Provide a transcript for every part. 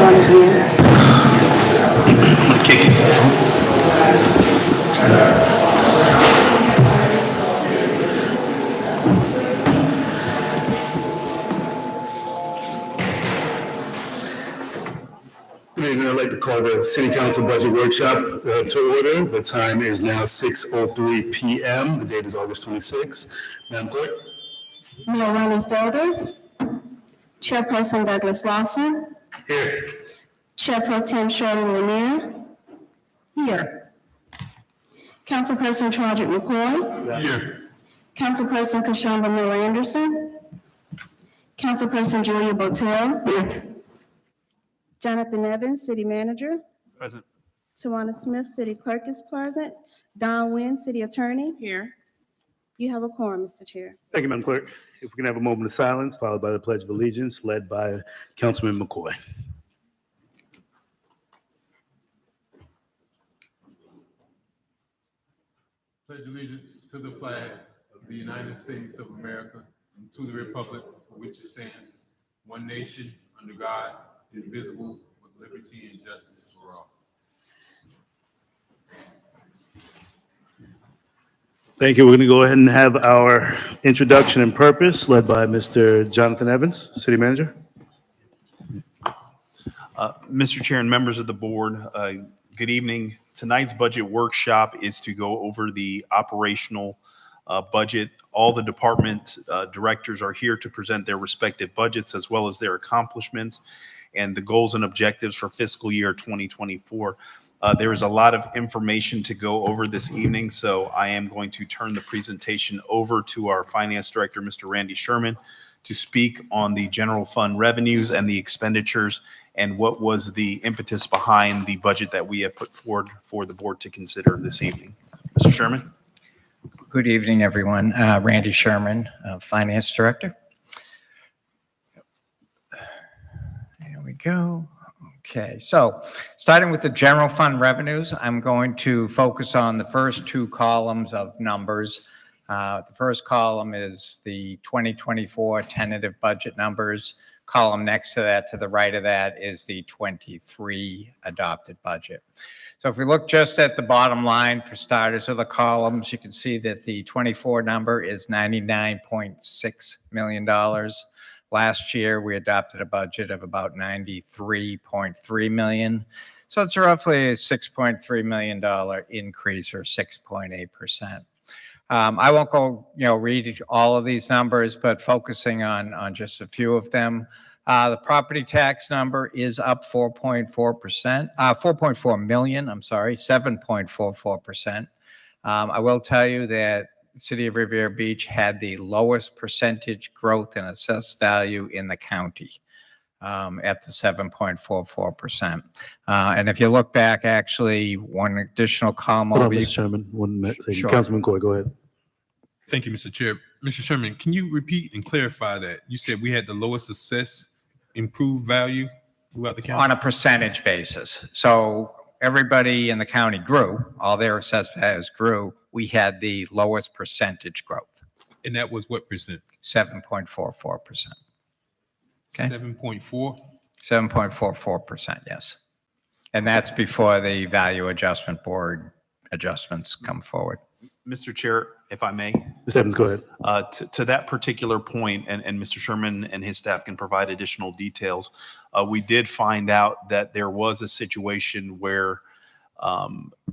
on again. Kick it out. Good evening. I'd like to call the City Council Budget Workshop to order. The time is now 6:03 p.m. The date is August 26th. Madam Clerk? Mayor Ronnie Felder, Chairperson Douglas Lawson, Here. Chair Pro Tem Shirley Lanier. Here. Councilperson Troderick McCoy, Here. Councilperson Kashonda Miller Anderson, Councilperson Julia Botel. Here. Jonathan Evans, City Manager. Present. Tawana Smith, City Clerk is present. Don Wynn, City Attorney. Here. You have a quorum, Mr. Chair. Thank you, Madam Clerk. If we can have a moment of silence, followed by the Pledge of Allegiance, led by Councilman McCoy. Pledge allegiance to the flag of the United States of America and to the republic for which it stands, one nation, under God, indivisible, with liberty and justice for all. Thank you. We're going to go ahead and have our introduction and purpose, led by Mr. Jonathan Evans, City Manager. Mr. Chair and members of the board, good evening. Tonight's budget workshop is to go over the operational budget. All the department directors are here to present their respective budgets as well as their accomplishments and the goals and objectives for fiscal year 2024. There is a lot of information to go over this evening, so I am going to turn the presentation over to our Finance Director, Mr. Randy Sherman, to speak on the general fund revenues and the expenditures and what was the impetus behind the budget that we have put forward for the board to consider this evening. Mr. Sherman? Good evening, everyone. Randy Sherman, Finance Director. There we go. Okay, so starting with the general fund revenues, I'm going to focus on the first two columns of numbers. The first column is the 2024 tentative budget numbers. Column next to that, to the right of that, is the 23 adopted budget. So if we look just at the bottom line for starters of the columns, you can see that the 24 number is $99.6 million. Last year, we adopted a budget of about $93.3 million. So it's roughly a $6.3 million increase, or 6.8%. I won't go, read all of these numbers, but focusing on just a few of them. The property tax number is up 4.4%, 4.4 million, I'm sorry, 7.44%. I will tell you that the City of Riviera Beach had the lowest percentage growth in assessed value in the county at the 7.44%. And if you look back, actually, one additional column Hold on, over. Mr. Sherman. 1 minute. Sure. Councilman McCoy, go ahead. Thank you, Mr. Chair. Mr. Sherman, can you repeat and clarify that? You said we had the lowest assessed improved value throughout the county? On a percentage basis. So everybody in the county grew, all their assessed values grew. We had the lowest percentage growth, And that was what percent? 7.44%. Okay. 7.4? 7.44%, yes. And that's before the value adjustment board adjustments come forward. Mr. Chair, if I may, Mr. Evans, go ahead. to that particular point, and Mr. Sherman and his staff can provide additional details, we did find out that there was a situation where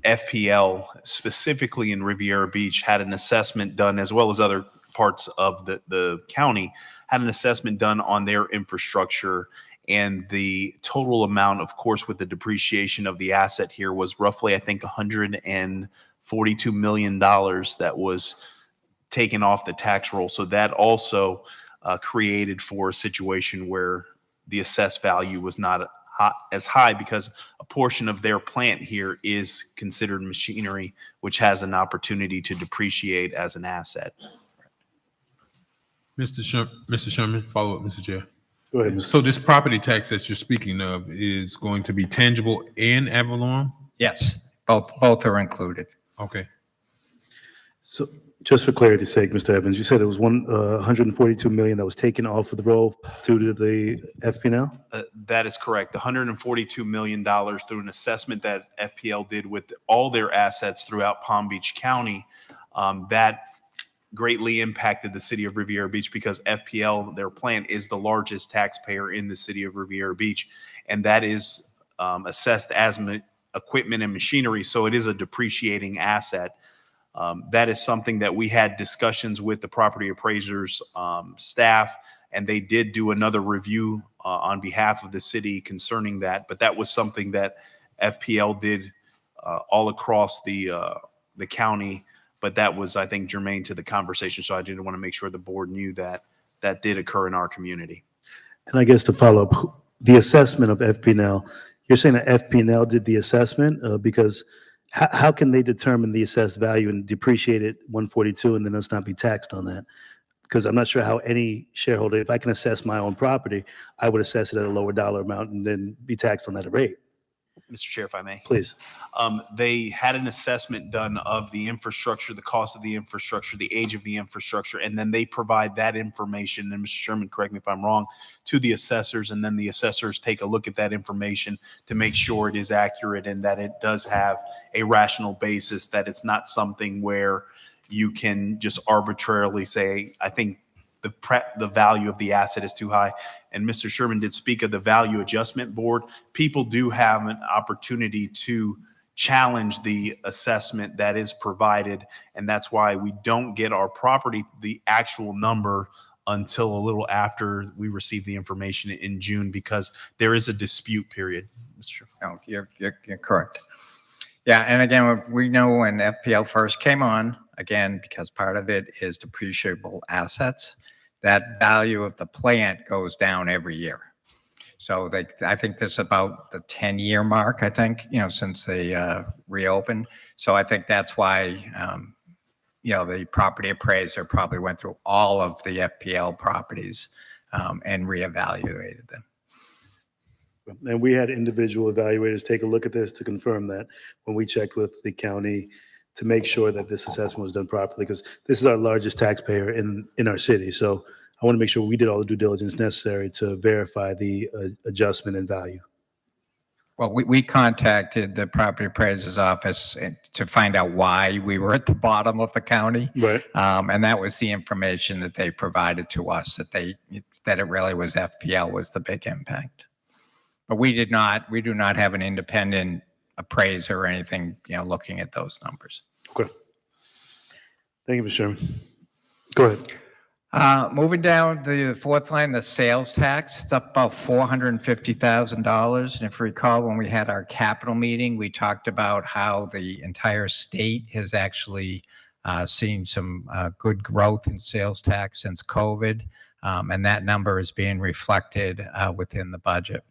FPL, specifically in Riviera Beach, had an assessment done, as well as other parts of the county, had an assessment done on their infrastructure. And the total amount, of course, with the depreciation of the asset here was roughly, I think, $142 million that was taken off the tax roll. So that also created for a situation where the assessed value was not as high, because a portion of their plant here is considered machinery, which has an opportunity to depreciate as an asset. Mr. Sherman, follow up, Mr. Chair. Go ahead, Mr. So this property tax that you're speaking of is going to be tangible and ad valorem? Yes, both are included. Okay. So Just for clarity's sake, Mr. Evans, you said it was 142 million that was taken off of the roll due to the FP&L? That is correct. $142 million through an assessment that FPL did with all their assets throughout Palm Beach County. That greatly impacted the city of Riviera Beach because FPL, their plant, is the largest taxpayer in the city of Riviera Beach. And that is assessed as equipment and machinery. So it is a depreciating asset. That is something that we had discussions with the property appraisers staff, and they did do another review on behalf of the city concerning that. But that was something that FPL did all across the county. But that was, I think, germane to the conversation. So I did want to make sure the board knew that that did occur in our community. And I guess to follow up, the assessment of FP&L, you're saying that FP&L did the assessment because how can they determine the assessed value and depreciate it 142 and then us not be taxed on that? Because I'm not sure how any shareholder, if I can assess my own property, I would assess it at a lower dollar amount and then be taxed on that rate. Mr. Chair, if I may. Please. They had an assessment done of the infrastructure, the cost of the infrastructure, the age of the infrastructure, and then they provide that information, and Mr. Sherman, correct me if I'm wrong, to the assessors, and then the assessors take a look at that information to make sure it is accurate and that it does have a rational basis, that it's not something where you can just arbitrarily say, I think the value of the asset is too high. And Mr. Sherman did speak of the value adjustment board. People do have an opportunity to challenge the assessment that is provided. And that's why we don't get our property, the actual number, until a little after we receive the information in June, because there is a dispute period. Mr. Sherman. No, you're correct. Yeah, and again, we know when FPL first came on, again, because part of it is depreciable assets, that value of the plant goes down every year. So I think this is about the 10-year mark, I think, since they reopened. So I think that's why, the property appraiser probably went through all of the FPL properties and reevaluated them. And we had individual evaluators take a look at this to confirm that when we checked with the county to make sure that this assessment was done properly, because this is our largest taxpayer in our city. So I want to make sure we did all the due diligence necessary to verify the adjustment in value. Well, we contacted the property appraiser's office to find out why we were at the bottom of the county. Right. And that was the information that they provided to us, that it really was FPL was the big impact. But we do not have an independent appraiser or anything, looking at those numbers. Okay. Thank you, Mr. Chairman. Go ahead. Moving down to the fourth line, the sales tax, it's up about $450,000. And if you recall, when we had our capital meeting, we talked about how the entire state has actually seen some good growth in sales tax since COVID. And that number is being reflected within the budget.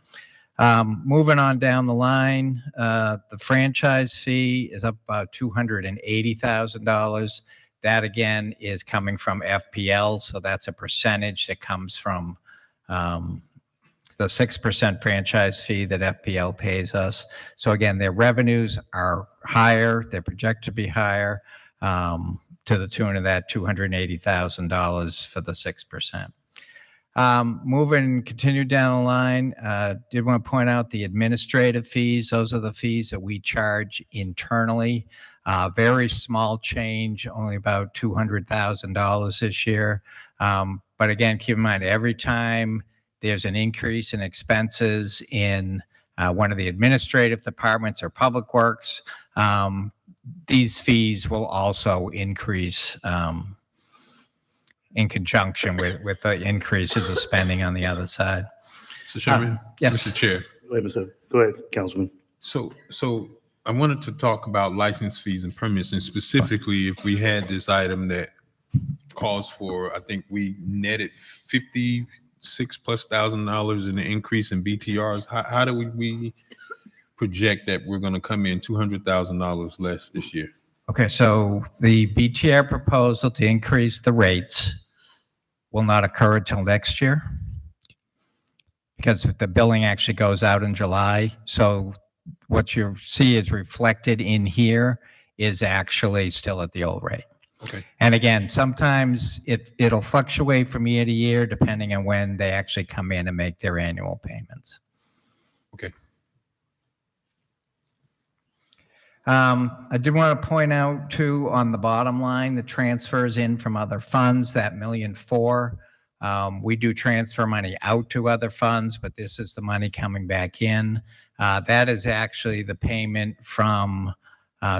Moving on down the line, the franchise fee is up about $280,000. That again is coming from FPL, so that's a percentage that comes from the 6% franchise fee that FPL pays us. So again, their revenues are higher; they're projected to be higher to the tune of that $280,000 for the 6%. Continue down the line, did want to point out the administrative fees. Those are the fees that we charge internally. Very small change, only about $200,000 this year. But again, keep in mind, every time there's an increase in expenses in one of the administrative departments or public works, these fees will also increase in conjunction with the increases of spending on the other side. Mr. Sherman? Yes. Mr. Chair. Go ahead, Councilman. So I wanted to talk about license fees and permits, and specifically if we had this item that calls for, I think we netted $56,000+ in the increase in BTRs. How do we project that we're going to come in $200,000 less this year? Okay, so the BTR proposal to increase the rates will not occur until next year because the billing actually goes out in July. So what you see is reflected in here is actually still at the old rate. Okay. And again, sometimes it'll fluctuate from year to year depending on when they actually come in and make their annual payments. Okay. I did want to point out too, on the bottom line, the transfers in from other funds, that $1,000,004. We do transfer money out to other funds, but this is the money coming back in. That is actually the payment from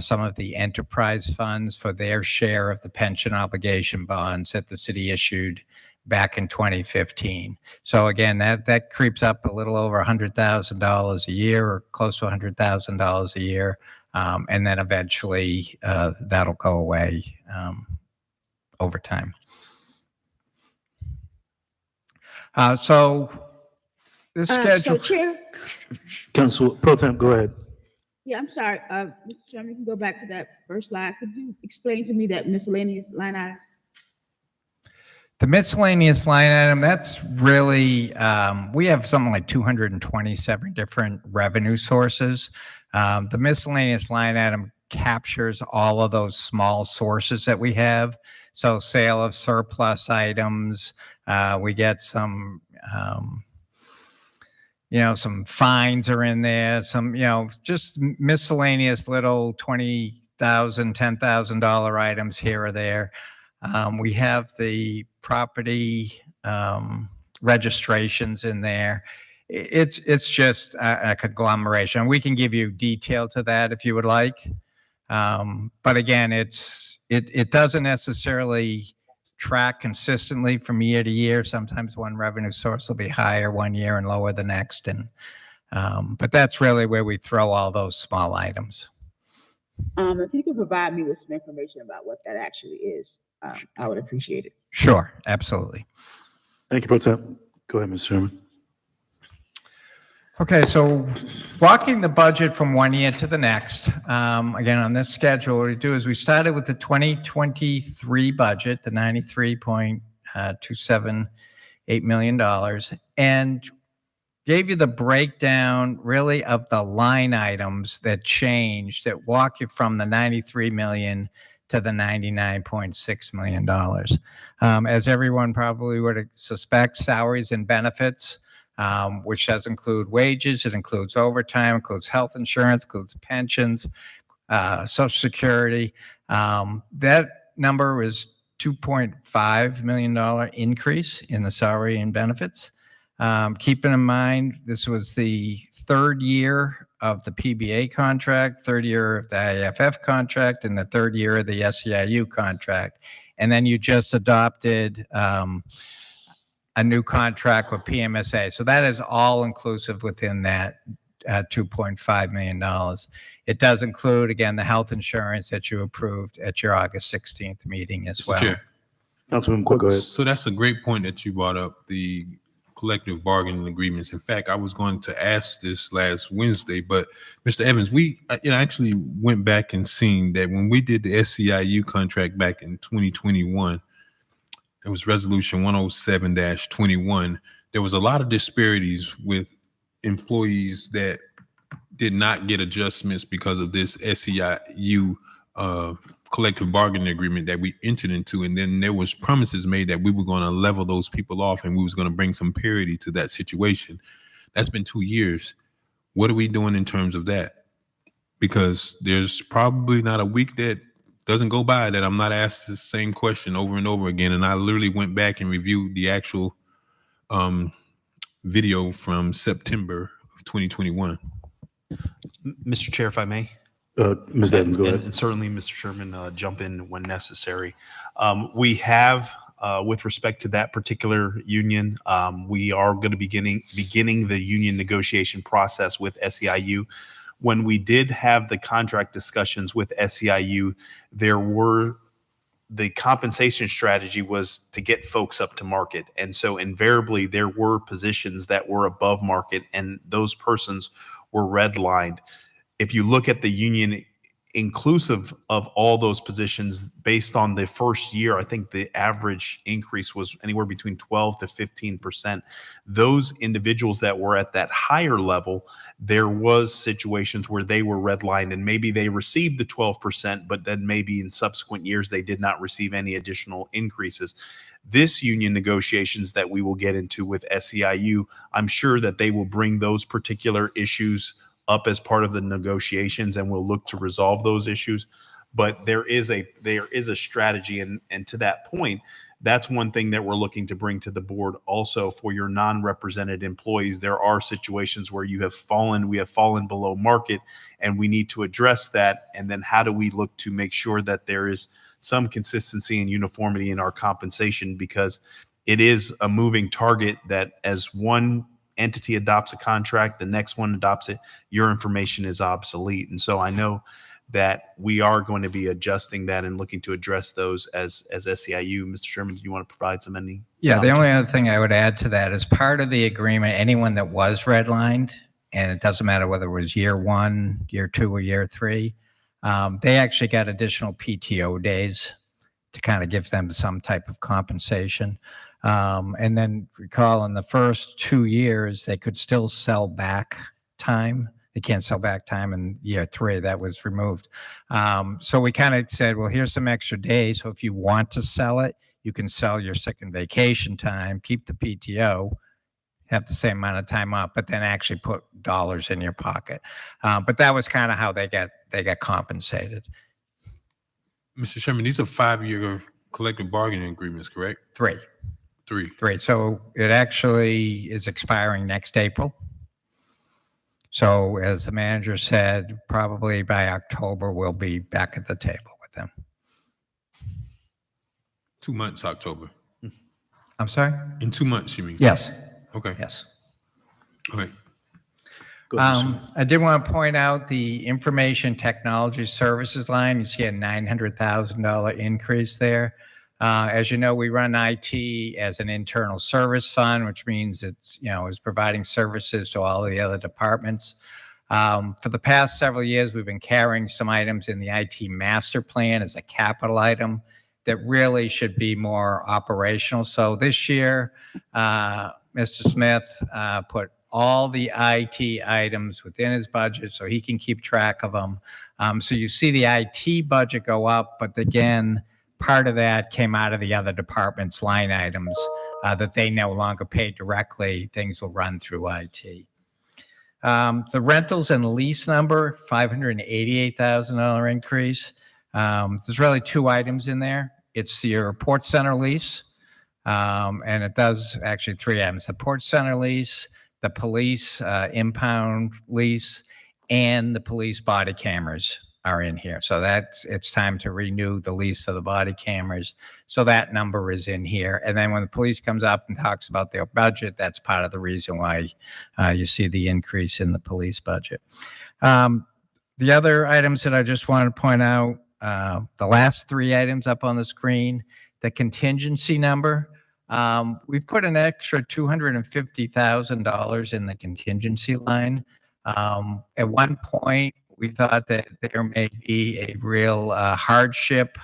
some of the enterprise funds for their share of the pension obligation bonds that the city issued back in 2015. So again, that creeps up a little over $100,000 a year, or close to $100,000 a year. And then eventually that'll go away over time. So this So schedule, Chair, Council Pro Tem, go ahead. yeah, I'm sorry, Mr. Chairman, you can go back to that first slide. Could you explain to me that miscellaneous line item? the miscellaneous line item, that's really, we have something like 227 different revenue sources. The miscellaneous line item captures all of those small sources that we have. So sale of surplus items, we get some, some fines are in there, some, just miscellaneous little $20,000, $10,000 items here or there. We have the property registrations in there. It's just a conglomeration. We can give you detail to that if you would like. But again, it doesn't necessarily track consistently from year to year. Sometimes one revenue source will be higher one year and lower the next. But that's really where we throw all those small items. If you could provide me with some information about what that actually is, I would appreciate it. Sure, absolutely. Thank you, Pro Tem. Go ahead, Mr. Chairman. Okay, so walking the budget from one year to the next, again, on this schedule, what we do is we started with the 2023 budget, the $93.278 million, and gave you the breakdown really of the line items that changed, that walk you from the 93 million to the $99.6 million. As everyone probably would suspect, salaries and benefits, which does include wages, it includes overtime, includes health insurance, includes pensions, Social Security. That number was $2.5 million increase in the salary and benefits. Keeping in mind, this was the third year of the PBA contract, third year of the IFF contract, and the third year of the SEIU contract. And then you just adopted a new contract with PMSA. So that is all inclusive within that $2.5 million. It does include, again, the health insurance that you approved at your August 16th meeting as Mr. well. Chair. Councilman Cook, go ahead. So that's a great point that you brought up, the collective bargaining agreements. In fact, I was going to ask this last Wednesday, but Mr. Evans, we actually went back and seen that when we did the SEIU contract back in 2021, it was resolution 107-21. There was a lot of disparities with employees that did not get adjustments because of this SEIU collective bargaining agreement that we entered into. And then there was promises made that we were going to level those people off and we was going to bring some parity to that situation. That's been 2 years. What are we doing in terms of that? Because there's probably not a week that doesn't go by that I'm not asked the same question over and over again. And I literally went back and reviewed the actual video from September of 2021. Mr. Chair, if I may. Ms. Evans, go ahead. And certainly, Mr. Sherman, jump in when necessary. We have, with respect to that particular union, we are going to be beginning the union negotiation process with SEIU. When we did have the contract discussions with SEIU, the compensation strategy was to get folks up to market. And so invariably, there were positions that were above market, and those persons were redlined. If you look at the union inclusive of all those positions based on the first year, I think the average increase was anywhere between 12 to 15%. Those individuals that were at that higher level, there was situations where they were redlined and maybe they received the 12%, but then maybe in subsequent years, they did not receive any additional increases. This union negotiations that we will get into with SEIU, I'm sure that they will bring those particular issues up as part of the negotiations, and we'll look to resolve those issues. But there is a strategy, and to that point, that's one thing that we're looking to bring to the board also for your non-represented employees. There are situations where we have fallen below market, and we need to address that. And then how do we look to make sure that there is some consistency and uniformity in our compensation, because it is a moving target that as one entity adopts a contract, the next one adopts it, your information is obsolete. And so I know that we are going to be adjusting that and looking to address those as SEIU. Mr. Sherman, do you want to provide any? Yeah, the only other thing I would add to that is part of the agreement, anyone that was redlined, and it doesn't matter whether it was year 1, year 2, or year 3, they actually got additional PTO days to kind of give them some type of compensation. And then recall in the first 2 years, they could still sell back time. They can't sell back time in year 3. That was removed. So we kind of said, well, here's some extra days. So if you want to sell it, you can sell your sick and vacation time, keep the PTO, have the same amount of time off, but then actually put dollars in your pocket. But that was kind of how they got compensated. Mr. Sherman, these are 5-year collective bargaining agreements, correct? 3. 3. So it actually is expiring next April. So as the manager said, probably by October, we'll be back at the table with them. 2 months, October. I'm sorry? In 2 months, you mean? Yes, Okay. yes. Okay. Go ahead, sir. I did want to point out the information technology services line. You see a $900,000 increase there. As you know, we run IT as an internal service fund, which means it's providing services to all the other departments. For the past several years, we've been carrying some items in the IT master plan as a capital item that really should be more operational. So this year, Mr. Smith put all the IT items within his budget so he can keep track of them. So you see the IT budget go up, but again, part of that came out of the other departments' line items that they no longer pay directly. Things will run through IT. The rentals and lease number, $588,000 increase. There's really 2 items in there. It's your Port Center lease, and it does actually 3 items. The Port Center lease, the police impound lease, and the police body cameras are in here. So it's time to renew the lease for the body cameras. So that number is in here. And then when the police comes up and talks about their budget, that's part of the reason why you see the increase in the police budget. The other items that I just wanted to point out, the last 3 items up on the screen, the contingency number, we've put an extra $250,000 in the contingency line. At one point, we thought that there may be a real hardship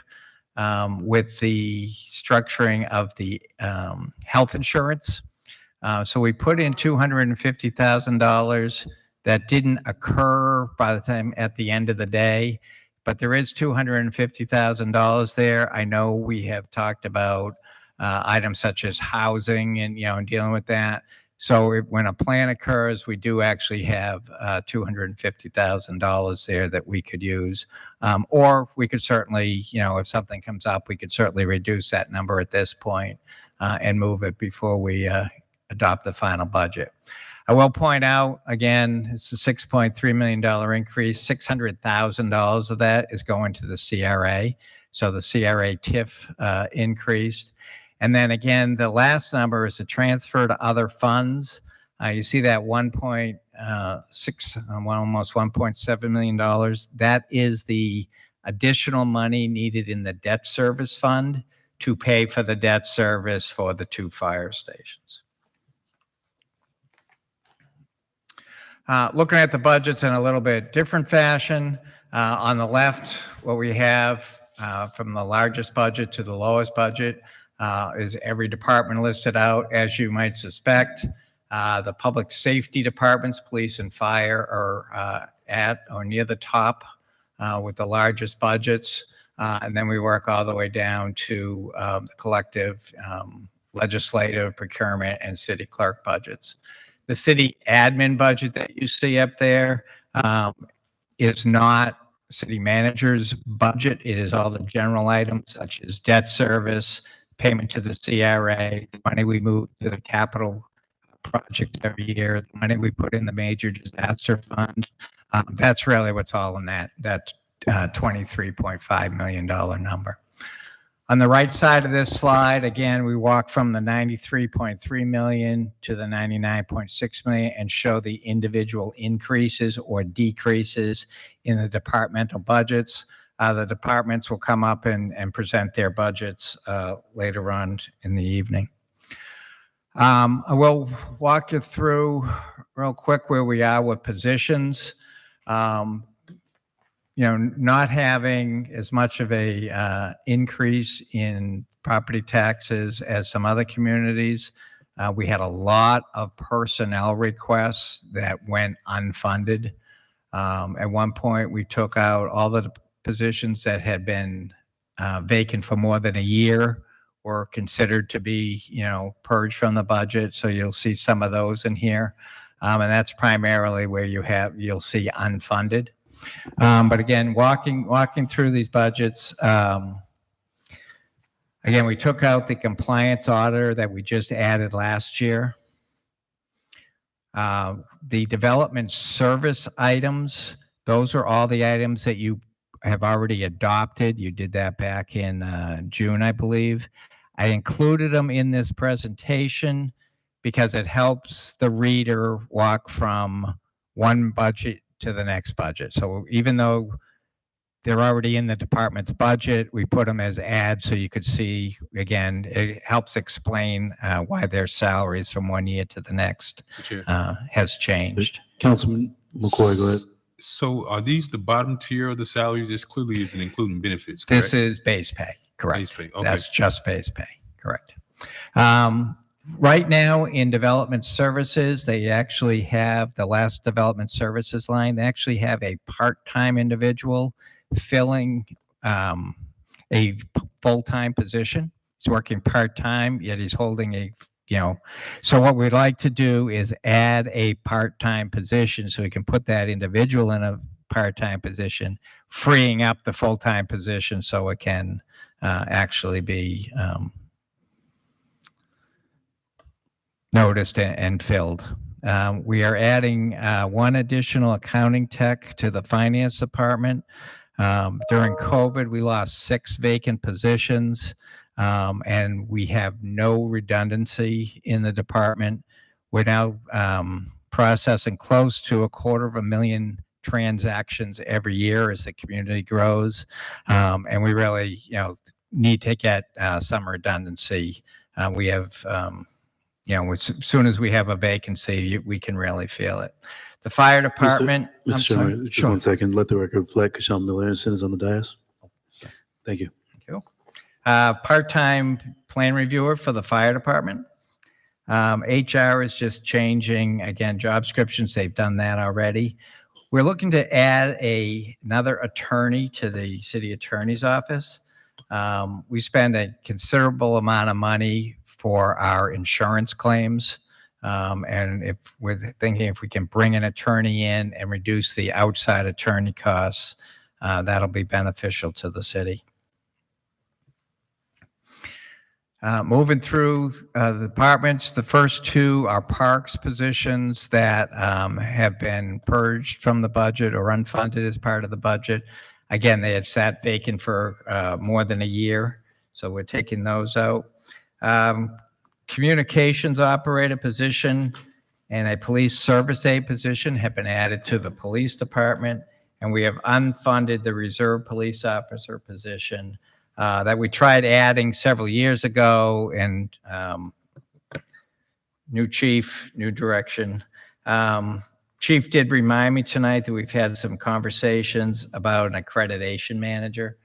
with the structuring of the health insurance. So we put in $250,000 that didn't occur by the time at the end of the day, but there is $250,000 there. I know we have talked about items such as housing and dealing with that. So when a plan occurs, we do actually have $250,000 there that we could use. Or we could certainly, if something comes up, we could certainly reduce that number at this point and move it before we adopt the final budget. I will point out, again, it's a $6.3 million increase. $600,000 of that is going to the CRA. So the CRA TIF increased. And then again, the last number is the transfer to other funds. You see that almost $1.7 million. That is the additional money needed in the debt service fund to pay for the debt service for the 2 fire stations. Looking at the budgets in a little bit different fashion, On the left, what we have from the largest budget to the lowest budget is every department listed out, as you might suspect. The public safety departments, police and fire, are at or near the top with the largest budgets. And then we work all the way down to the collective legislative, procurement, and city clerk budgets. The city admin budget that you see up there is not city manager's budget. It is all the general items such as debt service, payment to the CRA, the money we move to the capital projects every year, the money we put in the major disaster fund. That's really what's all in that $23.5 million number. On the right side of this slide, again, we walk from the 93.3 million to the 99.6 million and show the individual increases or decreases in the departmental budgets. The departments will come up and present their budgets later on in the evening. I will walk you through real quick where we are with positions. Not having as much of a increase in property taxes as some other communities. We had a lot of personnel requests that went unfunded. At one point, we took out all the positions that had been vacant for more than a year were considered to be, purged from the budget. So you'll see some of those in here. And that's primarily where you'll see unfunded. But again, walking through these budgets, again, we took out the compliance auditor that we just added last year. The development service items, those are all the items that you have already adopted. You did that back in June, I believe. I included them in this presentation because it helps the reader walk from one budget to the next budget. So even though they're already in the department's budget, we put them as adds so you could see, again, it helps explain why their salaries from one year to the next has changed. Councilman McCoy, go ahead. So are these the bottom tier of the salaries? This clearly isn't including benefits, correct? This is base pay, correct. Base pay, okay. That's just base pay, correct. Right now in development services, they actually have the last development services line. They actually have a part-time individual filling a full-time position. He's working part-time, yet he's holding a, so what we'd like to do is add a part-time position so we can put that individual in a part-time position, freeing up the full-time position so it can actually be noticed and filled. We are adding one additional accounting tech to the finance department. During COVID, we lost 6 vacant positions, and we have no redundancy in the department. We're now processing close to 250,000 transactions every year as the community grows, and we really, need to get some redundancy. We have as soon as we have a vacancy, we can really feel it. The fire department. Mr. Chairman, just 1 second. Let the record reflect. Kashawn Miller Anderson is on the dais. Thank you. Thank you. Part-time plan reviewer for the fire department. HR is just changing, again, job descriptions. They've done that already. We're looking to add another attorney to the city attorney's office. We spend a considerable amount of money for our insurance claims. And if we're thinking if we can bring an attorney in and reduce the outside attorney costs, that'll be beneficial to the city. Moving through the departments, the first 2 are parks positions that have been purged from the budget or unfunded as part of the budget. Again, they had sat vacant for more than a year, so we're taking those out. Communications operator position and a police service aide position have been added to the police department, and we have unfunded the reserve police officer position that we tried adding several years ago, and new chief, new direction. Chief did remind me tonight that we've had some conversations about an accreditation manager.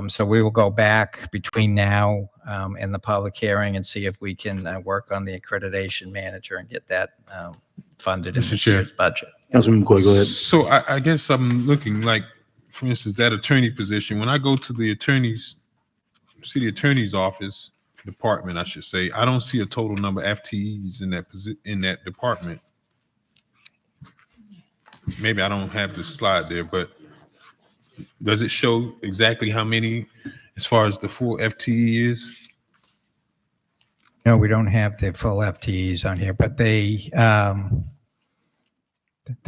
So we will go back between now and the public hearing and see if we can work on the accreditation manager and get that funded in Mr. this Chair. year's budget. Councilman McCoy, go ahead. So I guess I'm looking like, for instance, that attorney position, when I go to the city attorney's office, department, I should say, I don't see a total number of FTEs in that department. Maybe I don't have the slide there, but does it show exactly how many as far as the full FTE is? No, we don't have the full FTEs on here, but they're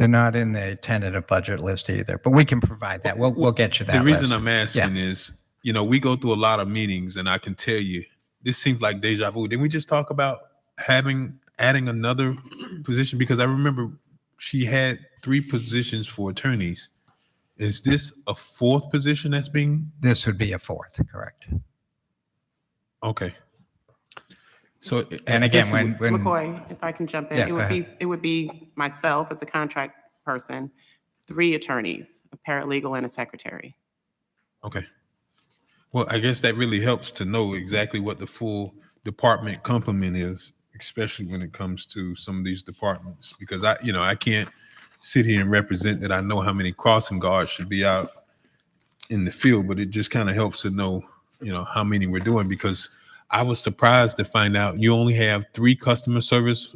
not in the tentative budget list either, but we can provide that. We'll get you that The reason list. I'm asking is, we go through a lot of meetings and I can tell you, this seems like deja vu. Didn't we just talk about adding another position? Because I remember she had 3 positions for attorneys. Is this a 4th position that's being? This would be a 4th, correct? Okay. So, And again, Mr. when McCoy, if I can jump in, Yeah, go ahead. it would be myself as a contract person, 3 attorneys, a paralegal and a secretary. okay. Well, I guess that really helps to know exactly what the full department complement is, especially when it comes to some of these departments, because I can't sit here and represent that I know how many crossing guards should be out in the field, but it just kind of helps to know, how many we're doing, because I was surprised to find out you only have 3 customer service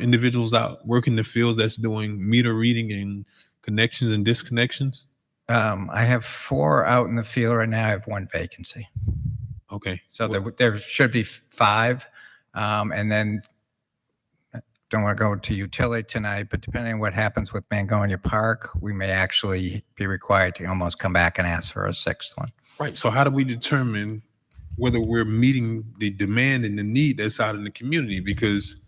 individuals out working the fields that's doing meter reading and connections and disconnections. I have 4 out in the field right now. I have 1 vacancy. Okay. So there should be 5. And then don't want to go to utility tonight, but depending on what happens with Mangonia Park, we may actually be required to almost come back and ask for a 6th one. Right. So how do we determine whether we're meeting the demand and the need that's out in the community? Because,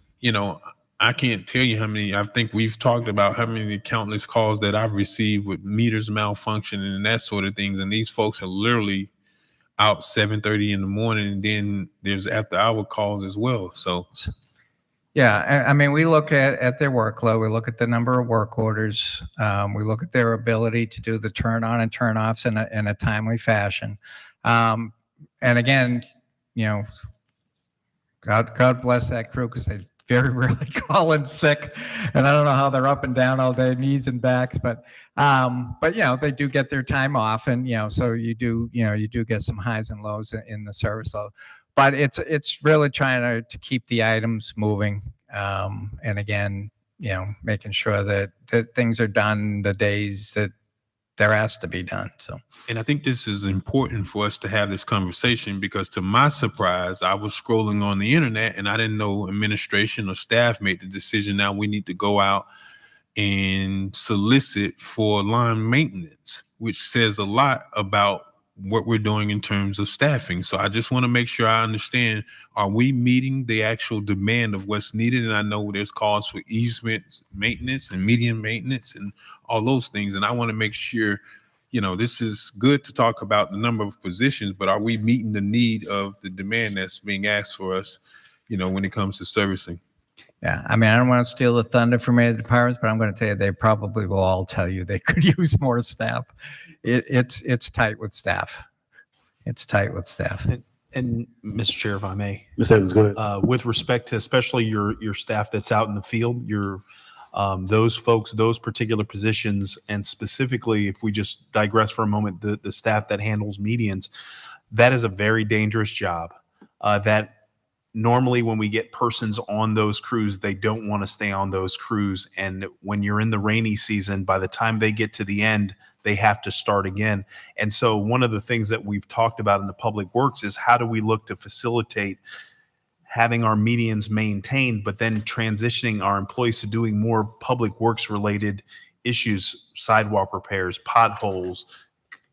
I can't tell you how many, I think we've talked about how many countless calls that I've received with meters malfunctioning and that sort of things. And these folks are literally out 7:30 in the morning. And then there's after hour calls as well. So Yeah, I mean, we look at their workload, we look at the number of work orders, we look at their ability to do the turn on and turn offs in a timely fashion. And again, God bless that crew, because they very rarely call in sick, and I don't know how they're up and down all day, knees and backs, but they do get their time off, and so you do get some highs and lows in the service level. But it's really trying to keep the items moving, and again, making sure that things are done the days that they're asked to be done. So, and I think this is important for us to have this conversation, because to my surprise, I was scrolling on the internet and I didn't know administration or staff made the decision. Now we need to go out and solicit for line maintenance, which says a lot about what we're doing in terms of staffing. So I just want to make sure I understand, are we meeting the actual demand of what's needed? And I know there's calls for easement maintenance and median maintenance and all those things. And I want to make sure, this is good to talk about the number of positions, but are we meeting the need of the demand that's being asked for us, when it comes to servicing? yeah, I mean, I don't want to steal the thunder from any of the departments, but I'm going to tell you, they probably will all tell you they could use more staff. It's tight with staff. It's tight with staff. And Mr. Chair, if I may, Ms. Evans, go ahead. with respect to especially your staff that's out in the field, those folks, those particular positions, and specifically, if we just digress for a moment, the staff that handles medians, that is a very dangerous job. That normally when we get persons on those crews, they don't want to stay on those crews. And when you're in the rainy season, by the time they get to the end, they have to start again. And so one of the things that we've talked about in the public works is how do we look to facilitate having our medians maintained, but then transitioning our employees to doing more public works related issues, sidewalk repairs, potholes,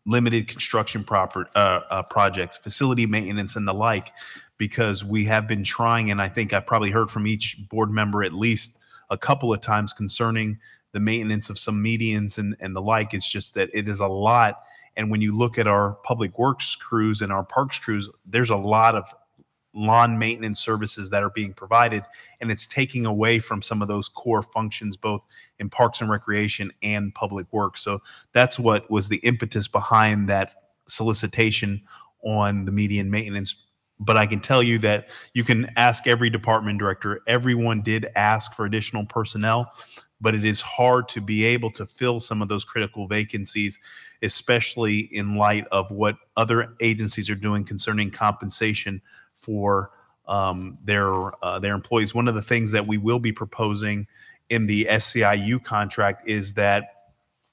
limited construction projects, facility maintenance, and the like, because we have been trying, and I think I've probably heard from each board member at least a couple of times concerning the maintenance of some medians and the like. It's just that it is a lot. And when you look at our public works crews and our parks crews, there's a lot of lawn maintenance services that are being provided, and it's taking away from some of those core functions, both in Parks and Recreation and Public Works. So that's what was the impetus behind that solicitation on the median maintenance. But I can tell you that you can ask every department director. Everyone did ask for additional personnel, but it is hard to be able to fill some of those critical vacancies, especially in light of what other agencies are doing concerning compensation for their employees. One of the things that we will be proposing in the SEIU contract is that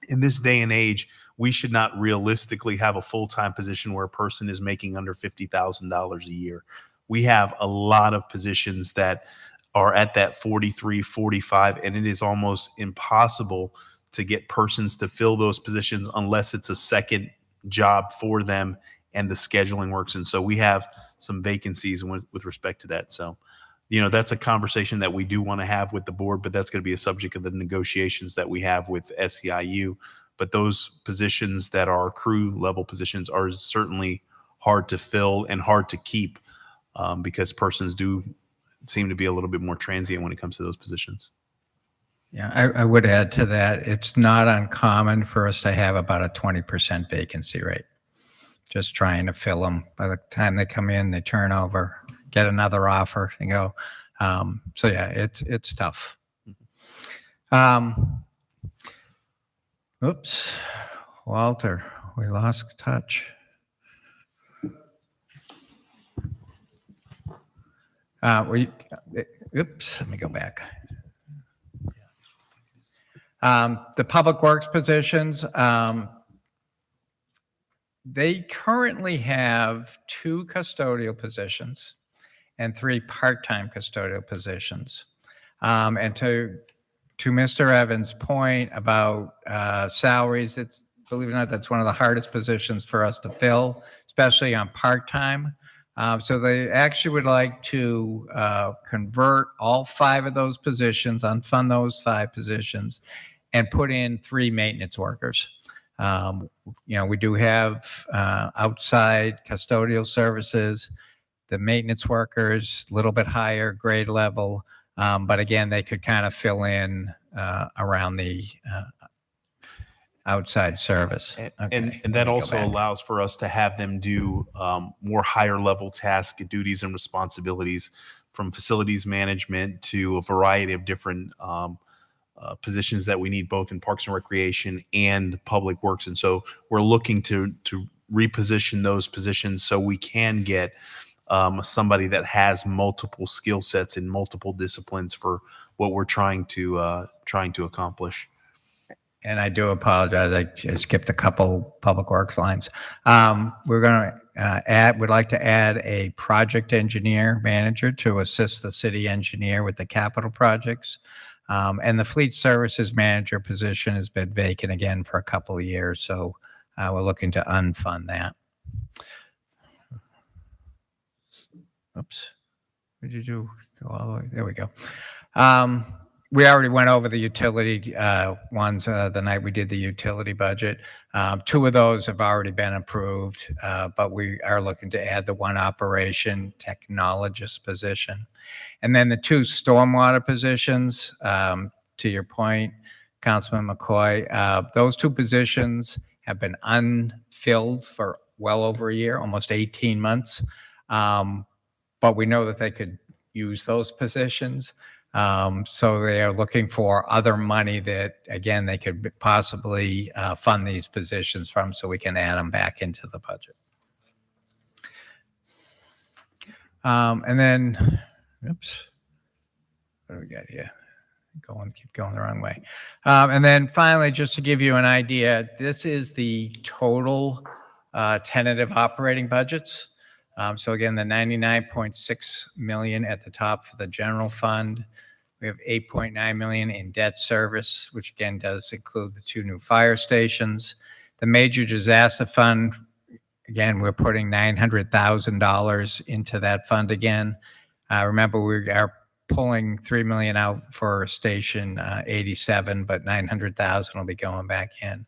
in this day and age, we should not realistically have a full-time position where a person is making under $50,000 a year. We have a lot of positions that are at that 43, 45, and it is almost impossible to get persons to fill those positions unless it's a second job for them and the scheduling works. And so we have some vacancies with respect to that. So, that's a conversation that we do want to have with the board, but that's going to be a subject of the negotiations that we have with SEIU. But those positions that are crew level positions are certainly hard to fill and hard to keep because persons do seem to be a little bit more transient when it comes to those positions. Yeah, I would add to that, it's not uncommon for us to have about a 20% vacancy rate. Just trying to fill them. By the time they come in, they turn over, get another offer, and go. So yeah, it's tough. Oops, Walter, we lost touch. Oops, let me go back. The Public Works positions, they currently have 2 custodial positions and 3 part-time custodial positions. And to Mr. Evans' point about salaries, it's, believe it or not, that's one of the hardest positions for us to fill, especially on part-time. So they actually would like to convert all 5 of those positions, unfund those 5 positions, and put in 3 maintenance workers. We do have outside custodial services, the maintenance workers, a little bit higher grade level, but again, they could kind of fill in around the outside service. And that also allows for us to have them do more higher level task duties and responsibilities, from facilities management to a variety of different positions that we need both in Parks and Recreation and Public Works. And so we're looking to reposition those positions so we can get somebody that has multiple skill sets in multiple disciplines for what we're trying to accomplish. And I do apologize. I skipped a couple Public Works lines. We're going to would like to add a project engineer manager to assist the city engineer with the capital projects. And the fleet services manager position has been vacant again for a couple of years. So we're looking to unfund that. Oops. What did you do? Go all the way. There we go. We already went over the utility ones the night we did the utility budget. 2 of those have already been approved, but we are looking to add the 1 operation technologist position. And then the 2 stormwater positions, to your point, Councilman McCoy, those 2 positions have been unfilled for well over a year, almost 18 months. But we know that they could use those positions. So they are looking for other money that, again, they could possibly fund these positions from, so we can add them back into the budget. And then, oops, what do we got here? Keep going the wrong way. And then finally, just to give you an idea, this is the total tentative operating budgets. So again, the 99.6 million at the top for the general fund. We have 8.9 million in debt service, which again does include the 2 new fire stations. The major disaster fund, again, we're putting $900,000 into that fund again. Remember, we are pulling $3 million out for Station 87, but $900,000 will be going back in.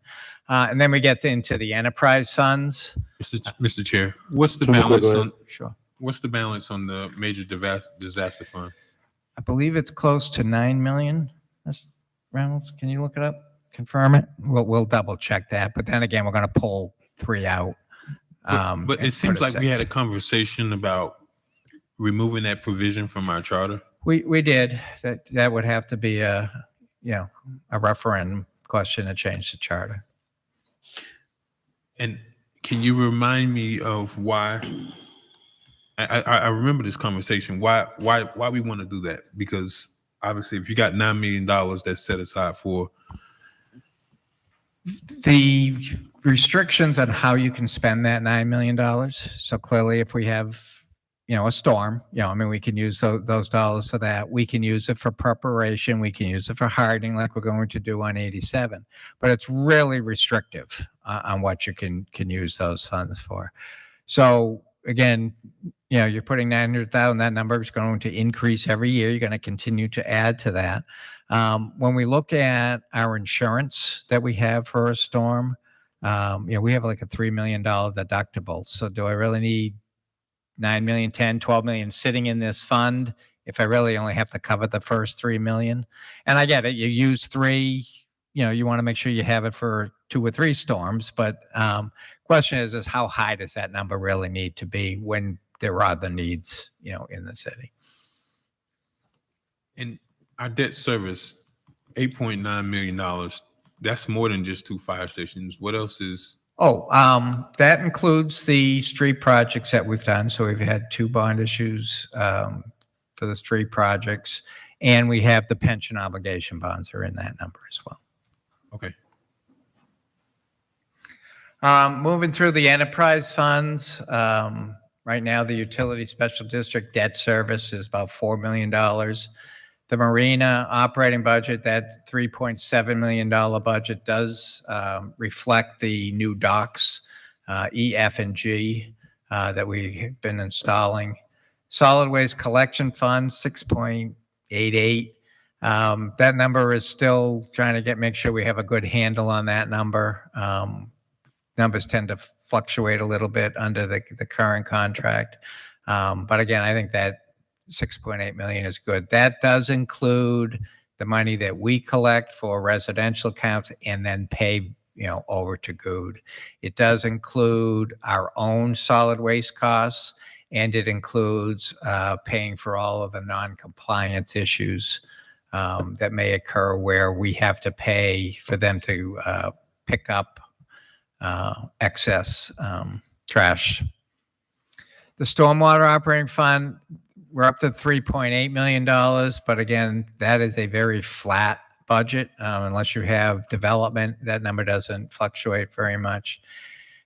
And then we get into the enterprise funds. Mr. Chair, what's the Go balance ahead. on, Sure. What's the balance on the major disaster fund? I believe it's close to 9 million. Ms. Reynolds, can you look it up? Confirm it? We'll double check that. But then again, we're going to pull 3 out. But and it seems put like we had a 6. conversation about removing that provision from our charter. We did. That would have to be a referendum question to change the charter. And can you remind me of why? I remember this conversation. Why we want to do that? Because obviously, if you got $9 million that's set aside for, The restrictions on how you can spend that $9 million. So clearly, if we have, a storm, we can use those dollars for that. We can use it for preparation. We can use it for hardening like we're going to do on 87. But it's really restrictive on what you can use those funds for. So again, you're putting 900,000, that number is going to increase every year. You're going to continue to add to that. When we look at our insurance that we have for a storm, we have like a $3 million deductible. So do I really need 9 million, 10, 12 million sitting in this fund if I really only have to cover the first 3 million? And I get it. You use 3, you want to make sure you have it for 2 or 3 storms. But question is how high does that number really need to be when there are other needs, in the city? and our debt service, $8.9 million. That's more than just 2 fire stations. What else is? That includes the street projects that we've done. So we've had 2 bond issues for the street projects, and we have the pension obligation bonds are in that number as well. Okay. Moving through the enterprise funds, right now the utility special district debt service is about $4 million. The marina operating budget, that $3.7 million budget does reflect the new docks, E, F, and G that we've been installing. Solid waste collection fund, 6.88. That number is still trying to make sure we have a good handle on that number. Numbers tend to fluctuate a little bit under the current contract. But again, I think that 6.8 million is good. That does include the money that we collect for residential accounts and then pay, over to GOOD. It does include our own solid waste costs, and it includes paying for all of the non-compliance issues that may occur where we have to pay for them to pick up excess trash. The stormwater operating fund, we're up to $3.8 million, but again, that is a very flat budget. Unless you have development, that number doesn't fluctuate very much.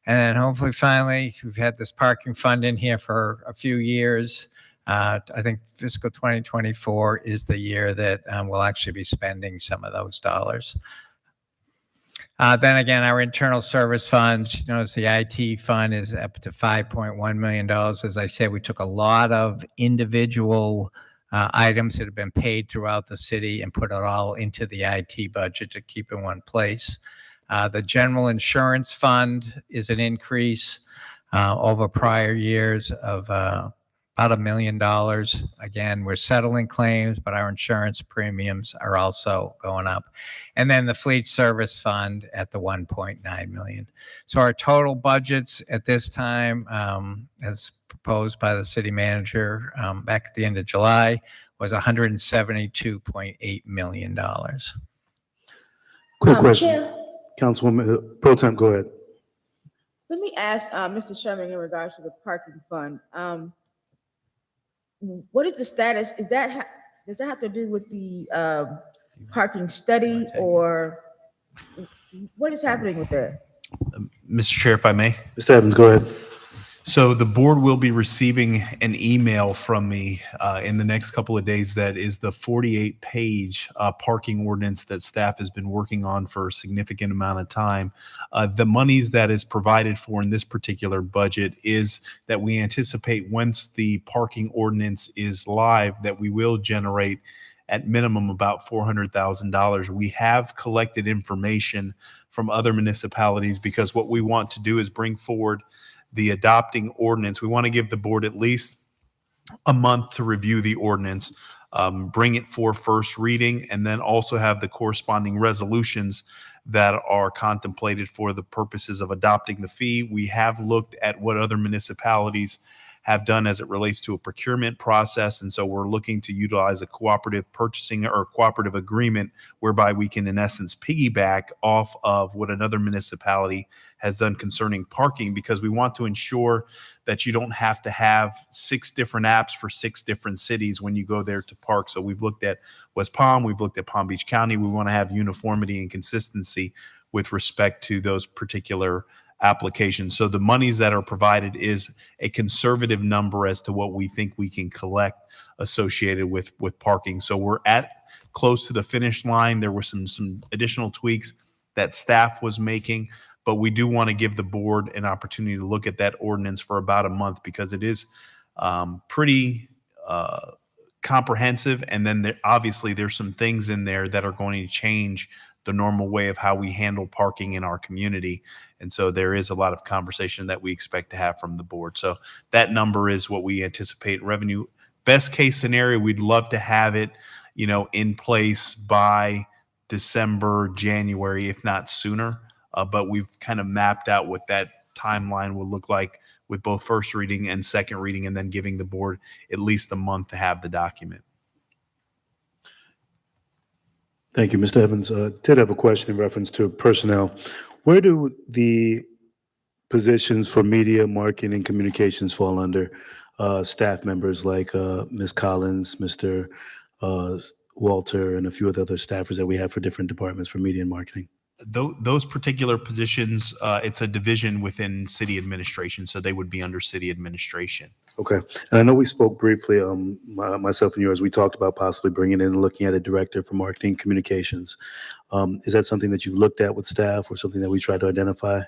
And then hopefully, finally, we've had this parking fund in here for a few years. I think fiscal 2024 is the year that we'll actually be spending some of those dollars. Then again, our internal service funds, notice the IT fund is up to $5.1 million. As I said, we took a lot of individual items that have been paid throughout the city and put it all into the IT budget to keep in one place. The general insurance fund is an increase over prior years of about $1 million. Again, we're settling claims, but our insurance premiums are also going up. And then the fleet service fund at the 1.9 million. So our total budgets at this time, as proposed by the city manager back at the end of July, was $172.8 million. Quick question. Chair, Councilwoman Pro Tem, go ahead. Let me ask Mr. Sherman in regards to the parking fund. What is the status? Does that have to do with the parking study, or what is happening with that? Mr. Chair, if I may. Mr. Evans, go ahead. So the board will be receiving an email from me in the next couple of days that is the 48-page parking ordinance that staff has been working on for a significant amount of time. The monies that is provided for in this particular budget is that we anticipate once the parking ordinance is live that we will generate at minimum about $400,000. We have collected information from other municipalities because what we want to do is bring forward the adopting ordinance. We want to give the board at least a month to review the ordinance, bring it for first reading, and then also have the corresponding resolutions that are contemplated for the purposes of adopting the fee. We have looked at what other municipalities have done as it relates to a procurement process. And so we're looking to utilize a cooperative purchasing or cooperative agreement whereby we can, in essence, piggyback off of what another municipality has done concerning parking, because we want to ensure that you don't have to have 6 different apps for 6 different cities when you go there to park. So we've looked at West Palm, we've looked at Palm Beach County. We want to have uniformity and consistency with respect to those particular applications. So the monies that are provided is a conservative number as to what we think we can collect associated with parking. So we're at close to the finish line. There were some additional tweaks that staff was making, but we do want to give the board an opportunity to look at that ordinance for about a month, because it is pretty comprehensive. And then obviously there's some things in there that are going to change the normal way of how we handle parking in our community. And so there is a lot of conversation that we expect to have from the board. So that number is what we anticipate revenue. Best case scenario, we'd love to have it, in place by December, January, if not sooner. But we've kind of mapped out what that timeline will look like with both first reading and second reading, and then giving the board at least a month to have the document. Thank you, Mr. Evans. Did have a question in reference to personnel. Where do the positions for media, marketing, and communications fall under staff members like Ms. Collins, Mr. Walter, and a few of the other staffers that we have for different departments for media and marketing? Those particular positions, it's a division within city administration, so they would be under city administration. Okay. And I know we spoke briefly, myself and yours, we talked about possibly bringing in and looking at a director for marketing communications. Is that something that you've looked at with staff, or something that we tried to identify?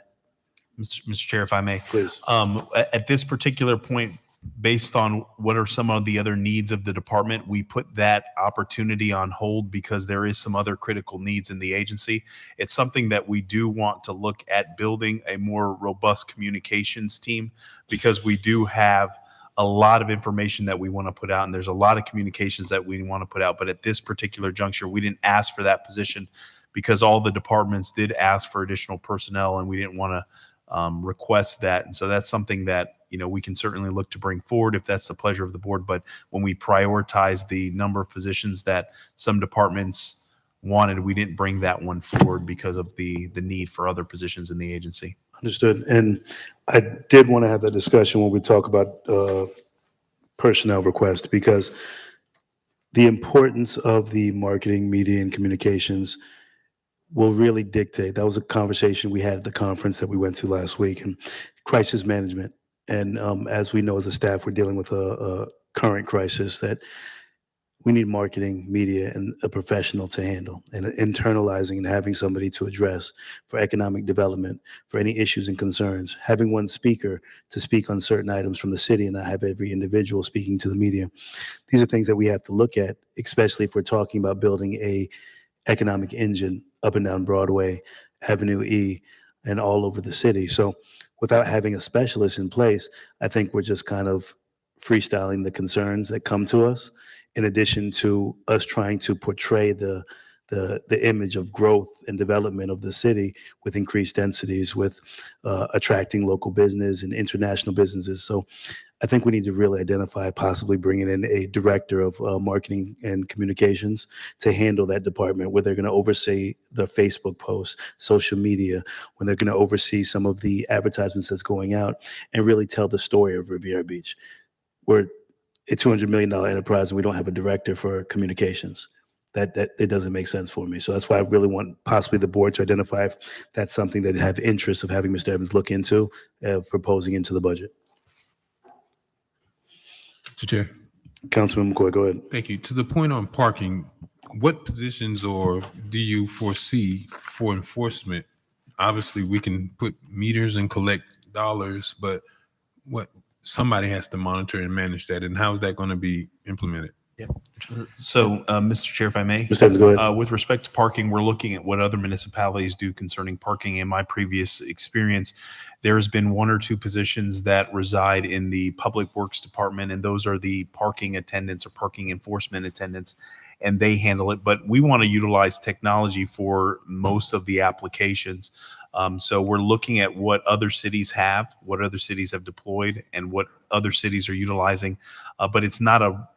Mr. Chair, if I may. Please. At this particular point, based on what are some of the other needs of the department, we put that opportunity on hold because there is some other critical needs in the agency. It's something that we do want to look at building a more robust communications team, because we do have a lot of information that we want to put out, and there's a lot of communications that we want to put out. But at this particular juncture, we didn't ask for that position because all the departments did ask for additional personnel, and we didn't want to request that. And so that's something that we can certainly look to bring forward if that's the pleasure of the board. But when we prioritize the number of positions that some departments wanted, we didn't bring that one forward because of the need for other positions in the agency. Understood. And I did want to have that discussion when we talk about personnel requests, because the importance of the marketing, media, and communications will really dictate. That was a conversation we had at the conference that we went to last week, and crisis management. And as we know, as a staff, we're dealing with a current crisis that we need marketing, media, and a professional to handle, and internalizing and having somebody to address for economic development, for any issues and concerns, having one speaker to speak on certain items from the city and not have every individual speaking to the media. These are things that we have to look at, especially if we're talking about building a economic engine up and down Broadway, Avenue E, and all over the city. So without having a specialist in place, I think we're just kind of freestyling the concerns that come to us, in addition to us trying to portray the image of growth and development of the city with increased densities, with attracting local business and international businesses. So I think we need to really identify possibly bringing in a director of marketing and communications to handle that department, where they're going to oversee the Facebook posts, social media, when they're going to oversee some of the advertisements that's going out, and really tell the story of Riviera Beach. We're a $200 million enterprise and we don't have a director for communications. That it doesn't make sense for me. So that's why I really want possibly the board to identify if that's something that have interest of having Mr. Evans look into, proposing into the budget. Mr. Chair. Councilman McCoy, go ahead. Thank you. To the point on parking, what positions or do you foresee for enforcement? Obviously, we can put meters and collect dollars, but somebody has to monitor and manage that, and how is that going to be implemented? So, Mr. Chair, if I may. Mr. Evans, go ahead. With respect to parking, we're looking at what other municipalities do concerning parking. In my previous experience, there's been one or two positions that reside in the Public Works Department, and those are the parking attendants or parking enforcement attendants, and they handle it. But we want to utilize technology for most of the applications. So we're looking at what other cities have, what other cities have deployed, and what other cities are utilizing. But it's not a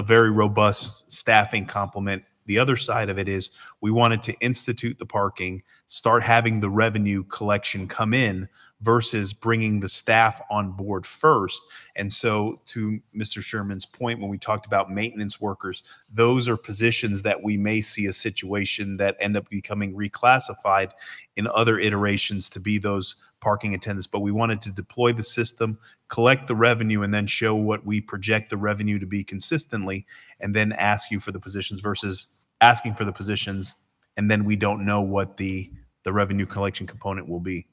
very robust staffing complement. The other side of it is we wanted to institute the parking, start having the revenue collection come in versus bringing the staff on board first. And so to Mr. Sherman's point, when we talked about maintenance workers, those are positions that we may see a situation that end up becoming reclassified in other iterations to be those parking attendants. But we wanted to deploy the system, collect the revenue, and then show what we project the revenue to be consistently, and then ask you for the positions versus asking for the positions, and then we don't know what the revenue collection component will be.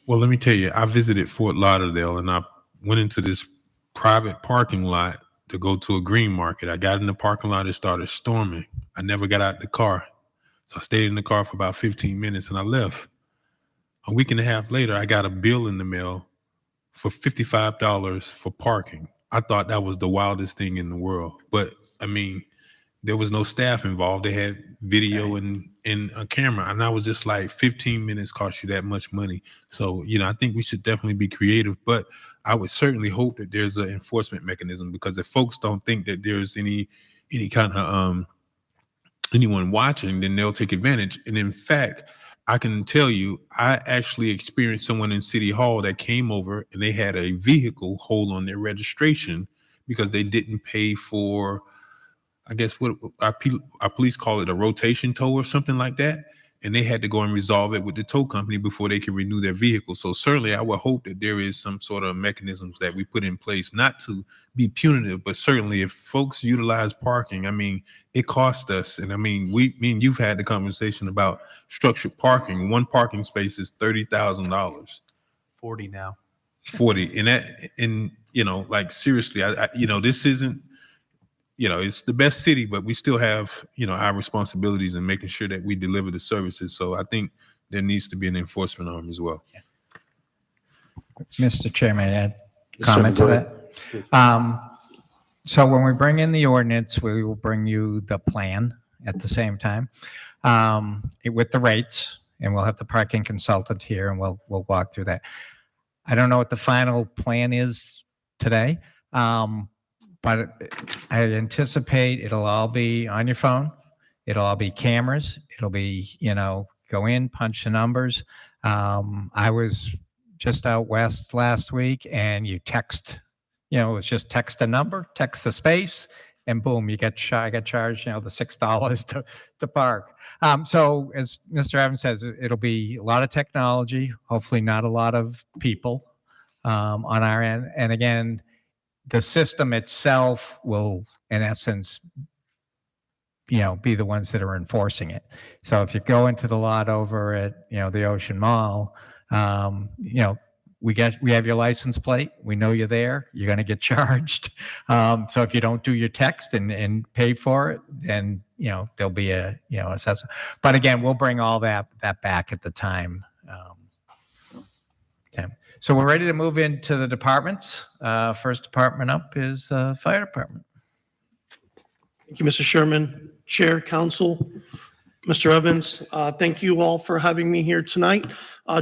Well, let me tell you, I visited Fort Lauderdale and I went into this private parking lot to go to a green market. I got in the parking lot, it started storming. I never got out the car. So I stayed in the car for about 15 minutes and I left. A week and a half later, I got a bill in the mail for $55 for parking. I thought that was the wildest thing in the world. But I mean, there was no staff involved. They had video and a camera. And I was just like, 15 minutes cost you that much money. So, I think we should definitely be creative, but I would certainly hope that there's an enforcement mechanism, because if folks don't think that there's any kind of anyone watching, then they'll take advantage. And in fact, I can tell you, I actually experienced someone in City Hall that came over and they had a vehicle hold on their registration because they didn't pay for, I guess what our police call it, a rotation tow or something like that. And they had to go and resolve it with the tow company before they could renew their vehicle. So certainly I would hope that there is some sort of mechanisms that we put in place, not to be punitive, but certainly if folks utilize parking, I mean, it costs us. And I mean, me and you've had the conversation about structured parking. One parking space is $30,000. 40 now. 40. And like seriously, I this isn't, it's the best city, but we still have, our responsibilities in making sure that we deliver the services. So I think there needs to be an enforcement arm as well. Mr. Chair, may I add Yes, comment to sir, go that? ahead. So when we bring in the ordinance, we will bring you the plan at the same time with the rates, and we'll have the parking consultant here, and we'll walk through that. I don't know what the final plan is today, but I anticipate it'll all be on your phone. It'll all be cameras. It'll be, go in, punch the numbers. I was just out west last week and you text, it's just text a number, text the space, and boom, I get charged, the $6 to park. So as Mr. Evans says, it'll be a lot of technology, hopefully not a lot of people on our end. And again, the system itself will, in essence, be the ones that are enforcing it. So if you go into the lot over at, the Ocean Mall, we have your license plate. We know you're there. You're going to get charged. So if you don't do your text and pay for it, then, there'll be a, assessment. But again, we'll bring all that back at the time. Okay. So we're ready to move into the departments. First department up is Fire Department. Thank you, Mr. Sherman, Chair, Council, Mr. Evans. Thank you all for having me here tonight.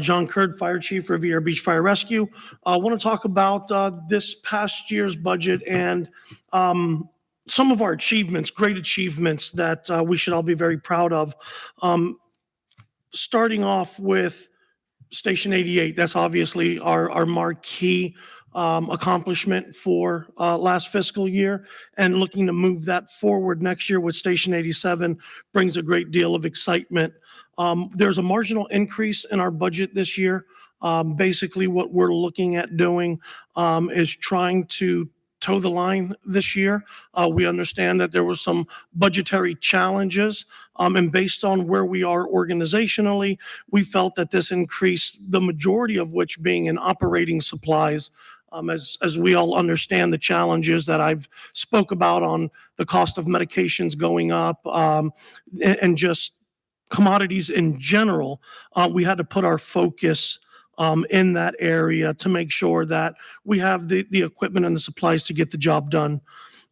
John Curd, Fire Chief, Riviera Beach Fire Rescue. I want to talk about this past year's budget and some of our achievements, great achievements that we should all be very proud of. Starting off with Station 88, that's obviously our marquee accomplishment for last fiscal year, and looking to move that forward next year with Station 87 brings a great deal of excitement. There's a marginal increase in our budget this year. Basically, what we're looking at doing is trying to toe the line this year. We understand that there were some budgetary challenges, and based on where we are organizationally, we felt that this increase, the majority of which being in operating supplies, As we all understand the challenges that I've spoke about on the cost of medications going up, and just commodities in general, we had to put our focus in that area to make sure that we have the equipment and the supplies to get the job done.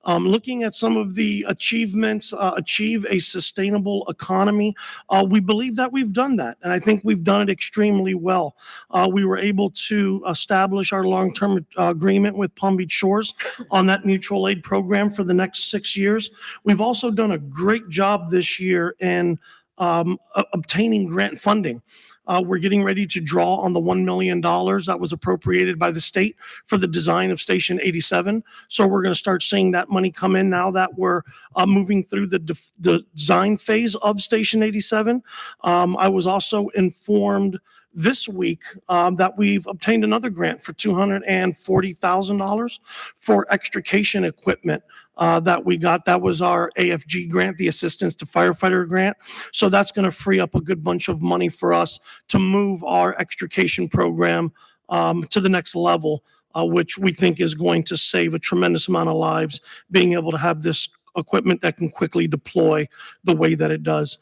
Looking at some of the achievements, achieve a sustainable economy, we believe that we've done that, and I think we've done it extremely well. We were able to establish our long-term agreement with Palm Beach Shores on that mutual aid program for the next 6 years. We've also done a great job this year in obtaining grant funding. We're getting ready to draw on the $1 million that was appropriated by the state for the design of Station 87. So we're going to start seeing that money come in now that we're moving through the design phase of Station 87. I was also informed this week that we've obtained another grant for $240,000 for extrication equipment that we got. That was our AFG grant, the Assistance to Firefighter grant. So that's going to free up a good bunch of money for us to move our extrication program to the next level, which we think is going to save a tremendous amount of lives, being able to have this equipment that can quickly deploy the way that it does.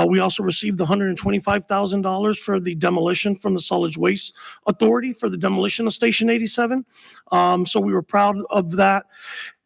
We also received the $125,000 for the demolition from the Solid Waste Authority for the demolition of Station 87. So we were proud of that.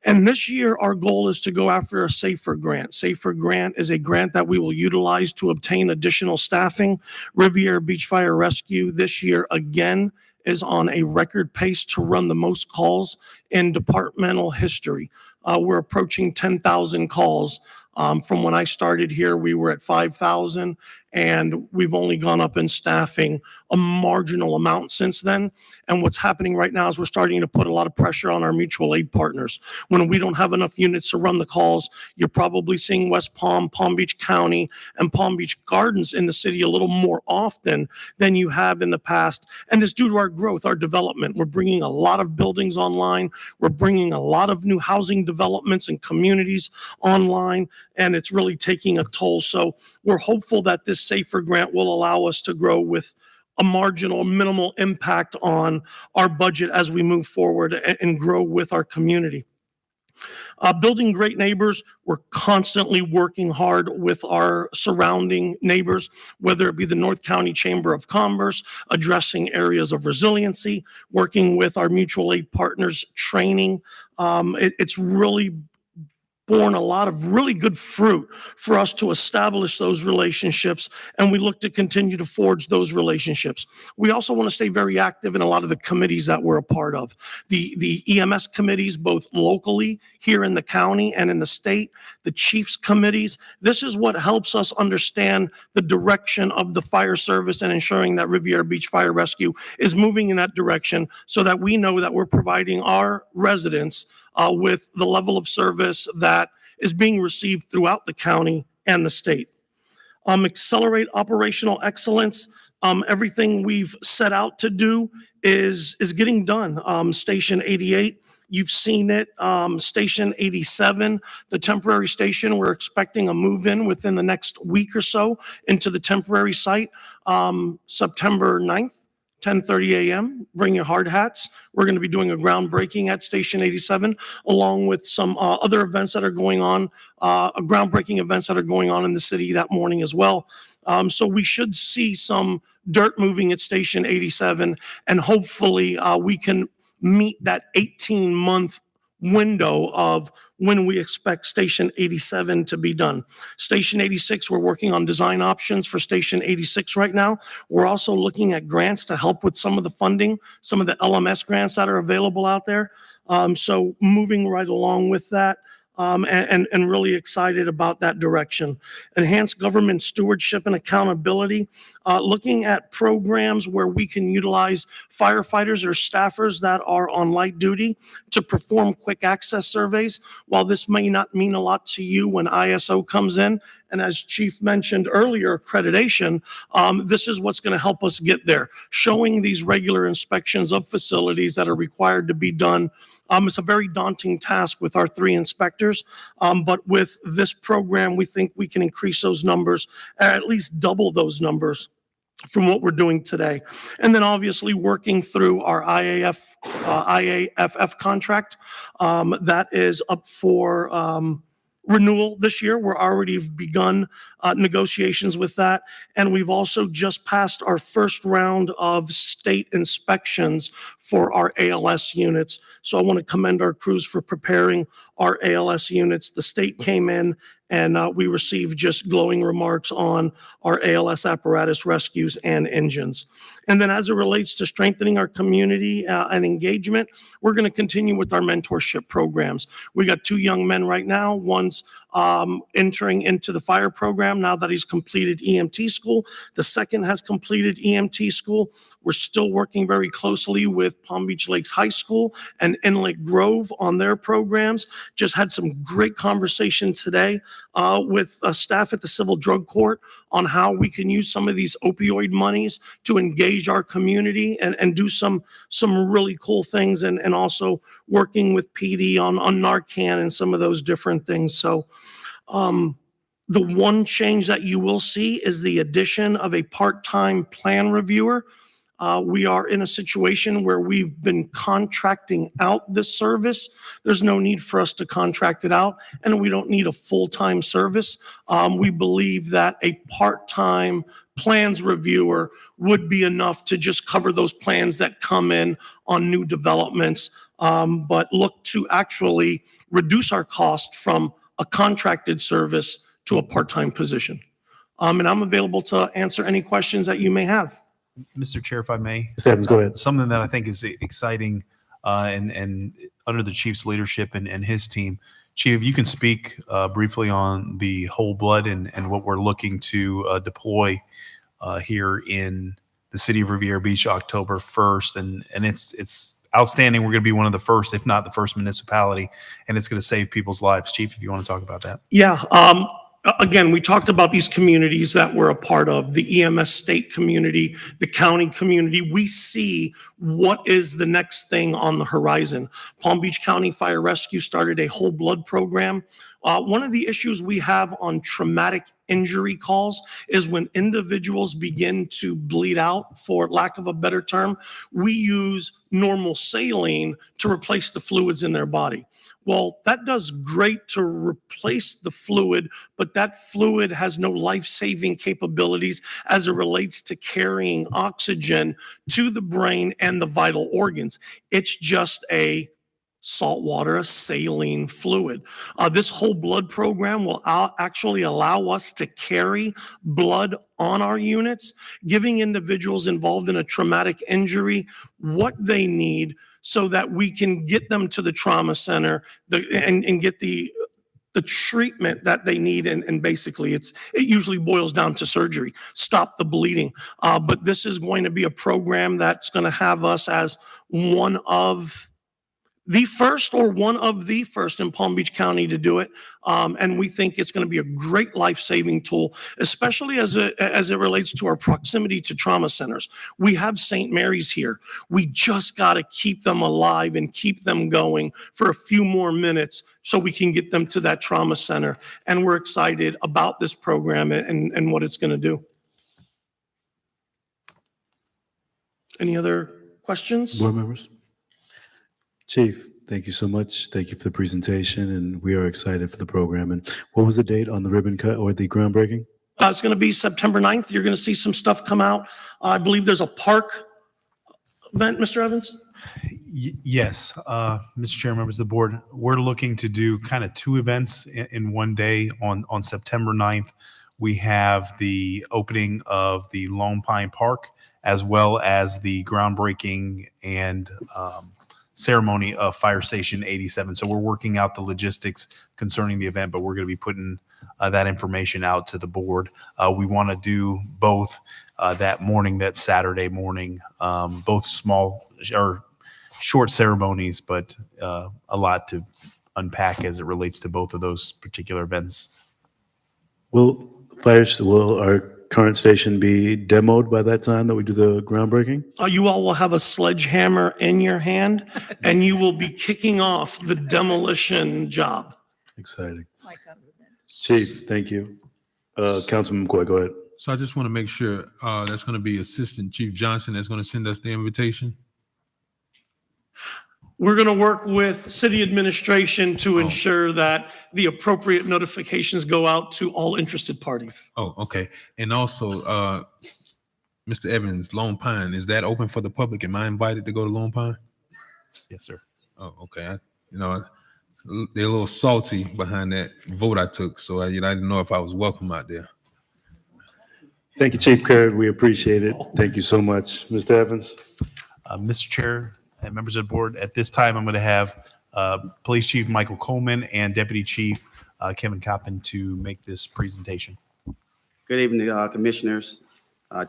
And this year, our goal is to go after a SAFER grant. SAFER grant is a grant that we will utilize to obtain additional staffing. Riviera Beach Fire Rescue this year, again, is on a record pace to run the most calls in departmental history. We're approaching 10,000 calls. From when I started here, we were at 5,000, and we've only gone up in staffing a marginal amount since then. And what's happening right now is we're starting to put a lot of pressure on our mutual aid partners. When we don't have enough units to run the calls, you're probably seeing West Palm, Palm Beach County, and Palm Beach Gardens in the city a little more often than you have in the past. And it's due to our growth, our development. We're bringing a lot of buildings online. We're bringing a lot of new housing developments and communities online, and it's really taking a toll. So we're hopeful that this SAFER grant will allow us to grow with a marginal, minimal impact on our budget as we move forward and grow with our community. Building great neighbors, we're constantly working hard with our surrounding neighbors, whether it be the North County Chamber of Commerce, addressing areas of resiliency, working with our mutual aid partners, training. It's really borne a lot of really good fruit for us to establish those relationships, and we look to continue to forge those relationships. We also want to stay very active in a lot of the committees that we're a part of. The EMS committees, both locally here in the county and in the state, the chiefs committees. This is what helps us understand the direction of the fire service and ensuring that Riviera Beach Fire Rescue is moving in that direction so that we know that we're providing our residents with the level of service that is being received throughout the county and the state. Accelerate operational excellence. Everything we've set out to do is getting done. Station 88, you've seen it. Station 87, the temporary station, we're expecting a move-in within the next week or so into the temporary site, September 9th. 10:30 a.m. Bring your hard hats. We're going to be doing a groundbreaking at Station 87, along with some other events that are going on, groundbreaking events that are going on in the city that morning as well. So we should see some dirt moving at Station 87, and hopefully we can meet that 18-month window of when we expect Station 87 to be done. Station 86, we're working on design options for Station 86 right now. We're also looking at grants to help with some of the funding, some of the LMS grants that are available out there. So moving right along with that. And really excited about that direction. Enhanced government stewardship and accountability, looking at programs where we can utilize firefighters or staffers that are on light duty to perform quick access surveys. While this may not mean a lot to you when ISO comes in, and as Chief mentioned earlier, accreditation, this is what's going to help us get there. Showing these regular inspections of facilities that are required to be done. It's a very daunting task with our 3 inspectors, but with this program, we think we can increase those numbers, at least double those numbers. from what we're doing today. And then obviously working through our IAFF contract, that is up for renewal this year. We're already begun negotiations with that. And we've also just passed our first round of state inspections for our ALS units. So I want to commend our crews for preparing our ALS units. The state came in and we received just glowing remarks on our ALS apparatus rescues and engines. And then as it relates to strengthening our community and engagement, we're going to continue with our mentorship programs. We got 2 young men right now. One's entering into the fire program now that he's completed EMT school. The second has completed EMT school. We're still working very closely with Palm Beach Lakes High School and Inlet Grove on their programs. Just had some great conversation today with staff at the Civil Drug Court on how we can use some of these opioid monies to engage our community and do some really cool things, and also working with PD on Narcan and some of those different things. So the one change that you will see is the addition of a part-time plan reviewer. We are in a situation where we've been contracting out this service. There's no need for us to contract it out, and we don't need a full-time service. We believe that a part-time plans reviewer would be enough to just cover those plans that come in on new developments, but look to actually reduce our cost from a contracted service to a part-time position. And I'm available to answer any questions that you may have. Mr. Chair, if I may. Mr. Evans, go ahead. Something that I think is exciting and under the chief's leadership and his team. Chief, if you can speak briefly on the whole blood and what we're looking to deploy here in the city of Riviera Beach October 1st. And it's outstanding. We're going to be one of the first, if not the first municipality, and it's going to save people's lives. Chief, if you want to talk about that. Yeah. Again, we talked about these communities that we're a part of, the EMS state community, the county community. We see what is the next thing on the horizon. Palm Beach County Fire Rescue started a whole blood program. One of the issues we have on traumatic injury calls is when individuals begin to bleed out, for lack of a better term, we use normal saline to replace the fluids in their body. Well, that does great to replace the fluid, but that fluid has no life-saving capabilities as it relates to carrying oxygen to the brain and the vital organs. It's just a saltwater, a saline fluid. This whole blood program will actually allow us to carry blood on our units, giving individuals involved in a traumatic injury what they need so that we can get them to the trauma center and get the treatment that they need. And basically it usually boils down to surgery, stop the bleeding. But this is going to be a program that's going to have us as one of the first in Palm Beach County to do it. And we think it's going to be a great life-saving tool, especially as it relates to our proximity to trauma centers. We have St. Mary's here. We just got to keep them alive and keep them going for a few more minutes so we can get them to that trauma center. And we're excited about this program and what it's going to do. Any other questions? Board members? Chief, thank you so much. Thank you for the presentation, and we are excited for the program. And what was the date on the ribbon cut or the groundbreaking? It's going to be September 9th. You're going to see some stuff come out. I believe there's a park event, Mr. Evans? Yes, Mr. Chair, members of the board, we're looking to do kind of 2 events in one day. On September 9th, we have the opening of the Lone Pine Park, as well as the groundbreaking and ceremony of Fire Station 87. So we're working out the logistics concerning the event, but we're going to be putting that information out to the board. We want to do both that morning, that Saturday morning, both small or short ceremonies, but a lot to unpack as it relates to both of those particular events. Will our current station be demoed by that time that we do the groundbreaking? You all will have a sledgehammer in your hand, and you will be kicking off the demolition job. Exciting. Chief, thank you. Councilman McCoy, go ahead. So I just want to make sure that's going to be Assistant Chief Johnson that's going to send us the invitation. We're going to work with city administration to Oh. ensure that the appropriate notifications go out to all interested parties. Oh, okay. And also, Mr. Evans, Lone Pine, is that open for the public? Am I invited to go to Lone Pine? Yes, sir. Oh, okay. They're a little salty behind that vote I took, so I didn't know if I was welcome out there. Thank you, Chief Curd. We appreciate it. Thank you so much. Mr. Evans? Mr. Chair and members of the board, at this time, I'm going to have Police Chief Michael Coleman and Deputy Chief Kevin Coppin to make this presentation. Good evening, Commissioners.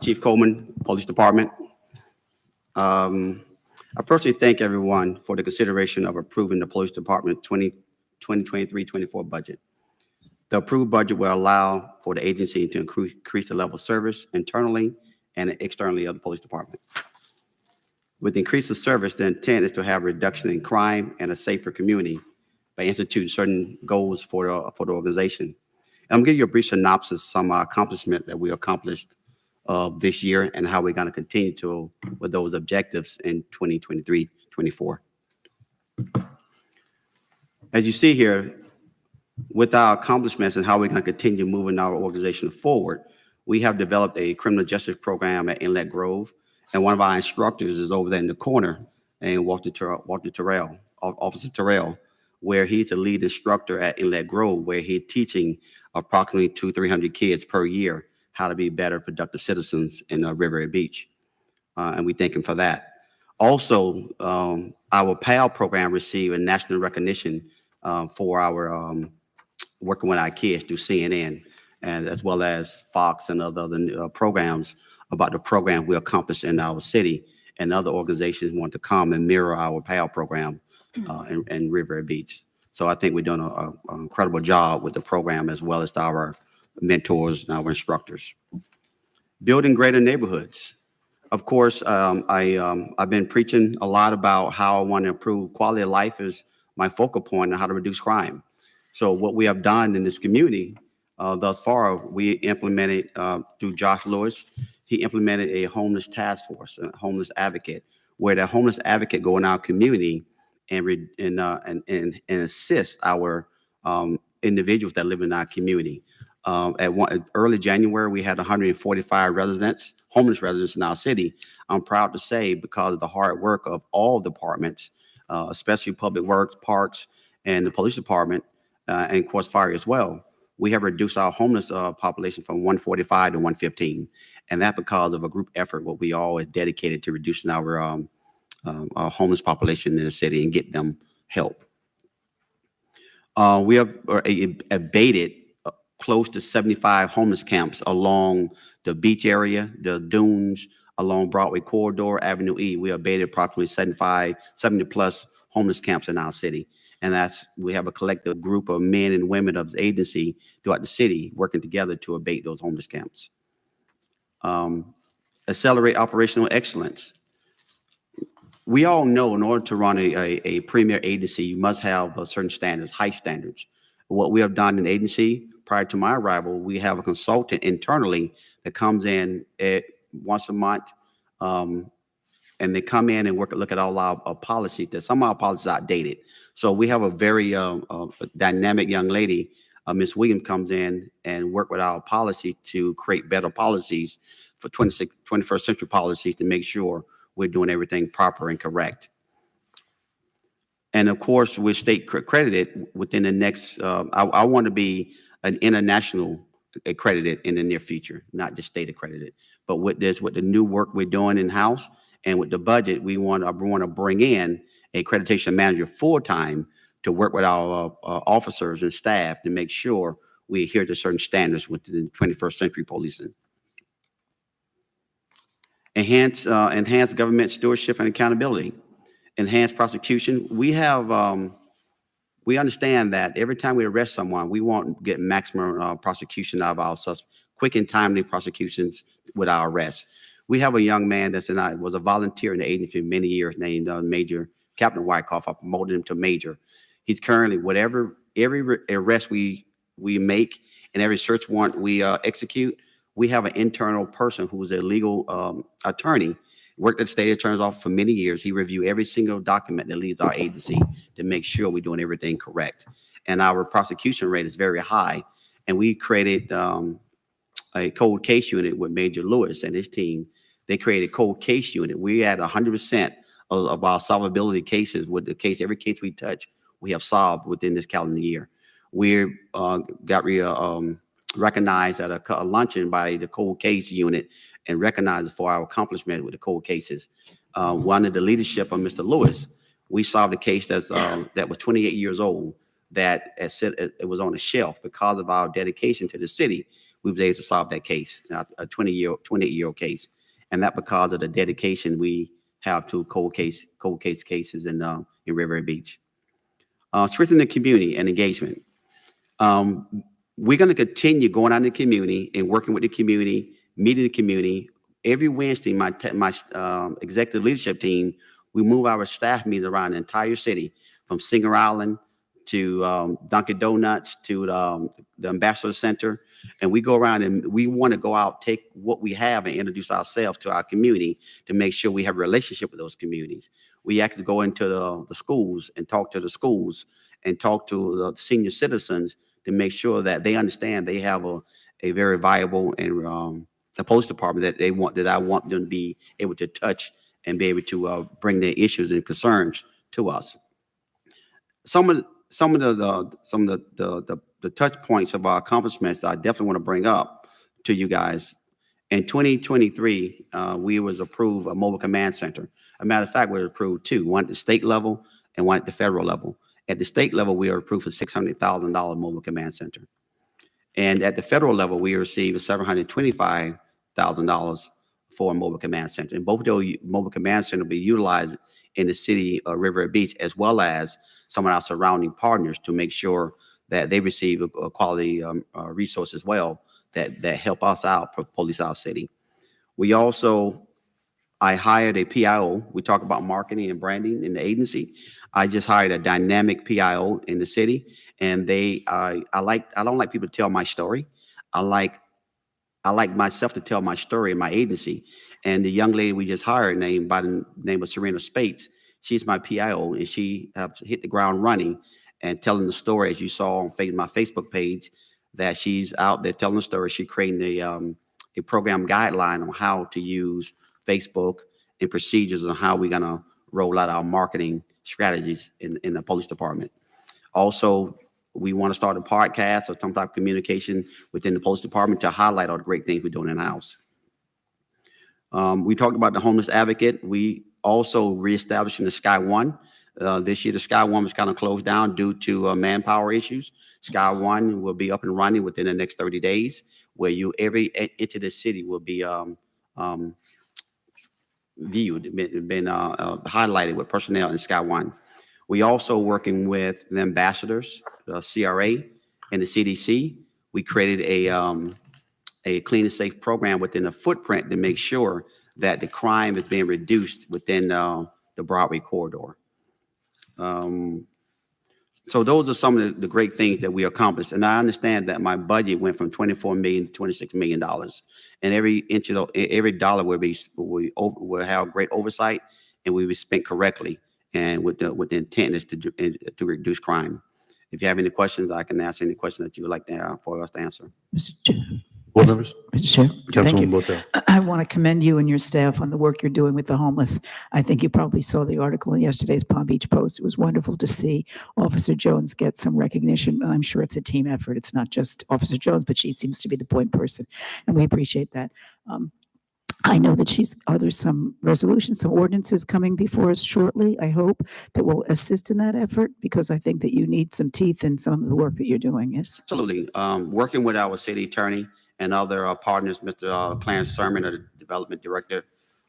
Chief Coleman, Police Department. I personally thank everyone for the consideration of approving the Police Department 2023-24 budget. The approved budget will allow for the agency to increase the level of service internally and externally of the Police Department. With the increase of service, the intent is to have a reduction in crime and a safer community by instituting certain goals for the organization. And I'm going to give you a brief synopsis of some accomplishment that we accomplished this year and how we're going to continue to with those objectives in 2023-24. As you see here, with our accomplishments and how we're going to continue moving our organization forward, we have developed a criminal justice program at Inlet Grove. And one of our instructors is over there in the corner, and Officer Terrell, where he's the lead instructor at Inlet Grove, where he's teaching approximately 200-300 kids per year how to be better, productive citizens in Riviera Beach. And we thank him for that. Also, our PAL program received a national recognition for our working with our kids through CNN, and as well as Fox and other programs about the program we accomplished in our city, and other organizations want to come and mirror our PAL program in Riviera Beach. So I think we're doing an incredible job with the program, as well as our mentors and our instructors. Building greater neighborhoods. Of course, I've been preaching a lot about how I want to improve quality of life is my focal point on how to reduce crime. So what we have done in this community thus far, we implemented through Josh Lewis. He implemented a homeless task force, a homeless advocate, where the homeless advocate go in our community and assist our individuals that live in our community. Early January, we had 145 homeless residents in our city. I'm proud to say, because of the hard work of all departments, especially Public Works, Parks, and the Police Department, and of course Fire as well, we have reduced our homeless population from 145 to 115. And that because of a group effort, what we all is dedicated to reducing our homeless population in the city and get them help. We have abated close to 75 homeless camps along the beach area, the dunes, along Broadway Corridor, Avenue E. We abated approximately 70 plus homeless camps in our city. And we have a collective group of men and women of the agency throughout the city working together to abate those homeless camps. Accelerate operational excellence. We all know in order to run a premier agency, you must have certain standards, high standards. What we have done in the agency prior to my arrival, we have a consultant internally that comes in once a month, and they come in and look at all our policies. That some of our policies are outdated. So we have a very dynamic young lady, Ms. Williams, comes in and work with our policy to create better policies for 21st century policies to make sure we're doing everything proper and correct. And of course, we're state accredited within the next, I want to be an international accredited in the near future, not just state accredited. But with the new work we're doing in-house and with the budget, we want to bring in a accreditation manager full-time to work with our officers and staff to make sure we adhere to certain standards within the 21st century policing. Enhance government stewardship and accountability. Enhance prosecution. We understand that every time we arrest someone, we want to get maximum prosecution out of our suspects, quick and timely prosecutions with our arrests. We have a young man was a volunteer in the agency for many years named Major Captain Wyckoff. I promoted him to Major. He's currently, every arrest we make and every search warrant we execute, we have an internal person who's a legal attorney, worked at the state attorney's office for many years. He reviewed every single document that leaves our agency to make sure we're doing everything correct. And our prosecution rate is very high. And we created a cold case unit with Major Lewis and his team. They created a cold case unit. We had 100% of our solvability cases with the case. Every case we touch, we have solved within this calendar year. We got recognized at a luncheon by the cold case unit and recognized for our accomplishment with the cold cases. Under the leadership of Mr. Lewis, we solved a case that was 28 years old, that it was on a shelf. Because of our dedication to the city, we was able to solve that case, a 28-year-old case. And that because of the dedication we have to cold case cases in River Beach. Strengthen the community and engagement. We're going to continue going out in the community and working with the community, meeting the community. Every Wednesday, my executive leadership team, we move our staff meetings around the entire city, from Singer Island to Dunkin' Donuts to the Ambassador Center. And we go around and we want to go out, take what we have and introduce ourselves to our community to make sure we have a relationship with those communities. We actually go into the schools and talk to the schools and talk to the senior citizens to make sure that they understand they have a very viable and the police department that I want them to be able to touch and be able to bring their issues and concerns to us. Some of the touch points of our accomplishments that I definitely want to bring up to you guys. In 2023, we was approved a mobile command center. A matter of fact, we were approved two, one at the state level and one at the federal level. At the state level, we were approved for $600,000 mobile command center. And at the federal level, we received $725,000 for a mobile command center. And both of those mobile command centers will be utilized in the city of River Beach, as well as some of our surrounding partners, to make sure that they receive a quality resource as well that help us out, police our city. I hired a PIO. We talk about marketing and branding in the agency. I just hired a dynamic PIO in the city, and I don't like people to tell my story. I like myself to tell my story in my agency. And the young lady we just hired, by the name of Serena Spates, she's my PIO, and she has hit the ground running and telling the story, as you saw on my Facebook page, that she's out there telling the story. She's creating a program guideline on how to use Facebook and procedures on how we're going to roll out our marketing strategies in the police department. Also, we want to start a podcast or some type of communication within the police department to highlight all the great things we're doing in-house. We talked about the homeless advocate. We also reestablishing the Sky One. This year, the Sky One was kind of closed down due to manpower issues. Sky One will be up and running within the next 30 days, where every into the city will be viewed, been highlighted with personnel in Sky One. We also working with the ambassadors, the CRA and the CDC. We created a clean and safe program within a footprint to make sure that the crime is being reduced within the Broadway corridor. So those are some of the great things that we accomplished. And I understand that my budget went from $24 million to $26 million. And every dollar will have great oversight, and we will be spent correctly and with the intent is to reduce crime. If you have any questions, I can answer any questions that you would like for us to answer. Mr. Chair. Board members? Mr. Chair. Thank you. Councilwoman Botel. I want to commend you and your staff on the work you're doing with the homeless. I think you probably saw the article in yesterday's Palm Beach Post. It was wonderful to see Officer Jones get some recognition. I'm sure it's a team effort. It's not just Officer Jones, but she seems to be the point person, and we appreciate that. I know that are there some resolutions, some ordinances coming before us shortly, I hope, that will assist in that effort, because I think that you need some teeth in some of the work that you're doing, yes? Absolutely. Working with our city attorney and other partners, Mr. Clarence Sermon, the development director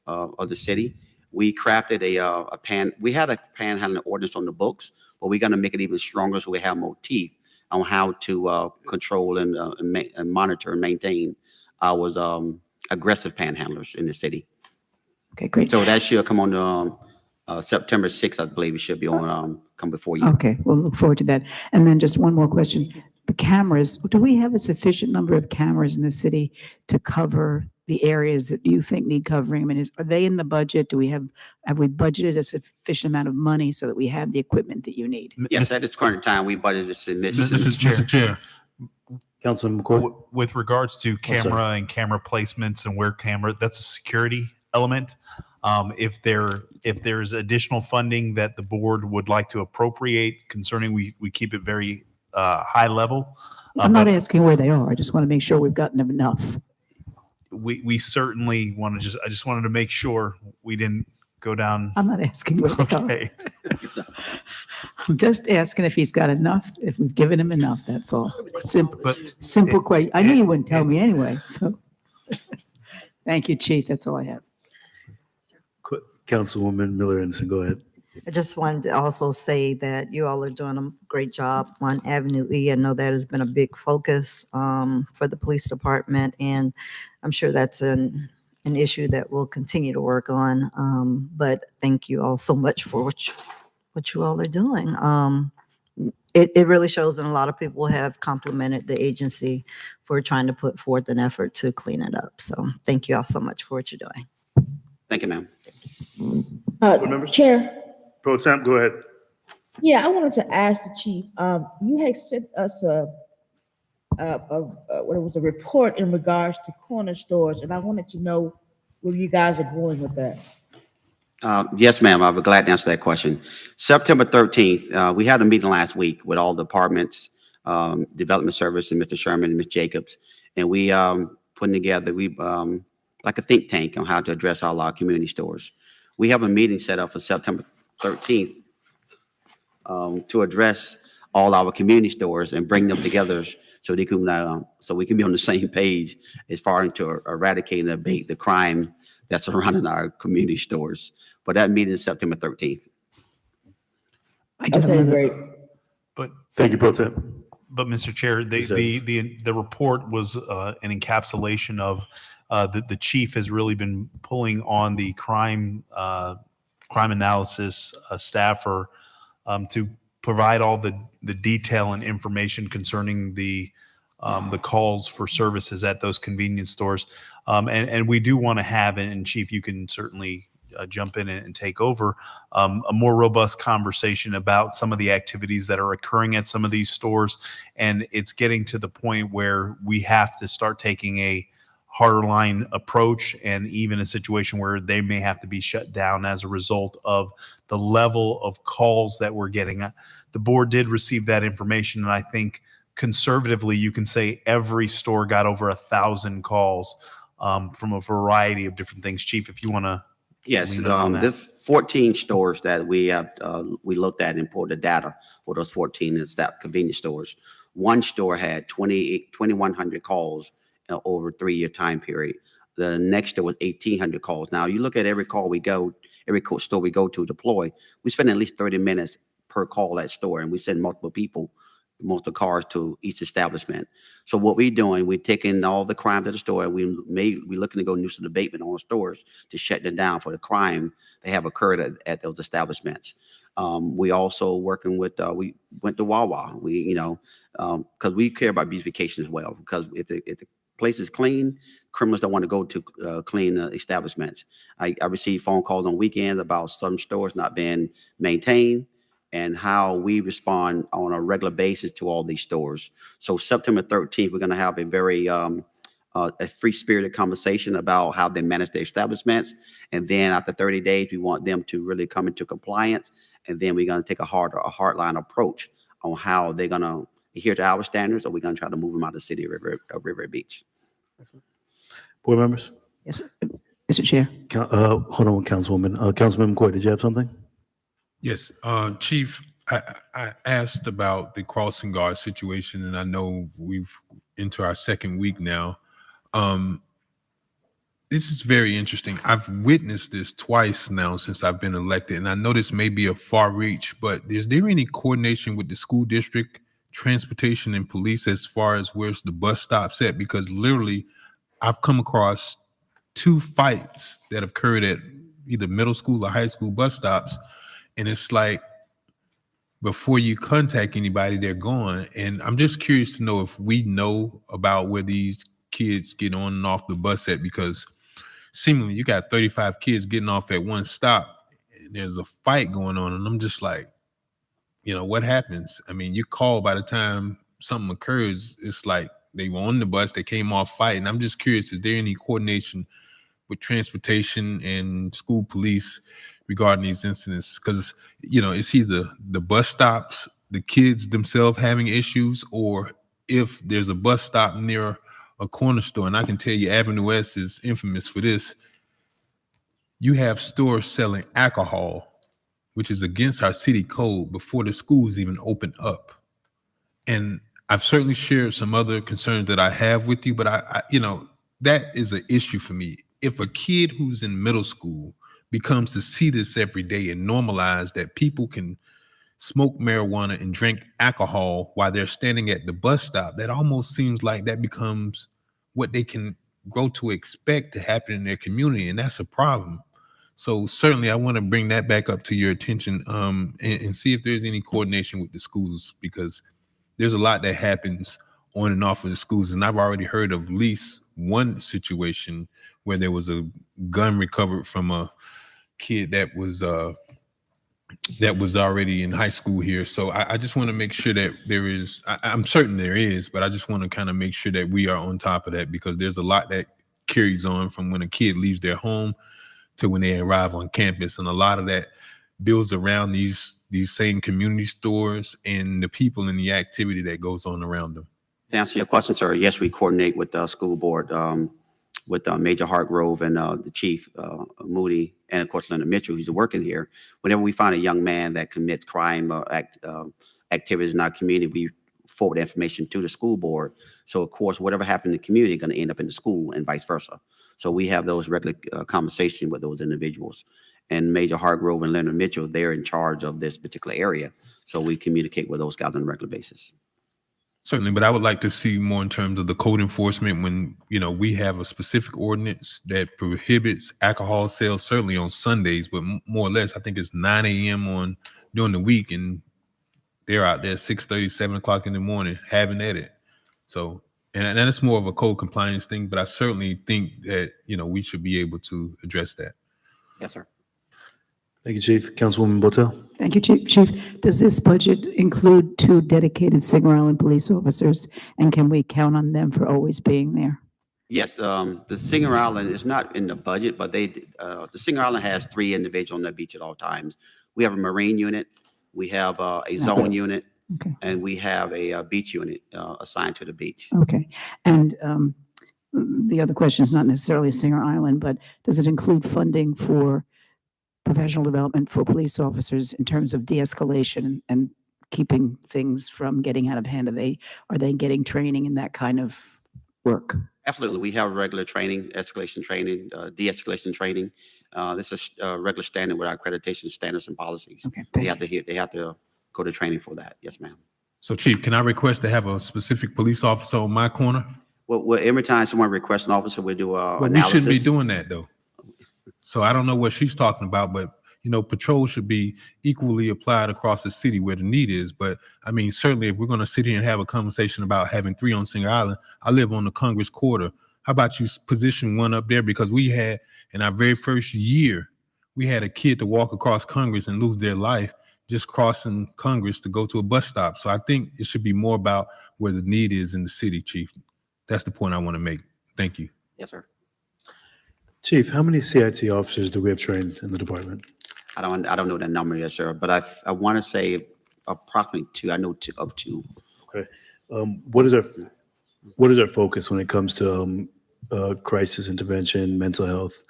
of the city, we crafted we had a panhandling ordinance on the books, but we're going to make it even stronger so we have more teeth on how to control and monitor and maintain our aggressive panhandlers in the city. Okay, great. So that should come on September 6th, I believe it should be on come before you. Okay, we'll look forward to that. And then just one more question. the cameras, do we have a sufficient number of cameras in the city to cover the areas that you think need covering? I mean, are they in the budget? Have we budgeted a sufficient amount of money so that we have the equipment that you need? Yes, at this current time, we budgeted submission. Mr. Chair, Councilman McCoy? With regards to sorry. camera and camera placements and where camera, that's a security element. If there's additional funding that the board would like to appropriate concerning, we keep it very high level. I'm not But asking where they are. I just want to make sure we've gotten them enough. we certainly want to I just wanted to make sure we didn't go down. I'm not asking where they are. Okay. I'm just asking if he's got enough, if we've given him enough, that's all. Simple, But simple question. I knew you wouldn't tell me anyway, so. Thank you, Chief. That's all I have. Councilwoman Miller Anderson, go ahead. I just wanted to also say that you all are doing a great job on Avenue E. I know that has been a big focus for the police department, and I'm sure that's an issue that we'll continue to work on. But thank you all so much for what you all are doing. It really shows, and a lot of people have complimented the agency for trying to put forth an effort to clean it up. So thank you all so much for what you're doing. Thank you, ma'am. Chair, Pro Temp, go ahead. yeah, I wanted to ask the chief, you had sent us what it was, a report in regards to corner stores, and I wanted to know where you guys are going with that. Yes, ma'am. I'll be glad to answer that question. September 13th, we had a meeting last week with all departments, Development Service and Mr. Sherman and Ms. Jacobs. And we putting together, like a think tank on how to address all our community stores. We have a meeting set up for September 13th to address all our community stores and bring them together so they can, so we can be on the same page as far into eradicating and abate the crime that's surrounding our community stores. But that meeting is September 13th. Okay, great. But Thank you, Pro Temp. But Mr. Chair, the report was an encapsulation of the chief has really been pulling on the crime analysis staffer to provide all the detail and information concerning the calls for services at those convenience stores. And we do want to have, and Chief, you can certainly jump in and take over, a more robust conversation about some of the activities that are occurring at some of these stores. And it's getting to the point where we have to start taking a harder line approach, and even a situation where they may have to be shut down as a result of the level of calls that we're getting. The board did receive that information, and I think conservatively you can say every store got over 1,000 calls from a variety of different things. Chief, if you want to. Yes, there's 14 stores that we have, we looked at and pulled the data for those 14 is that convenience stores. One store had 2,100 calls over a 3-year time period. The next store was 1,800 calls. Now you look at every call we go, every store we go to deploy, we spend at least 30 minutes per call at store, and we send multiple people, multiple cars to each establishment. So what we're doing, we're taking all the crime to the store, and we're looking to go nuisance abatement on the stores to shut them down for the crime they have occurred at those establishments. We also working with, we went to Wawa. We, because we care about beautification as well, because if the place is clean, criminals don't want to go to clean establishments. I receive phone calls on weekends about some stores not being maintained, and how we respond on a regular basis to all these stores. So September 13th, we're going to have a very a free-spirited conversation about how they manage their establishments. And then after 30 days, we want them to really come into compliance. And then we're going to take a hardline approach on how they're going to adhere to our standards, or we're going to try to move them out of the city of River Beach. Board members? Yes, Mr. Chair. Hold on, Councilwoman. Councilman McCoy, did you have something? yes, Chief, I asked about the crossing guard situation, and I know we've into our second week now. This is very interesting. I've witnessed this twice now since I've been elected, and I know this may be a far reach, but is there any coordination with the school district, transportation, and police as far as where's the bus stops at? Because literally, I've come across 2 fights that have occurred at either middle school or high school bus stops, and it's like before you contact anybody, they're gone. And I'm just curious to know if we know about where these kids get on and off the bus at, because seemingly you got 35 kids getting off at one stop. And there's a fight going on. And I'm just like, what happens? I mean, you call, by the time something occurs, it's like they were on the bus, they came off fighting. I'm just curious, is there any coordination with transportation and school police regarding these incidents? Because, it's either the bus stops, the kids themselves having issues, or if there's a bus stop near a corner store, and I can tell you Avenue S is infamous for this, you have stores selling alcohol, which is against our city code, before the schools even open up. And I've certainly shared some other concerns that I have with you, but I that is an issue for me. If a kid who's in middle school becomes to see this every day and normalize that people can smoke marijuana and drink alcohol while they're standing at the bus stop, that almost seems like that becomes what they can grow to expect to happen in their community, and that's a problem. So certainly I want to bring that back up to your attention, and see if there's any coordination with the schools, because there's a lot that happens on and off of the schools. And I've already heard of at least one situation where there was a gun recovered from a kid that was already in high school here. So I just want to make sure that there is, I'm certain there is, but I just want to kind of make sure that we are on top of that, because there's a lot that carries on from when a kid leaves their home to when they arrive on campus. And a lot of that builds around these same community stores and the people and the activity that goes on around them. To answer your question, sir, yes, we coordinate with the school board, with Major Hartgrove and the chief, Moody, and of course, Leonard Mitchell, who's working here. Whenever we find a young man that commits crime or activities in our community, we forward information to the school board. So of course, whatever happened in the community is going to end up in the school and vice versa. So we have those regular conversations with those individuals. And Major Hartgrove and Leonard Mitchell, they're in charge of this particular area. So we communicate with those guys on a regular basis. Certainly, but I would like to see more in terms of the code enforcement when, we have a specific ordinance that prohibits alcohol sales, certainly on Sundays, but more or less, I think it's 9 a.m. during the week, and they're out there 6:30, 7 o'clock in the morning having at it. So, and that's more of a code compliance thing, but I certainly think that, we should be able to address that. Yes, sir. Thank you, Chief. Councilwoman Botel. Thank you, Chief. Does this budget include 2 dedicated Singer Island police officers, and can we count on them for always being there? Yes, the Singer Island is not in the budget, but the Singer Island has 3 individuals on the beach at all times. We have a Marine unit, we have a zone unit, Okay. and we have a beach unit assigned to the beach. Okay. And the other question is not necessarily Singer Island, but does it include funding for professional development for police officers in terms of de-escalation and keeping things from getting out of hand? Are they getting training in that kind of work? Absolutely. We have regular training, escalation training, de-escalation training. This is regular standard with our accreditation standards and policies. Okay. They have to go to training for that. Yes, ma'am. So, Chief, can I request to have a specific police officer on my corner? Well, every time someone requests an officer, we do a But we analysis. shouldn't be doing that, though. So I don't know what she's talking about, but patrol should be equally applied across the city where the need is. But I mean, certainly if we're going to sit here and have a conversation about having 3 on Singer Island, I live on the Congress Quarter. How about you position 1 up there? Because we had, in our very first year, we had a kid to walk across Congress and lose their life just crossing Congress to go to a bus stop. So I think it should be more about where the need is in the city, Chief. That's the point I want to make. Thank you. Yes, sir. Chief, how many CIT officers do we have trained in the department? I don't know that number yet, sir, but I want to say approximately 2. I know 2 of 2. Okay. What is our focus when it comes to crisis intervention, mental health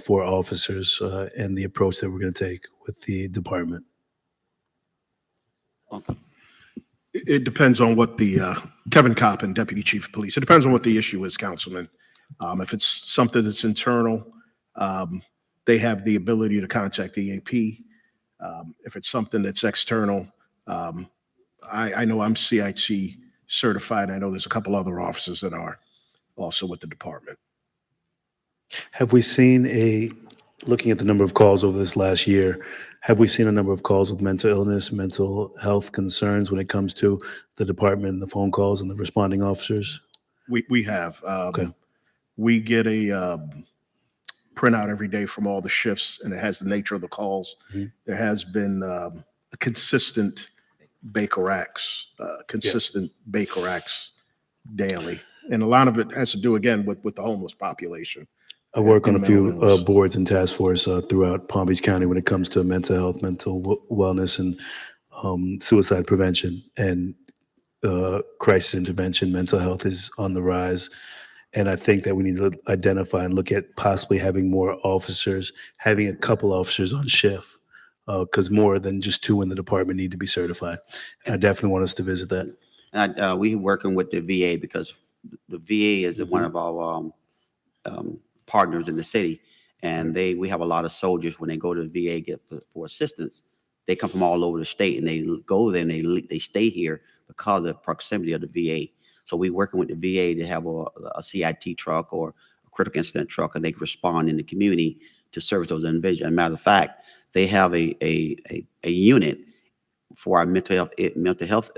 for officers, and the approach that we're going to take with the department? Okay. It depends on what the Kevin Coppin, Deputy Chief of Police. It depends on what the issue is, Councilman. If it's something that's internal, they have the ability to contact the EAP. If it's something that's external, I know I'm CIT certified. I know there's a couple other officers that are also with the department. Have we seen looking at the number of calls over this last year, Have we seen a number of calls with mental illness, mental health concerns when it comes to the department and the phone calls and the responding officers? We have. Okay. We get a printout every day from all the shifts, and it has the nature of the calls. Mhm. There has been a consistent Baker Acts daily. And a lot of it has to do, again, with the homeless population. I work on and a few mental illness. boards and task force throughout Palm Beach County when it comes to mental health, mental wellness, and suicide prevention and crisis intervention. Mental health is on the rise. And I think that we need to identify and look at possibly having more officers, having a couple officers on shift, because more than just 2 in the department need to be certified. And I definitely want us to visit that. And we working with the VA because the VA is one of our partners in the city, and we have a lot of soldiers when they go to the VA for assistance. They come from all over the state, and they go there and they stay here because of the proximity of the VA. So we working with the VA to have a CIT truck or a critical incident truck, and they can respond in the community to service those individuals. As a matter of fact, they have a unit for our mental health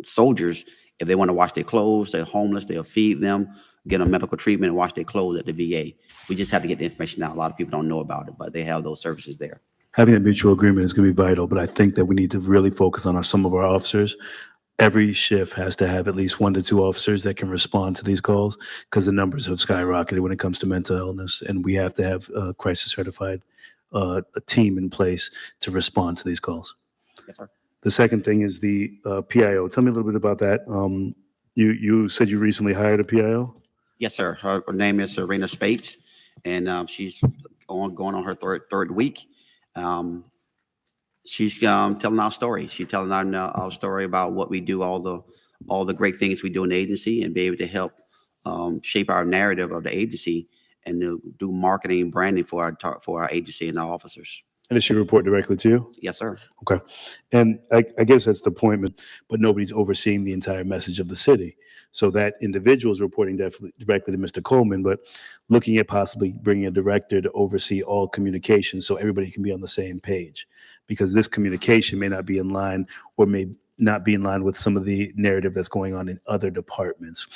soldiers. If they want to wash their clothes, they're homeless, they'll feed them, get them medical treatment, and wash their clothes at the VA. We just have to get the information out. A lot of people don't know about it, but they have those services there. Having that mutual agreement is going to be vital, but I think that we need to really focus on some of our officers. Every shift has to have at least 1 to 2 officers that can respond to these calls because the numbers have skyrocketed when it comes to mental illness, and we have to have a crisis certified a team in place to respond to these calls. Yes, sir. The second thing is the PIO. Tell me a little bit about that. You said you recently hired a PIO? Yes, sir. Her name is Serena Spates, and she's going on her third week. She's telling our story. She's telling our story about what we do, all the great things we do in the agency, and be able to help shape our narrative of the agency and to do marketing and branding for our agency and our officers. And does she report directly to you? Yes, sir. Okay. And I guess that's the point, but nobody's overseeing the entire message of the city. So that individual is reporting directly to Mr. Coleman, but looking at possibly bringing a director to oversee all communications so everybody can be on the same page. Because this communication may not be in line or may not be in line with some of the narrative that's going on in other departments.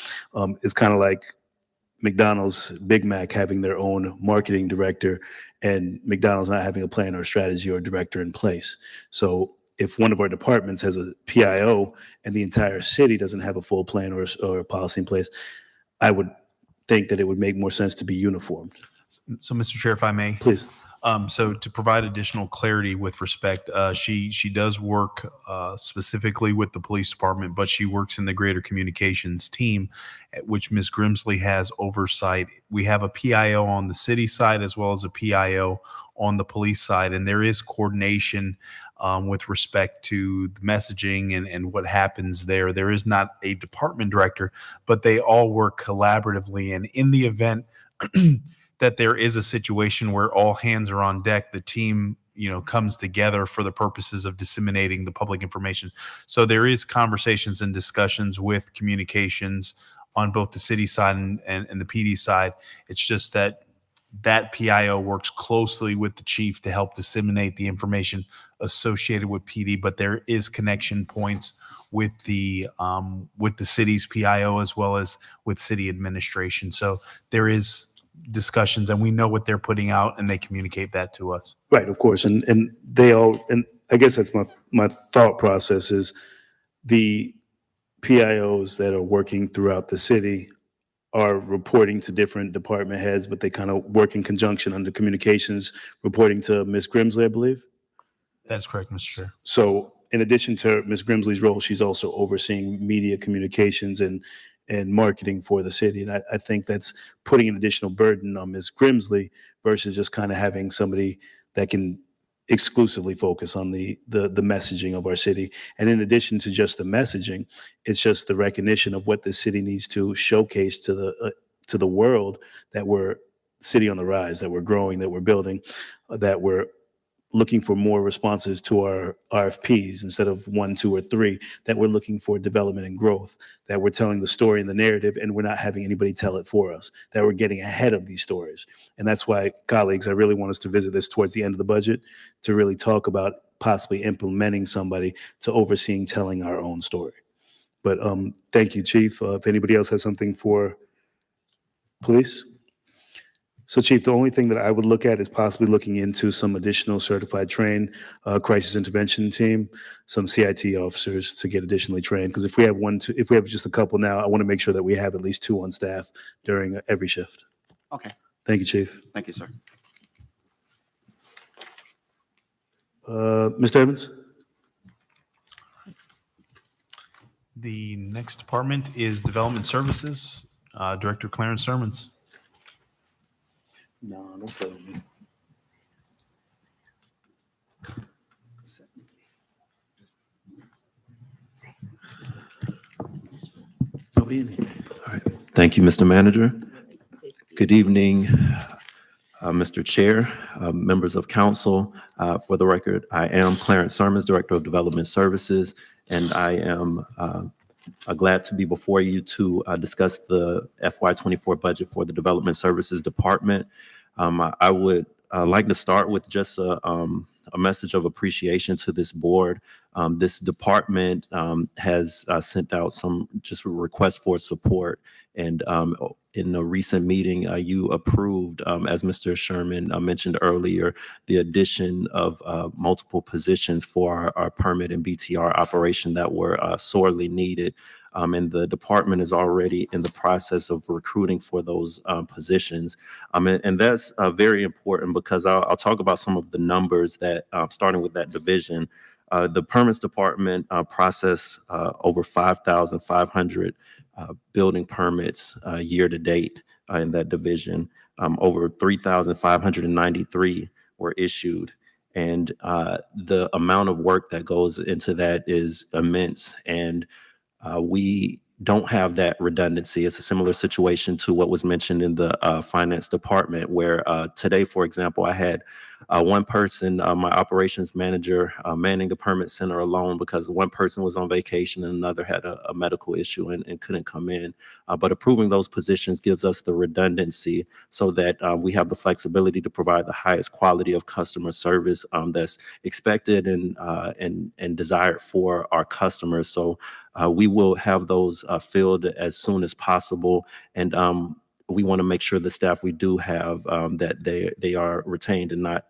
It's kind of like McDonald's, Big Mac having their own marketing director and McDonald's not having a plan or a strategy or a director in place. So if one of our departments has a PIO and the entire city doesn't have a full plan or a policy in place, I would think that it would make more sense to be uniformed. So, Mr. Chair, if I may. Please. So to provide additional clarity with respect, she does work specifically with the police department, but she works in the greater communications team, at which Ms. Grimsley has oversight. We have a PIO on the city side as well as a PIO on the police side, and there is coordination with respect to the messaging and what happens there. There is not a department director, but they all work collaboratively. And in the event that there is a situation where all hands are on deck, the team, comes together for the purposes of disseminating the public information. So there is conversations and discussions with communications on both the city side and the PD side. It's just that PIO works closely with the chief to help disseminate the information associated with PD, but there is connection points with the city's PIO as well as with city administration. So there is discussions, and we know what they're putting out, and they communicate that to us. Right, of course, and they all, and I guess that's my thought process is the PIOs that are working throughout the city are reporting to different department heads, but they kind of work in conjunction under communications, reporting to Ms. Grimsley, I believe. That's correct, Mr. Chair. So in addition to Ms. Grimsley's role, she's also overseeing media communications and marketing for the city. And I think that's putting an additional burden on Ms. Grimsley versus just kind of having somebody that can exclusively focus on the messaging of our city. And in addition to just the messaging, it's just the recognition of what the city needs to showcase to the world, that we're city on the rise, that we're growing, that we're building, that we're looking for more responses to our RFPs instead of 1, 2, or 3, that we're looking for development and growth, that we're telling the story and the narrative and we're not having anybody tell it for us, that we're getting ahead of these stories. And that's why, colleagues, I really want us to visit this towards the end of the budget to really talk about possibly implementing somebody to overseeing telling our own story. But thank you, Chief. If anybody else has something for police? So, Chief, the only thing that I would look at is possibly looking into some additional certified trained crisis intervention team, some CIT officers to get additionally trained. Because if we have if we have just a couple now, I want to make sure that we have at least 2 on staff during every shift. Okay, Thank you, Chief. thank you, sir. Mr. Evans? The next department is Development Services, Director Clarence Sermons. No, don't play with me. Nobody in here. Thank you, Mr. Manager. Good evening, Mr. Chair, members of council. For the record, I am Clarence Sermons, Director of Development Services, and I am glad to be before you to discuss the FY24 budget for the Development Services Department. I would like to start with just a message of appreciation to this board. This department has sent out some just requests for support. And in a recent meeting, you approved, as Mr. Sherman mentioned earlier, the addition of multiple positions for our permit and BTR operation that were sorely needed. And the department is already in the process of recruiting for those positions. And that's very important because I'll talk about some of the numbers that, starting with that division, the permits department processed over 5,500 building permits year to date in that division. Over 3,593 were issued. And the amount of work that goes into that is immense. And we don't have that redundancy. It's a similar situation to what was mentioned in the finance department, where today, for example, I had one person, my operations manager, manning the permit center alone because one person was on vacation and another had a medical issue and couldn't come in. But approving those positions gives us the redundancy so that we have the flexibility to provide the highest quality of customer service that's expected and desired for our customers. So we will have those filled as soon as possible. And we want to make sure the staff we do have that they are retained and not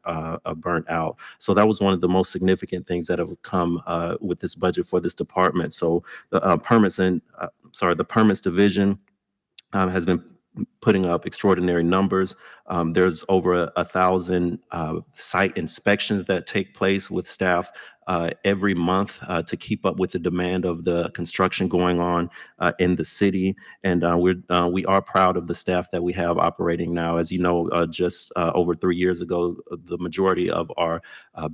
burnt out. So that was one of the most significant things that have come with this budget for this department. So the permits division has been putting up extraordinary numbers. There's over 1,000 site inspections that take place with staff every month to keep up with the demand of the construction going on in the city. And we are proud of the staff that we have operating now. As you know, just over 3 years ago, the majority of our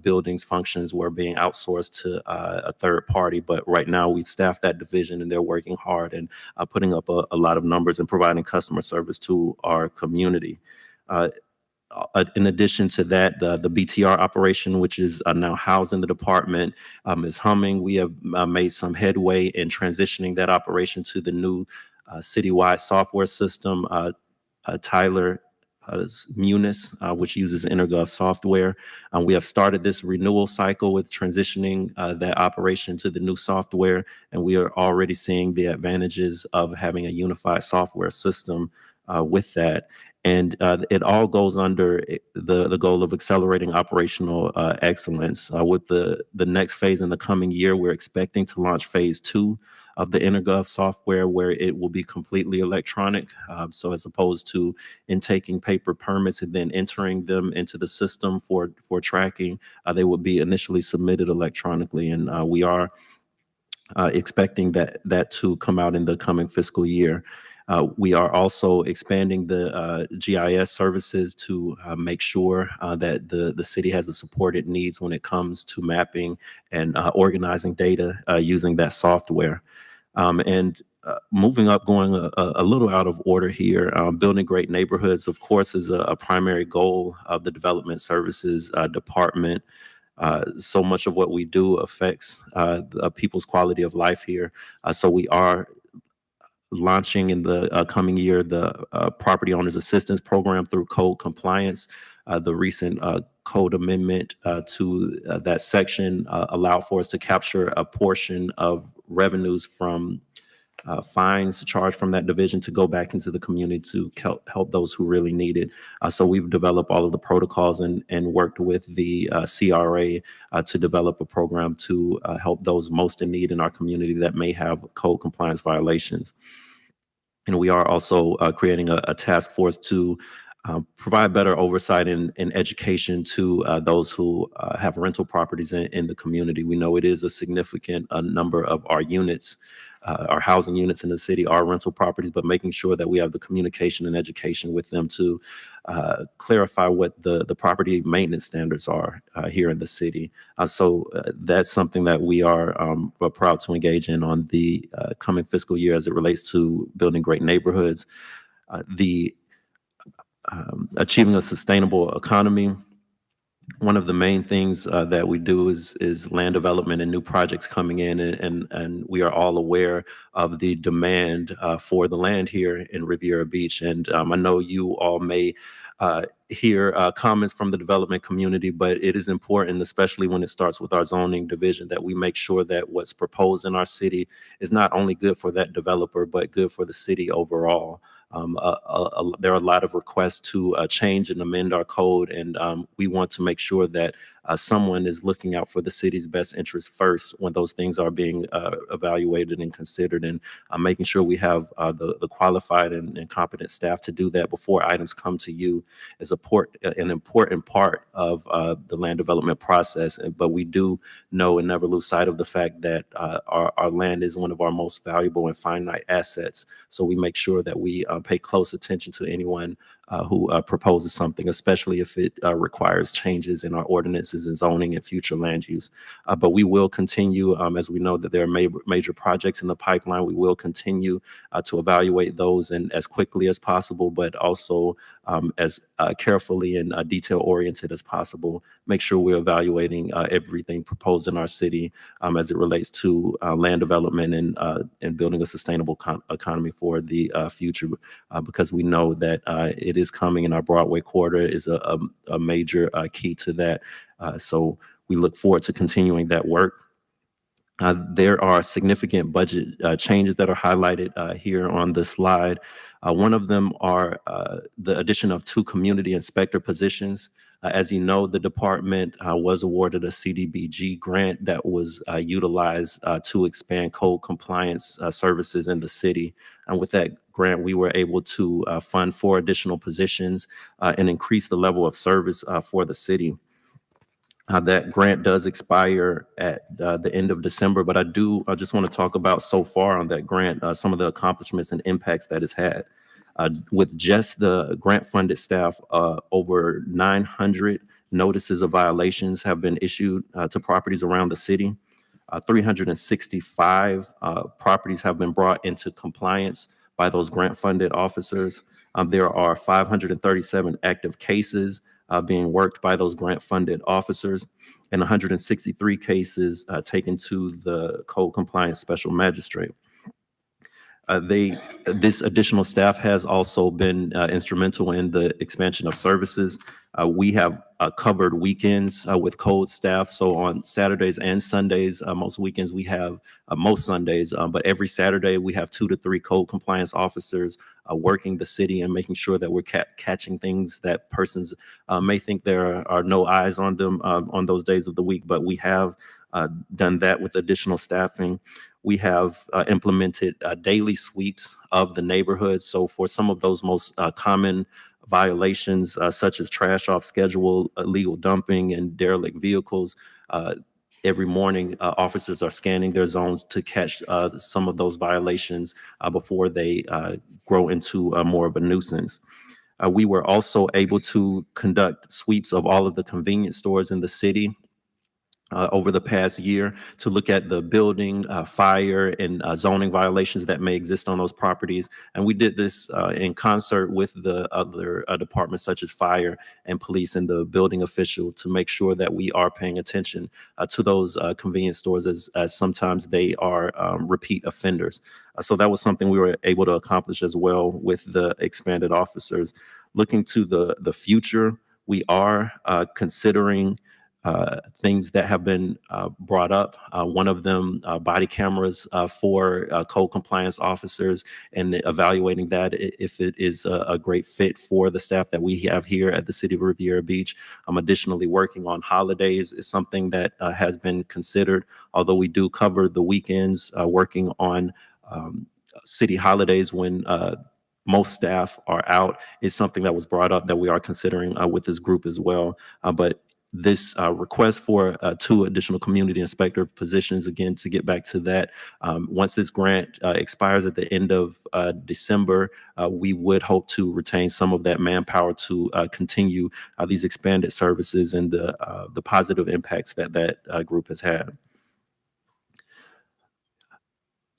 buildings functions were being outsourced to a third party. But right now we've staffed that division and they're working hard and putting up a lot of numbers and providing customer service to our community. In addition to that, the BTR operation, which is now housed in the department, is humming. We have made some headway in transitioning that operation to the new citywide software system, Tyler Munis, which uses InterGov software. We have started this renewal cycle with transitioning that operation to the new software, and we are already seeing the advantages of having a unified software system with that. And it all goes under the goal of accelerating operational excellence. With the next phase in the coming year, we're expecting to launch phase 2 of the InterGov software, where it will be completely electronic. So as opposed to intaking paper permits and then entering them into the system for tracking, they will be initially submitted electronically. And we are expecting that to come out in the coming fiscal year. We are also expanding the GIS services to make sure that the city has the support it needs when it comes to mapping and organizing data using that software. And moving up, going a little out of order here, building great neighborhoods, of course, is a primary goal of the Development Services Department. So much of what we do affects people's quality of life here. So we are launching in the coming year the Property Owners Assistance Program through code compliance. The recent code amendment to that section allowed for us to capture a portion of revenues from fines charged from that division to go back into the community to help those who really need it. So we've developed all of the protocols and worked with the CRA to develop a program to help those most in need in our community that may have code compliance violations. And we are also creating a task force to provide better oversight and education to those who have rental properties in the community. We know it is a significant number of our units, our housing units in the city are rental properties, but making sure that we have the communication and education with them to clarify what the property maintenance standards are here in the city. So that's something that we are proud to engage in on the coming fiscal year as it relates to building great neighborhoods. Achieving a sustainable economy. One of the main things that we do is land development and new projects coming in, and we are all aware of the demand for the land here in Riviera Beach. And I know you all may hear comments from the development community, but it is important, especially when it starts with our zoning division, that we make sure that what's proposed in our city is not only good for that developer, but good for the city overall. There are a lot of requests to change and amend our code, and we want to make sure that someone is looking out for the city's best interest first when those things are being evaluated and considered, and making sure we have the qualified and competent staff to do that before items come to you is an important part of the land development process. But we do know and never lose sight of the fact that our land is one of our most valuable and finite assets. So we make sure that we pay close attention to anyone who proposes something, especially if it requires changes in our ordinances and zoning and future land use. But we will continue, as we know that there are major projects in the pipeline, we will continue to evaluate those and as quickly as possible, but also as carefully and detail-oriented as possible. Make sure we're evaluating everything proposed in our city as it relates to land development and building a sustainable economy for the future, because we know that it is coming, and our Broadway corridor is a major key to that. So we look forward to continuing that work. There are significant budget changes that are highlighted here on the slide. One of them are the addition of 2 community inspector positions. As you know, the department was awarded a CDBG grant that was utilized to expand code compliance services in the city. And with that grant, we were able to fund 4 additional positions and increase the level of service for the city. That grant does expire at the end of December, but I just want to talk about so far on that grant, some of the accomplishments and impacts that it's had. With just the grant-funded staff, over 900 notices of violations have been issued to properties around the city. 365 properties have been brought into compliance by those grant-funded officers. There are 537 active cases being worked by those grant-funded officers, and 163 cases taken to the code compliance special magistrate. This additional staff has also been instrumental in the expansion of services. We have covered weekends with code staff. So on Saturdays and Sundays, most weekends we have, most Sundays, but every Saturday we have 2 to 3 code compliance officers working the city and making sure that we're catching things that persons may think there are no eyes on them on those days of the week, but we have done that with additional staffing. We have implemented daily sweeps of the neighborhoods. So for some of those most common violations, such as trash off schedule, illegal dumping, and derelict vehicles, every morning officers are scanning their zones to catch some of those violations before they grow into more of a nuisance. We were also able to conduct sweeps of all of the convenience stores in the city. over the past year to look at the building, fire, and zoning violations that may exist on those properties. And we did this in concert with the other departments such as fire and police and the building official to make sure that we are paying attention to those convenience stores as sometimes they are repeat offenders. So that was something we were able to accomplish as well with the expanded officers. Looking to the future, we are considering things that have been brought up. One of them, body cameras for code compliance officers, and evaluating that if it is a great fit for the staff that we have here at the City of Riviera Beach. Additionally, working on holidays is something that has been considered, although we do cover the weekends, working on city holidays when most staff are out is something that was brought up that we are considering with this group as well. But this request for 2 additional community inspector positions, again, to get back to that, once this grant expires at the end of December, we would hope to retain some of that manpower to continue these expanded services and the positive impacts that that group has had.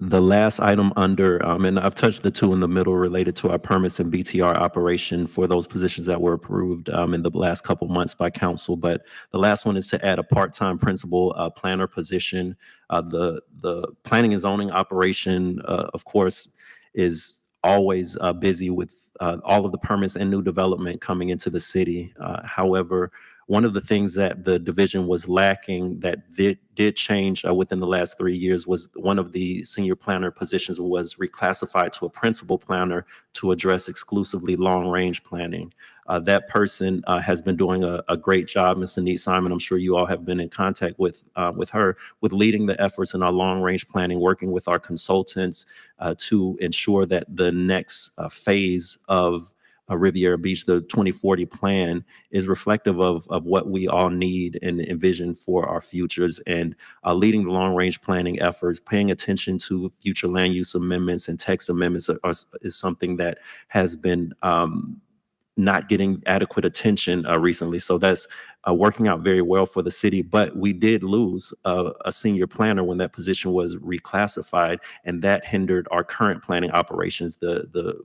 The last item under, and I've touched the 2 in the middle related to our permits and BTR operation for those positions that were approved in the last couple months by council. But the last one is to add a part-time principal planner position. The planning and zoning operation, of course, is always busy with all of the permits and new development coming into the city. However, one of the things that the division was lacking that did change within the last 3 years was one of the senior planner positions was reclassified to a principal planner to address exclusively long-range planning. That person has been doing a great job, Ms. Anit Simon. I'm sure you all have been in contact with her, with leading the efforts in our long-range planning, working with our consultants to ensure that the next phase of Riviera Beach, the 2040 plan, is reflective of what we all need and envision for our futures, and leading the long-range planning efforts, paying attention to future land use amendments and text amendments is something that has been not getting adequate attention recently. So that's working out very well for the city, but we did lose a senior planner when that position was reclassified, and that hindered our current planning operations, the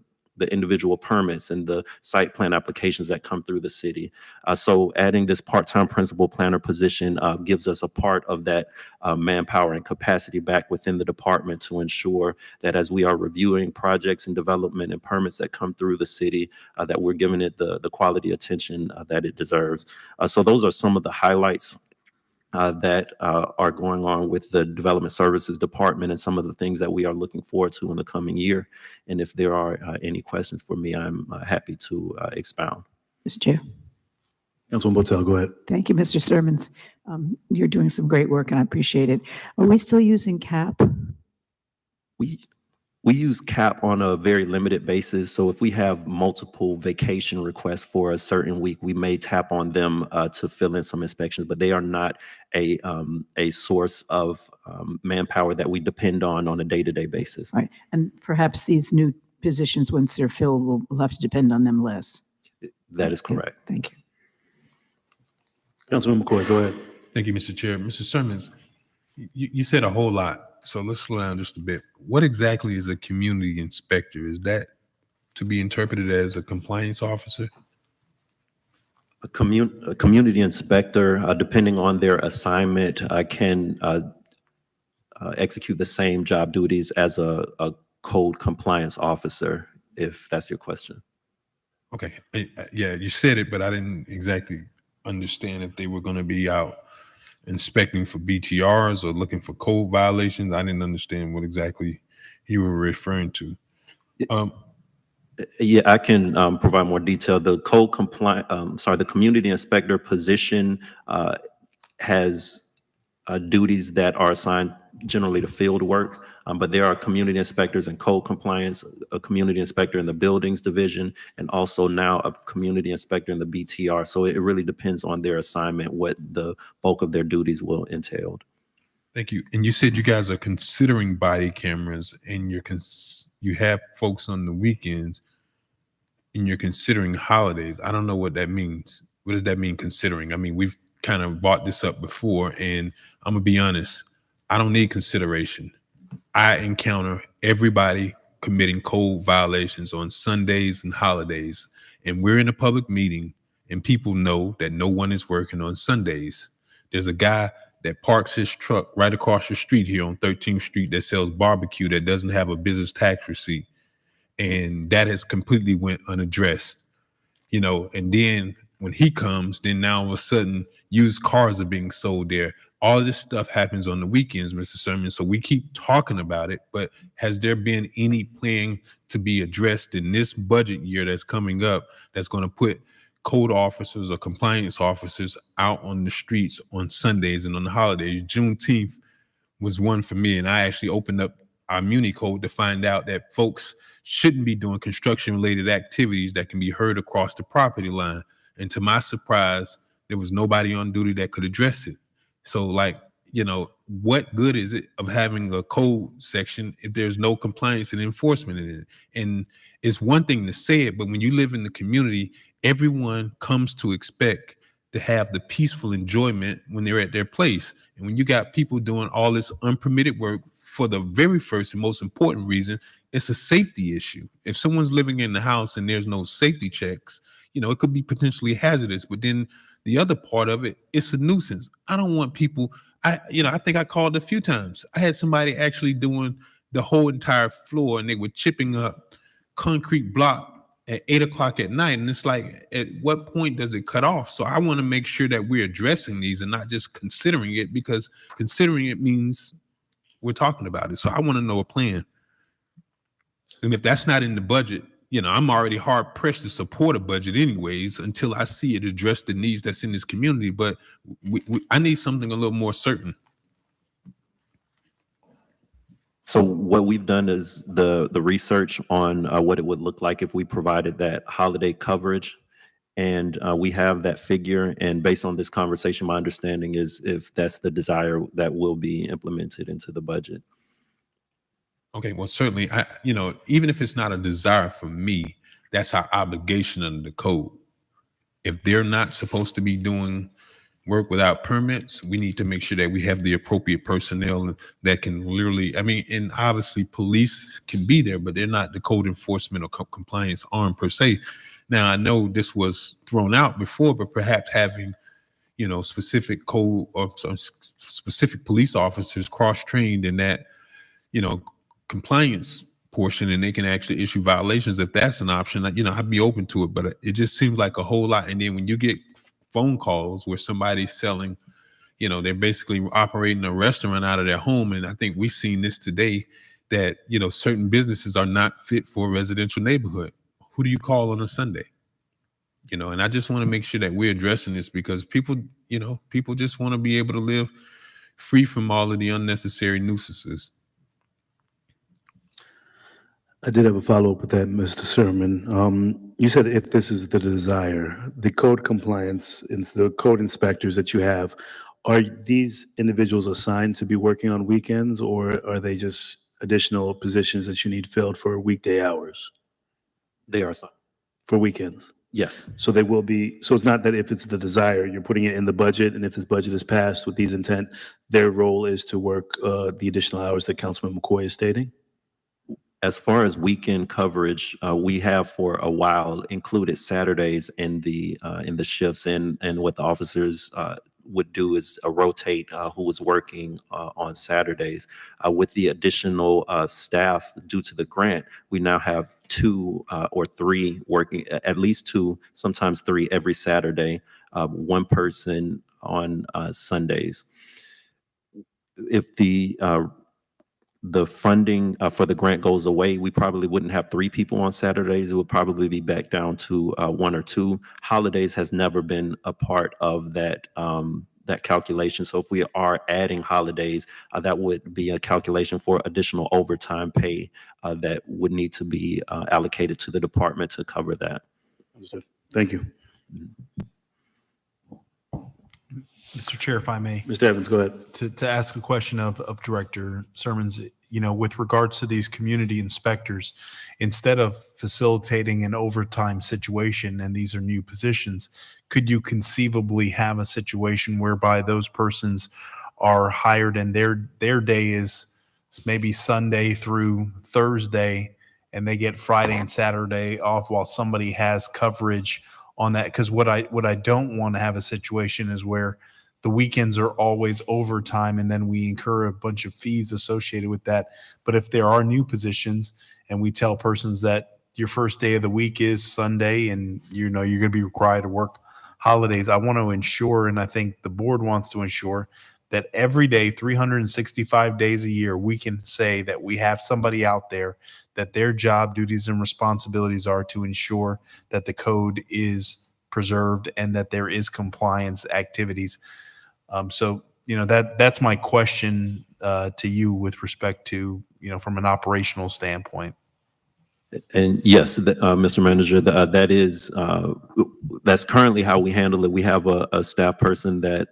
individual permits and the site plan applications that come through the city. So adding this part-time principal planner position gives us a part of that manpower and capacity back within the department to ensure that as we are reviewing projects and development and permits that come through the city, that we're giving it the quality attention that it deserves. So those are some of the highlights that are going on with the Development Services Department and some of the things that we are looking forward to in the coming year. And if there are any questions for me, I'm happy to expound. Mr. Chair. Councilwoman Botel, go ahead. Thank you, Mr. Sermons. You're doing some great work, and I appreciate it. Are we still using CAP? We use CAP on a very limited basis. So if we have multiple vacation requests for a certain week, we may tap on them to fill in some inspections, but they are not a source of manpower that we depend on a day-to-day basis. Right. And perhaps these new positions, once they're filled, we'll have to depend on them less. That is correct. Thank you. Councilman McCoy, go ahead. Thank you, Mr. Chair. Mr. Sermons, you said a whole lot. So let's slow down just a bit. What exactly is a community inspector? Is that to be interpreted as a compliance officer? A community inspector, depending on their assignment, can execute the same job duties as a code compliance officer, if that's your question. Okay. Yeah, you said it, but I didn't exactly understand if they were going to be out inspecting for BTRs or looking for code violations. I didn't understand what exactly you were referring to. Yeah, I can provide more detail. The the community inspector position has duties that are assigned generally to field work, but there are community inspectors in code compliance, a community inspector in the buildings division, and also now a community inspector in the BTR. So it really depends on their assignment, what the bulk of their duties will entail. Thank you. And you said you guys are considering body cameras, and you have folks on the weekends, and you're considering holidays. I don't know what that means. What does that mean, considering? I mean, we've kind of brought this up before, and I'm gonna be honest, I don't need consideration. I encounter everybody committing code violations on Sundays and holidays, and we're in a public meeting, and people know that no one is working on Sundays. There's a guy that parks his truck right across the street here on 13th Street that sells barbecue that doesn't have a business tax receipt, and that has completely went unaddressed. You know, and then when he comes, then now all of a sudden used cars are being sold there. All of this stuff happens on the weekends, Mr. Sermon. So we keep talking about it, but has there been any plan to be addressed in this budget year that's coming up that's going to put code officers or compliance officers out on the streets on Sundays and on the holidays? Juneteenth was one for me, and I actually opened up our Muni code to find out that folks shouldn't be doing construction-related activities that can be heard across the property line. And to my surprise, there was nobody on duty that could address it. So, like, you know, what good is it of having a code section if there's no compliance and enforcement in it? And it's one thing to say it, but when you live in the community, everyone comes to expect to have the peaceful enjoyment when they're at their place. And when you got people doing all this unpermitted work for the very first and most important reason, it's a safety issue. If someone's living in the house and there's no safety checks, you know, it could be potentially hazardous. But then the other part of it, it's a nuisance. I don't want people, I think I called a few times. I had somebody actually doing the whole entire floor, and they were chipping up concrete block at 8 o'clock at night. And it's like, at what point does it cut off? So I want to make sure that we're addressing these and not just considering it, because considering it means we're talking about it. So I want to know a plan. And if that's not in the budget, you know, I'm already hard pressed to support a budget anyways until I see it address the needs that's in this community. But I need something a little more certain. So what we've done is the research on what it would look like if we provided that holiday coverage. And we have that figure. And based on this conversation, my understanding is if that's the desire, that will be implemented into the budget. Okay, well, certainly, even if it's not a desire for me, that's our obligation under the code. If they're not supposed to be doing work without permits, we need to make sure that we have the appropriate personnel that can literally, and obviously police can be there, but they're not the code enforcement or compliance arm per se. Now, I know this was thrown out before, but perhaps having, specific code or some specific police officers cross-trained in that, compliance portion, and they can actually issue violations. If that's an option, I'd be open to it, but it just seems like a whole lot. And then when you get phone calls where somebody's selling, they're basically operating a restaurant out of their home. And I think we've seen this today that, certain businesses are not fit for a residential neighborhood. Who do you call on a Sunday? And I just want to make sure that we're addressing this, because people just want to be able to live free from all of the unnecessary nuisances. I did have a follow-up with that, Mr. Sermon. You said if this is the desire, the code compliance and the code inspectors that you have, are these individuals assigned to be working on weekends, or are they just additional positions that you need filled for weekday hours? They are assigned. For weekends? Yes. So they will be, so it's not that if it's the desire, you're putting it in the budget, and if this budget is passed with these intent, their role is to work the additional hours that Councilman McCoy is stating? As far as weekend coverage, we have for a while included Saturdays in the shifts, and what the officers would do is rotate who was working on Saturdays. With the additional staff due to the grant, we now have 2 or 3 working, at least 2, sometimes 3 every Saturday, 1 person on Sundays. If the funding for the grant goes away, we probably wouldn't have 3 people on Saturdays. It would probably be back down to 1 or 2. Holidays has never been a part of that calculation. So if we are adding holidays, that would be a calculation for additional overtime pay that would need to be allocated to the department to cover that. Understood. Thank you. Mr. Chair, if I may. Mr. Evans, go ahead. To ask a question of Director Sermons, with regards to these community inspectors, instead of facilitating an overtime situation, and these are new positions, could you conceivably have a situation whereby those persons are hired and their day is maybe Sunday through Thursday, and they get Friday and Saturday off while somebody has coverage on that? Because what I don't want to have a situation is where the weekends are always overtime, and then we incur a bunch of fees associated with that. But if there are new positions and we tell persons that your first day of the week is Sunday and you're going to be required to work holidays, I want to ensure, and I think the board wants to ensure, that every day, 365 days a year, we can say that we have somebody out there that their job duties and responsibilities are to ensure that the code is preserved and that there is compliance activities. So, that's my question to you with respect to, from an operational standpoint. And yes, Mr. Manager, that's currently how we handle it. We have a staff person that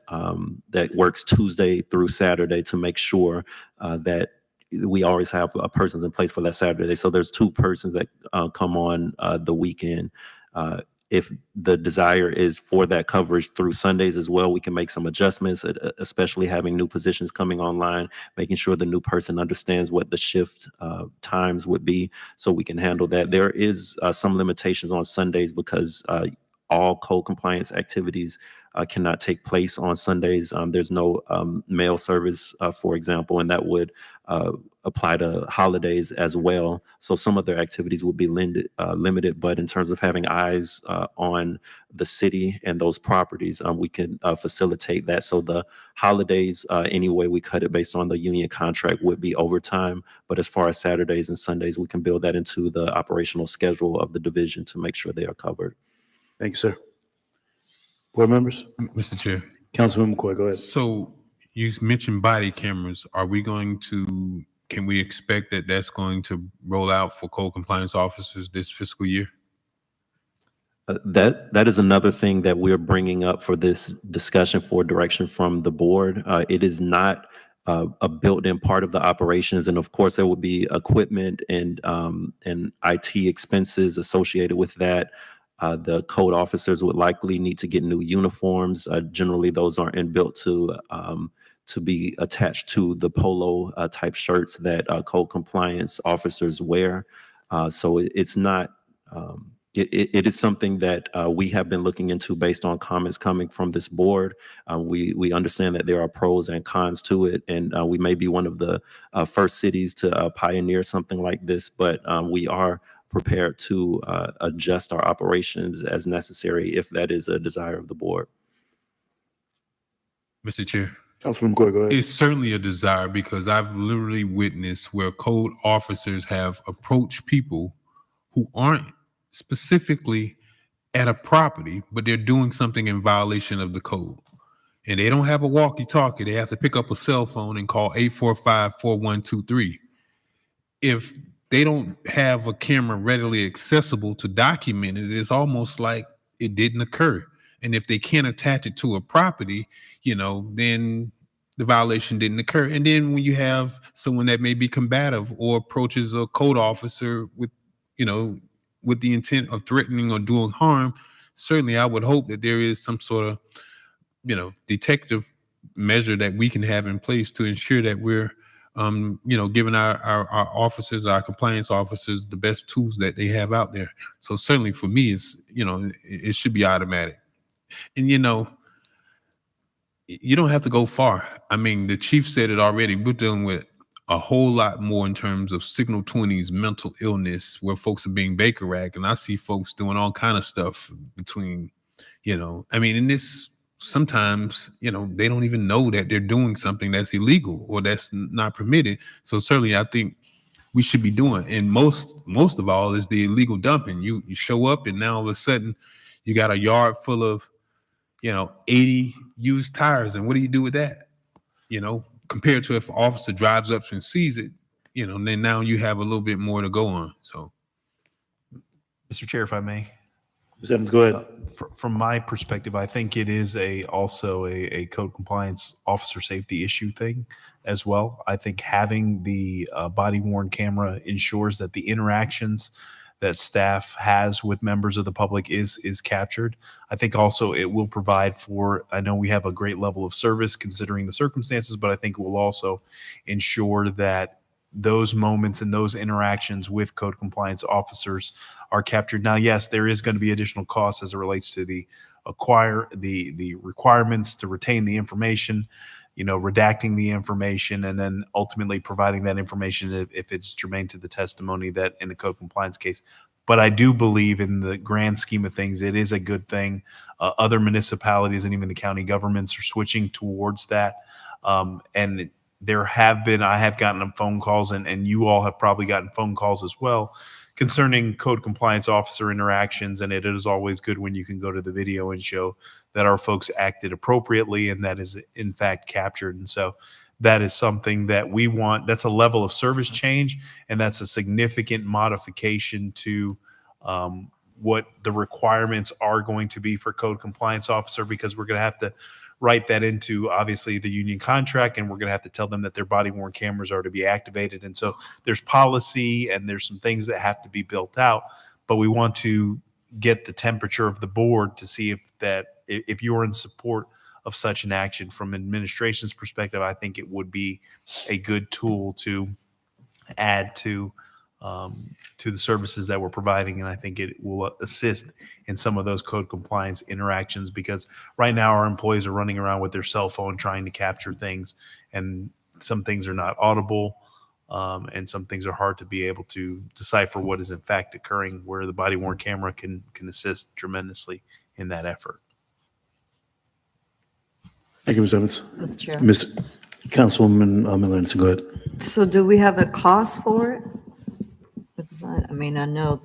works Tuesday through Saturday to make sure that we always have persons in place for that Saturday. So there's 2 persons that come on the weekend. If the desire is for that coverage through Sundays as well, we can make some adjustments, especially having new positions coming online, making sure the new person understands what the shift times would be so we can handle that. There is some limitations on Sundays because all code compliance activities cannot take place on Sundays. There's no mail service, for example, and that would apply to holidays as well. So some of their activities would be limited, but in terms of having eyes on the city and those properties, we can facilitate that. So the holidays, any way we cut it based on the union contract would be overtime. But as far as Saturdays and Sundays, we can build that into the operational schedule of the division to make sure they are covered. Thank you, sir. Board members? Mr. Chair. Councilman McCoy, go ahead. So you mentioned body cameras. Can we expect that that's going to roll out for code compliance officers this fiscal year? That is another thing that we're bringing up for this discussion for direction from the board. It is not a built-in part of the operations, and of course there will be equipment and IT expenses associated with that. The code officers would likely need to get new uniforms. Generally, those aren't inbuilt to be attached to the polo type shirts that code compliance officers wear. So it's not. It is something that we have been looking into based on comments coming from this board. We understand that there are pros and cons to it, and we may be one of the first cities to pioneer something like this, but we are prepared to adjust our operations as necessary if that is a desire of the board. Mr. Chair. Councilman McCoy, go ahead. It's certainly a desire because I've literally witnessed where code officers have approached people who aren't specifically at a property, but they're doing something in violation of the code. And they don't have a walkie-talkie. They have to pick up a cell phone and call 845-4123. If they don't have a camera readily accessible to document it, it's almost like it didn't occur. And if they can't attach it to a property, then the violation didn't occur. And then when you have someone that may be combative or approaches a code officer with the intent of threatening or doing harm, certainly I would hope that there is some sort of, detective measure that we can have in place to ensure that we're giving our officers, our compliance officers, the best tools that they have out there. So certainly for me, it should be automatic. And, you don't have to go far. I mean, the chief said it already. We're dealing with a whole lot more in terms of Signal 20's mental illness, where folks are being Baker-act. And I see folks doing all kind of stuff between, and this sometimes, they don't even know that they're doing something that's illegal or that's not permitted. So certainly I think we should be doing, and most of all is the illegal dumping. You show up and now all of a sudden you got a yard full of, 80 used tires. And what do you do with that? Compared to if an officer drives up and sees it, then now you have a little bit more to go on. So. Mr. Chair, if I may. Ms. Evans, go ahead. From my perspective, I think it is also a code compliance officer safety issue thing as well. I think having the body worn camera ensures that the interactions that staff has with members of the public is captured. I think also it will provide for, I know we have a great level of service considering the circumstances, but I think it will also ensure that those moments and those interactions with code compliance officers are captured. Now, yes, there is going to be additional costs as it relates to the requirements to retain the information, redacting the information, and then ultimately providing that information if it's germane to the testimony that in the code compliance case. But I do believe in the grand scheme of things, it is a good thing. Other municipalities and even the county governments are switching towards that. And I have gotten phone calls, and you all have probably gotten phone calls as well concerning code compliance officer interactions. And it is always good when you can go to the video and show that our folks acted appropriately and that is in fact captured. And so that is something that we want. That's a level of service change, and that's a significant modification to what the requirements are going to be for code compliance officer, because we're going to have to write that into obviously the union contract, and we're going to have to tell them that their body worn cameras are to be activated. And so there's policy and there's some things that have to be built out, but we want to get the temperature of the board to see if you're in support of such an action. From administration's perspective, I think it would be a good tool to add to the services that we're providing. And I think it will assist in some of those code compliance interactions, because right now our employees are running around with their cell phone trying to capture things, and some things are not audible. And some things are hard to be able to decipher what is in fact occurring, where the body worn camera can assist tremendously in that effort. Thank you, Ms. Evans. Mr. Chair. Ms. Councilwoman Melanson, go ahead. So do we have a cost for it? Because I know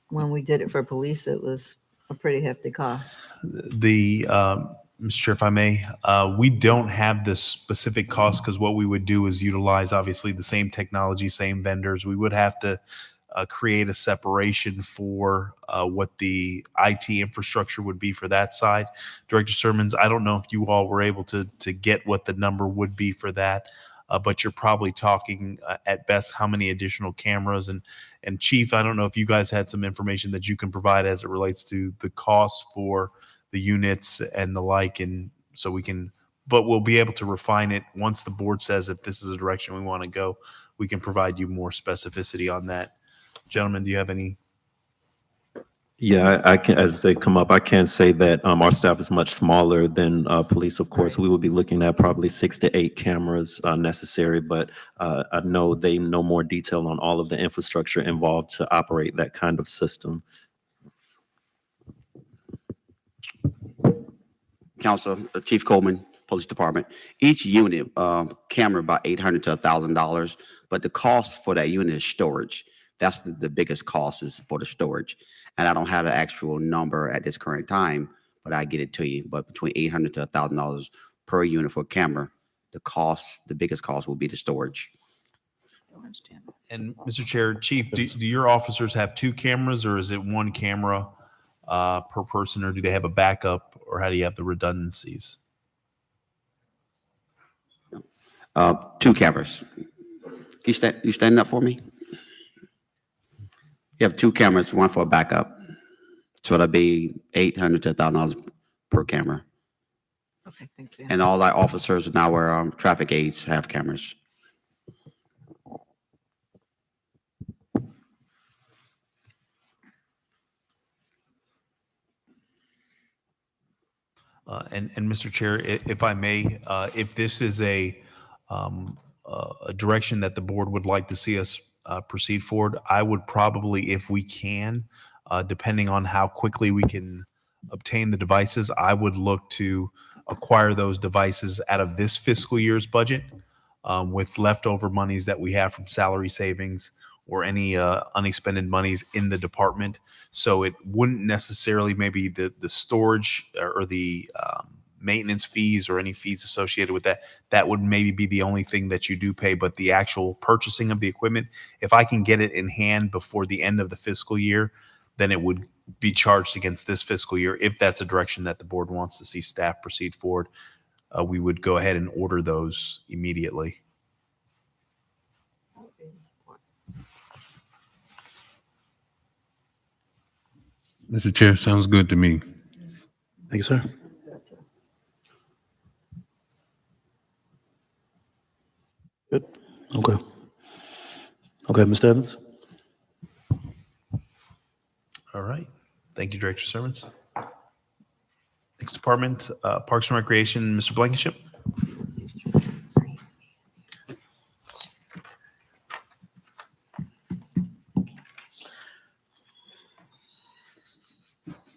when we did it for police, it was a pretty hefty cost. Mr. Chair, if I may, we don't have the specific cost, because what we would do is utilize obviously the same technology, same vendors. We would have to create a separation for what the IT infrastructure would be for that side. Director Sermons, I don't know if you all were able to get what the number would be for that, but you're probably talking at best how many additional cameras. And Chief, I don't know if you guys had some information that you can provide as it relates to the cost for the units and the like, and so but we'll be able to refine it once the board says that this is the direction we want to go. We can provide you more specificity on that. Gentlemen, do you have any? Yeah, I can, as they come up, I can say that our staff is much smaller than police. Of course, we will be looking at probably 6 to 8 cameras necessary, but I know they know more detail on all of the infrastructure involved to operate that kind of system. Council, Chief Coleman, Police Department. Each unit camera about $800 to $1,000, but the cost for that unit is storage. That's the biggest cost, is for the storage. And I don't have the actual number at this current time, but I get it to you. But between $800 to $1,000 per unit for a camera, the biggest cost will be the storage. And Mr. Chair, Chief, do your officers have 2 cameras, or is it 1 camera per person, or do they have a backup, or how do you have the redundancies? 2 cameras. You standing up for me? You have 2 cameras, 1 for a backup. So that'll be $800 to $1,000 per camera. Okay, thank you. And all our officers now are traffic aides have cameras. And Mr. Chair, if I may, if this is a direction that the board would like to see us proceed forward, I would probably, if we can, depending on how quickly we can obtain the devices, I would look to acquire those devices out of this fiscal year's budget with leftover monies that we have from salary savings or any unexpended monies in the department. So it wouldn't necessarily maybe the storage or the maintenance fees or any fees associated with that would maybe be the only thing that you do pay. But the actual purchasing of the equipment, if I can get it in hand before the end of the fiscal year, then it would be charged against this fiscal year. If that's a direction that the board wants to see staff proceed forward, we would go ahead and order those immediately. Mr. Chair, sounds good to me. Thank you, sir. Good. Okay. Okay, Mr. Evans? All right. Thank you, Director Sermons. Next department, Parks and Recreation, Mr. Blankenship.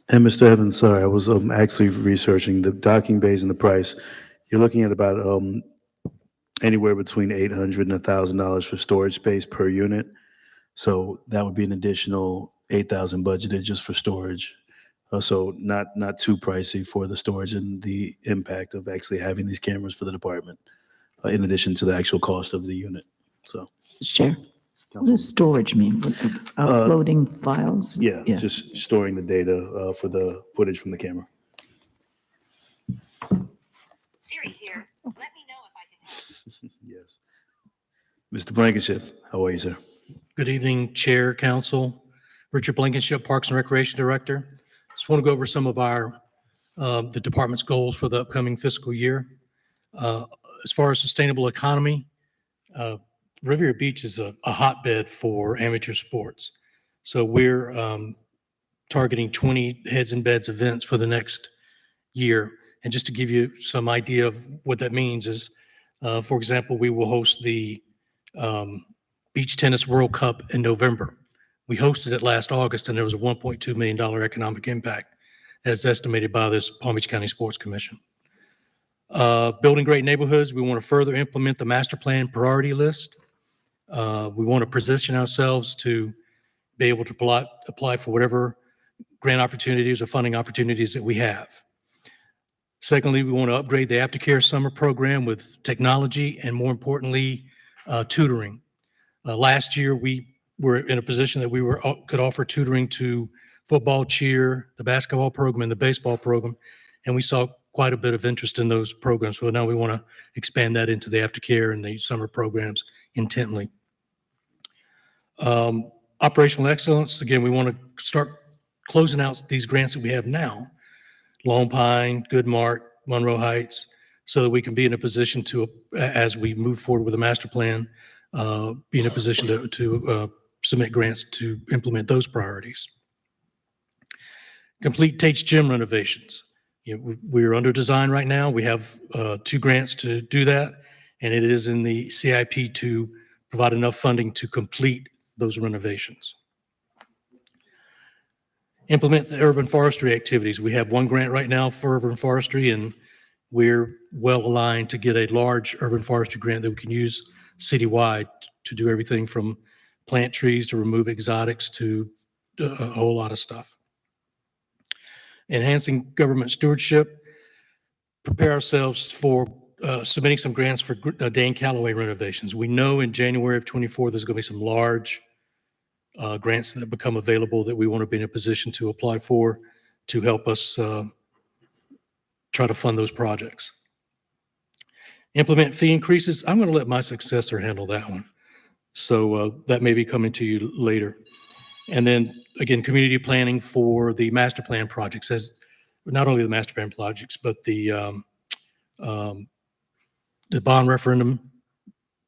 And Mr. Evans, sorry, I was actually researching the docking bays and the price. You're looking at about anywhere between $800 and $1,000 for storage space per unit. So that would be an additional $8,000 budgeted just for storage. So not too pricey for the storage and the impact of actually having these cameras for the department, in addition to the actual cost of the unit. So, Mr. Chair, what does storage mean? Uploading files? yeah, it's just storing the data for the footage from the camera. Siri here. Let me know if I can help. Yes. Mr. Blankenship, how are you, sir? Good evening, Chair, Council. Richard Blankenship, Parks and Recreation Director. Just want to go over some of our, the department's goals for the upcoming fiscal year. As far as sustainable economy, Riviera Beach is a hotbed for amateur sports. So we're targeting 20 heads and beds events for the next year. And just to give you some idea of what that means is, for example, we will host the Beach Tennis World Cup in November. We hosted it last August, and there was a $1.2 million economic impact as estimated by this Palm Beach County Sports Commission. Building great neighborhoods, we want to further implement the master plan priority list. We want to position ourselves to be able to apply for whatever grant opportunities or funding opportunities that we have. Secondly, we want to upgrade the aftercare summer program with technology and, more importantly, tutoring. Last year, we were in a position that we could offer tutoring to football, cheer, the basketball program, and the baseball program, and we saw quite a bit of interest in those programs. So now we want to expand that into the aftercare and the summer programs intently. Operational excellence, again, we want to start closing out these grants that we have now, Lone Pine, Goodmark, Monroe Heights, so that we can be in a position to, as we move forward with the master plan, be in a position to submit grants to implement those priorities. Complete Tate's Gym renovations. We're under design right now. We have 2 grants to do that, and it is in the CIP to provide enough funding to complete those renovations. Implement the urban forestry activities. We have 1 grant right now for urban forestry, and we're well aligned to get a large urban forestry grant that we can use citywide to do everything from plant trees to remove exotics to a whole lot of stuff. Enhancing government stewardship, prepare ourselves for submitting some grants for Dane Calloway renovations. We know in January of '24, there's going to be some large grants that become available that we want to be in a position to apply for to help us try to fund those projects. Implement fee increases. I'm going to let my successor handle that one. So that may be coming to you later. And then again, community planning for the master plan projects, as not only the master plan projects, but the bond referendum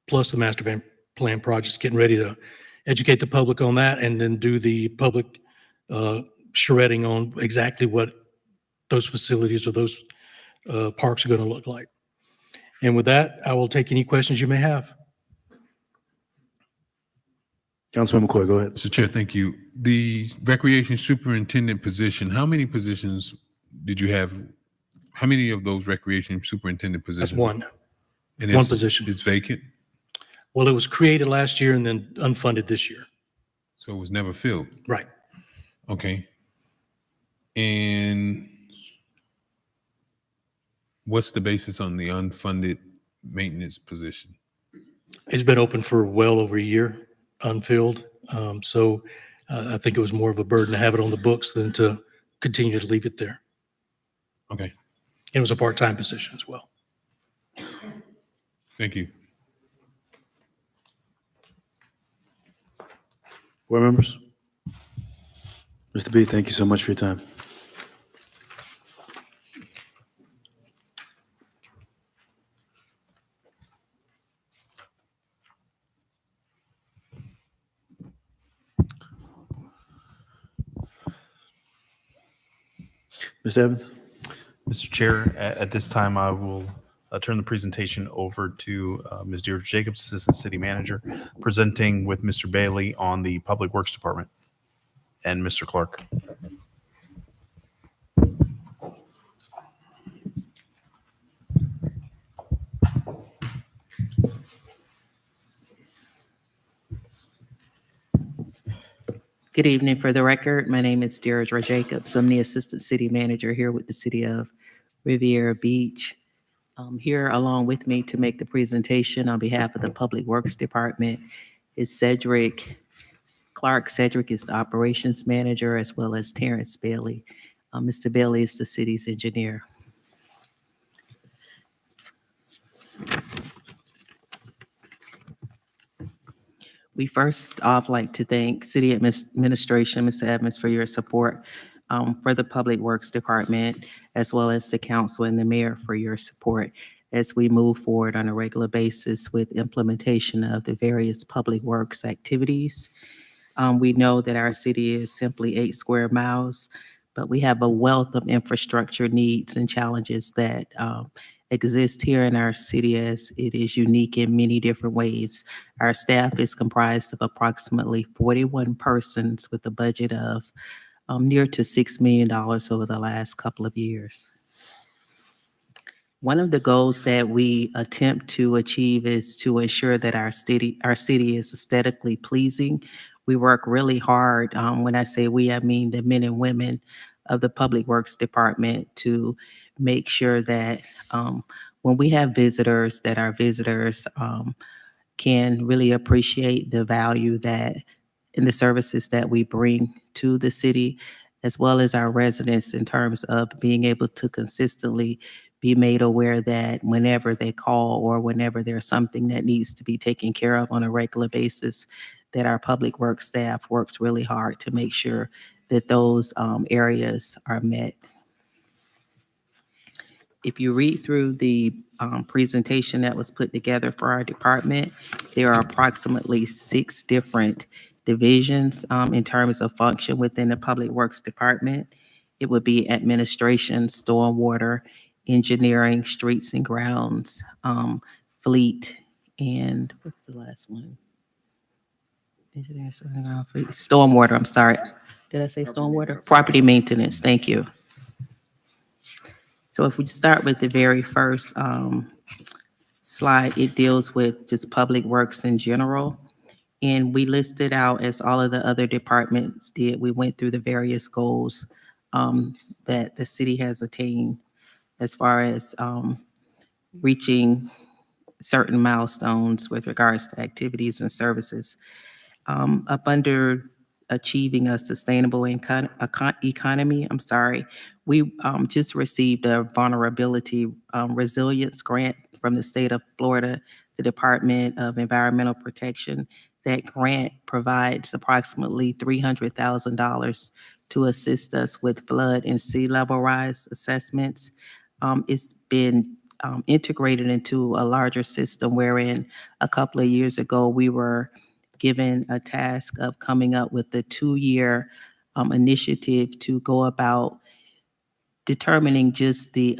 plus the master plan projects, getting ready to educate the public on that and then do the public shredding on exactly what those facilities or those parks are going to look like. And with that, I will take any questions you may have. Councilman McCoy, go ahead. Mr. Chair, thank you. The recreation superintendent position, how many positions did you have? How many of those recreation superintendent positions? That's 1. And One position. It's vacant? Well, it was created last year and then unfunded this year. So it was never filled? Right. Okay. And what's the basis on the unfunded maintenance position? It's been open for well over a year, unfilled. So I think it was more of a burden to have it on the books than to continue to leave it there. Okay, It was a part-time position as well. thank you. Board members? Mr. B, thank you so much for your time. Mr. Evans? Mr. Chair, at this time, I will turn the presentation over to Ms. Deirdre Jacobs, Assistant City Manager, presenting with Mr. Bailey on the Public Works Department, and Mr. Clark. Good evening. For the record, my name is Deirdre Jacobs. I'm the Assistant City Manager here with the City of Riviera Beach. Here along with me to make the presentation on behalf of the Public Works Department is Cedric Clark. Cedric is the Operations Manager, as well as Terrence Bailey. Mr. Bailey is the city's engineer. We first off like to thank City Administration, Mr. Evans, for your support for the Public Works Department, as well as the council and the mayor for your support as we move forward on a regular basis with implementation of the various public works activities. We know that our city is simply 8 square miles, but we have a wealth of infrastructure needs and challenges that exist here in our city, as it is unique in many different ways. Our staff is comprised of approximately 41 persons with a budget of near to $6 million over the last couple of years. One of the goals that we attempt to achieve is to ensure that our city is aesthetically pleasing. We work really hard. When I say we, I mean the men and women of the Public Works Department, to make sure that when we have visitors, that our visitors can really appreciate the value that in the services that we bring to the city, as well as our residents, in terms of being able to consistently be made aware that whenever they call or whenever there's something that needs to be taken care of on a regular basis, that our public works staff works really hard to make sure that those areas are met. If you read through the presentation that was put together for our department, there are approximately 6 different divisions in terms of function within the Public Works Department. It would be administration, stormwater, engineering, streets and grounds, fleet, and what's the last one? Engineering, streets and grounds, fleet, stormwater, I'm sorry. Did I say stormwater? Property maintenance, thank you. So if we start with the very first slide, it deals with just public works in general. And we listed out, as all of the other departments did, we went through the various goals that the city has attained as far as reaching certain milestones with regards to activities and services. Up under achieving a sustainable economy, we just received a vulnerability resilience grant from the state of Florida, the Department of Environmental Protection. That grant provides approximately $300,000 to assist us with flood and sea level rise assessments. It's been integrated into a larger system, wherein a couple of years ago, we were given a task of coming up with a 2-year initiative to go about determining just the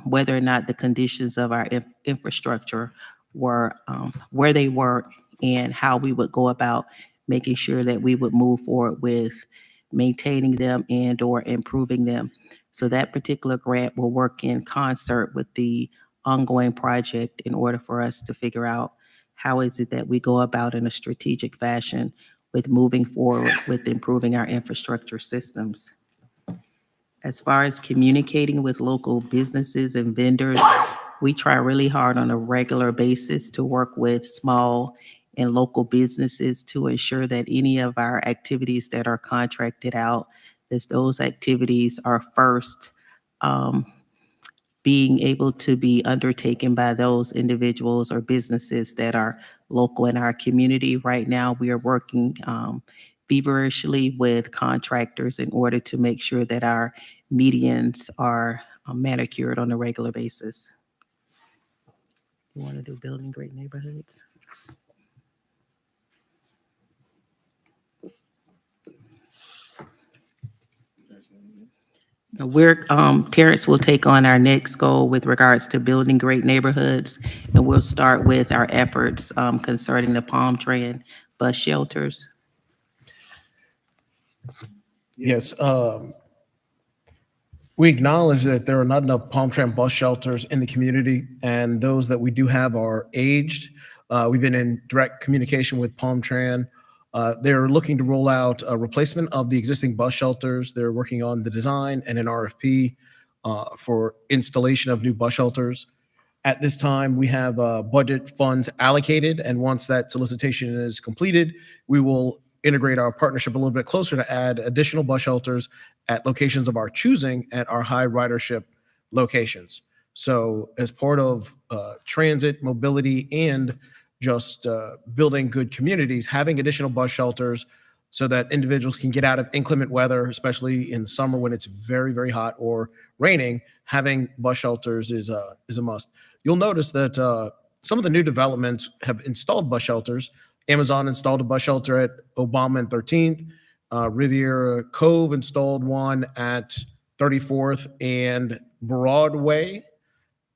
whether or not the conditions of our infrastructure were where they were, and how we would go about making sure that we would move forward with maintaining them and or improving them. So that particular grant will work in concert with the ongoing project in order for us to figure out how is it that we go about in a strategic fashion with moving forward with improving our infrastructure systems. As far as communicating with local businesses and vendors, we try really hard on a regular basis to work with small and local businesses to ensure that any of our activities that are contracted out, that those activities are first being able to be undertaken by those individuals or businesses that are local in our community. Right now, we are working feverishly with contractors in order to make sure that our medians are manicured on a regular basis. You want to do building great neighborhoods? Terrence will take on our next goal with regards to building great neighborhoods, and we'll start with our efforts concerning the Palm Trend bus shelters. Yes, we acknowledge that there are not enough Palm Trend bus shelters in the community, and those that we do have are aged. We've been in direct communication with Palm Trend. They're looking to roll out a replacement of the existing bus shelters. They're working on the design and an RFP for installation of new bus shelters. At this time, we have budget funds allocated, and once that solicitation is completed, we will integrate our partnership a little bit closer to add additional bus shelters at locations of our choosing at our high ridership locations. So as part of transit, mobility, and just building good communities, having additional bus shelters so that individuals can get out of inclement weather, especially in summer when it's very, very hot or raining, having bus shelters is a must. You'll notice that some of the new developments have installed bus shelters. Amazon installed a bus shelter at Obama and 13th. Riviera Cove installed one at 34th and Broadway.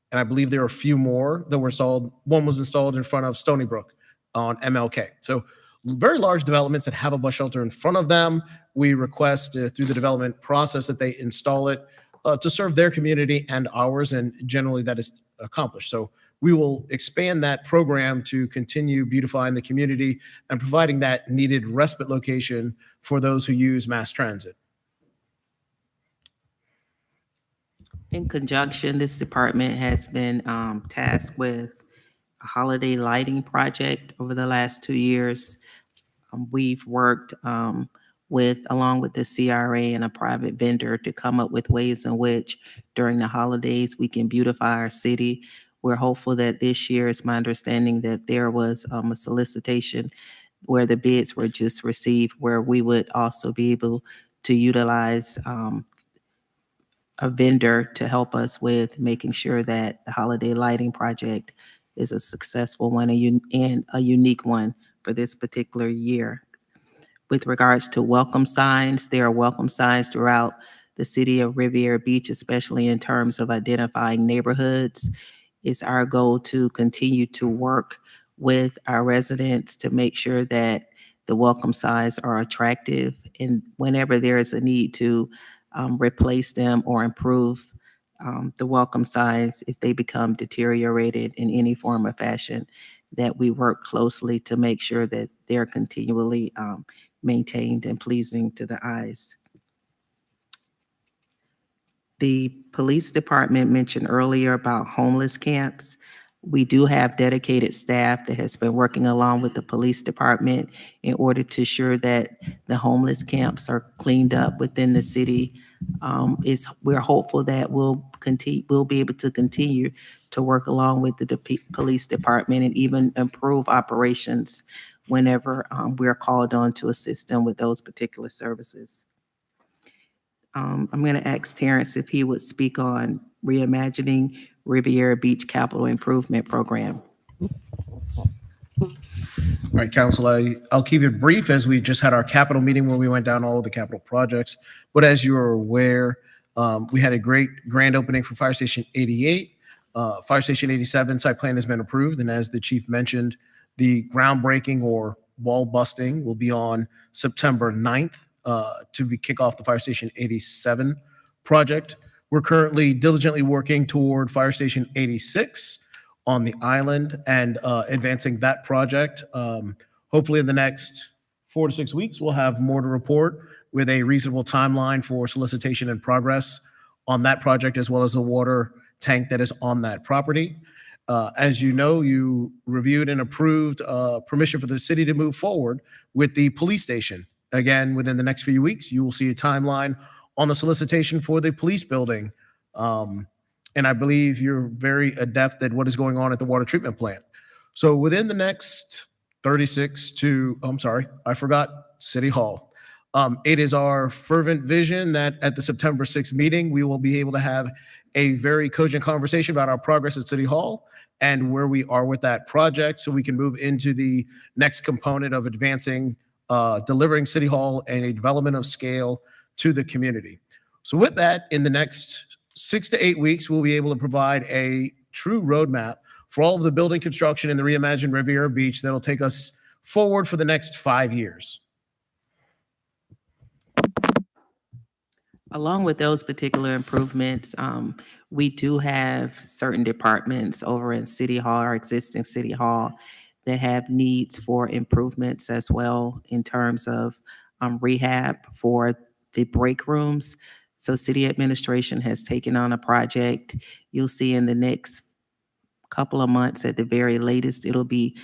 And I believe there are a few more that were installed. One was installed in front of Stony Brook on MLK. So very large developments that have a bus shelter in front of them. We request through the development process that they install it to serve their community and ours, and generally that is accomplished. So we will expand that program to continue beautifying the community and providing that needed respite location for those who use mass transit. In conjunction, this department has been tasked with a holiday lighting project over the last 2 years. We've worked along with the CRA and a private vendor to come up with ways in which during the holidays we can beautify our city. We're hopeful that this year, it's my understanding that there was a solicitation where the bids were just received, where we would also be able to utilize a vendor to help us with making sure that the holiday lighting project is a successful one and a unique one for this particular year. With regards to welcome signs, there are welcome signs throughout the city of Riviera Beach, especially in terms of identifying neighborhoods. It's our goal to continue to work with our residents to make sure that the welcome signs are attractive, and whenever there is a need to replace them or improve the welcome signs if they become deteriorated in any form or fashion, that we work closely to make sure that they're continually maintained and pleasing to the eyes. The police department mentioned earlier about homeless camps. We do have dedicated staff that has been working along with the police department in order to ensure that the homeless camps are cleaned up within the city. We're hopeful that we'll be able to continue to work along with the police department and even improve operations whenever we're called on to assist them with those particular services. I'm going to ask Terrence if he would speak on reimagining Riviera Beach Capital Improvement Program. All right, Council, I'll keep it brief as we just had our capital meeting where we went down all of the capital projects. But as you are aware, we had a great grand opening for Fire Station 88. Fire Station 87 site plan has been approved. And as the chief mentioned, the groundbreaking or wall busting will be on September 9th to kick off the Fire Station 87 project. We're currently diligently working toward Fire Station 86 on the island and advancing that project. Hopefully in the next 4 to 6 weeks, we'll have more to report with a reasonable timeline for solicitation and progress on that project, as well as the water tank that is on that property. As you know, you reviewed and approved permission for the city to move forward with the police station. Again, within the next few weeks, you will see a timeline on the solicitation for the police building. And I believe you're very adept at what is going on at the water treatment plant. So within the next 36 to, I'm sorry, I forgot City Hall. It is our fervent vision that at the September 6th meeting, we will be able to have a very cogent conversation about our progress at City Hall and where we are with that project so we can move into the next component of advancing, delivering City Hall and a development of scale to the community. So with that, in the next 6 to 8 weeks, we'll be able to provide a true roadmap for all of the building construction in the reimagined Riviera Beach that'll take us forward for the next 5 years. Along with those particular improvements, we do have certain departments over in City Hall, our existing City Hall, that have needs for improvements as well in terms of rehab for the break rooms. So city administration has taken on a project. You'll see in the next couple of months at the very latest, it'll be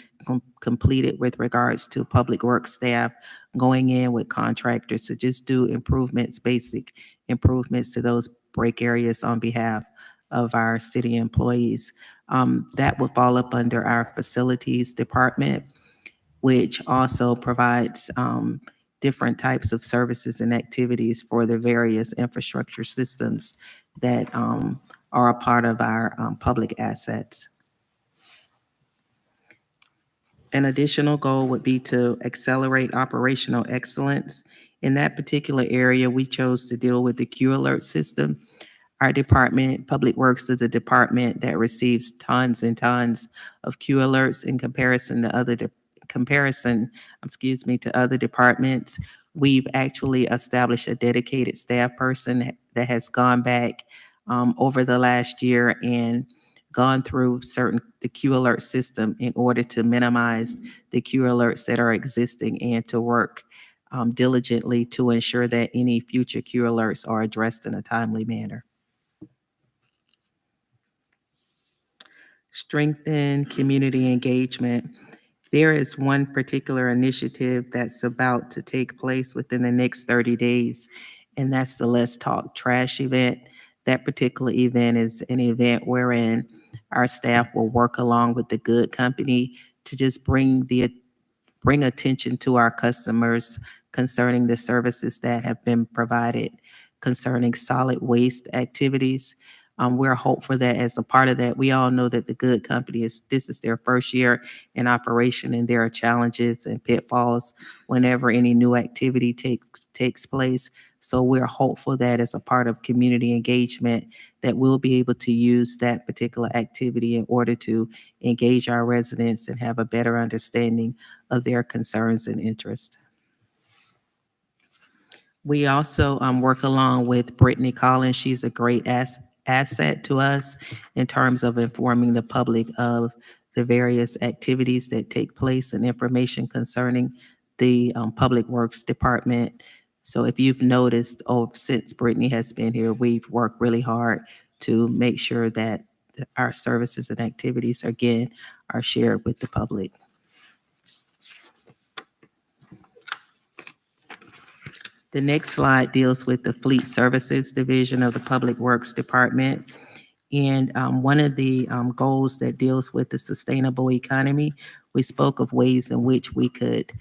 completed with regards to public works staff going in with contractors to just do improvements, basic improvements to those break areas on behalf of our city employees. That will fall up under our facilities department, which also provides different types of services and activities for the various infrastructure systems that are a part of our public assets. An additional goal would be to accelerate operational excellence. In that particular area, we chose to deal with the Q Alert system. Our department, Public Works, is a department that receives tons and tons of Q Alerts in comparison to other other departments. We've actually established a dedicated staff person that has gone back over the last year and gone through the Q Alert system in order to minimize the Q Alerts that are existing and to work diligently to ensure that any future Q Alerts are addressed in a timely manner. Strengthen community engagement. There is one particular initiative that's about to take place within the next 30 days, and that's the Let's Talk Trash event. That particular event is an event wherein our staff will work along with the Good Company to just bring attention to our customers concerning the services that have been provided concerning solid waste activities. We're hopeful that as a part of that, we all know that the Good Company this is their first year in operation, and there are challenges and pitfalls whenever any new activity takes place. So we're hopeful that as a part of community engagement, that we'll be able to use that particular activity in order to engage our residents and have a better understanding of their concerns and interests. We also work along with Brittany Collins. She's a great asset to us in terms of informing the public of the various activities that take place and information concerning the Public Works Department. So if you've noticed, since Brittany has been here, we've worked really hard to make sure that our services and activities, again, are shared with the public. The next slide deals with the Fleet Services Division of the Public Works Department. And one of the goals that deals with the sustainable economy, we spoke of ways in which we could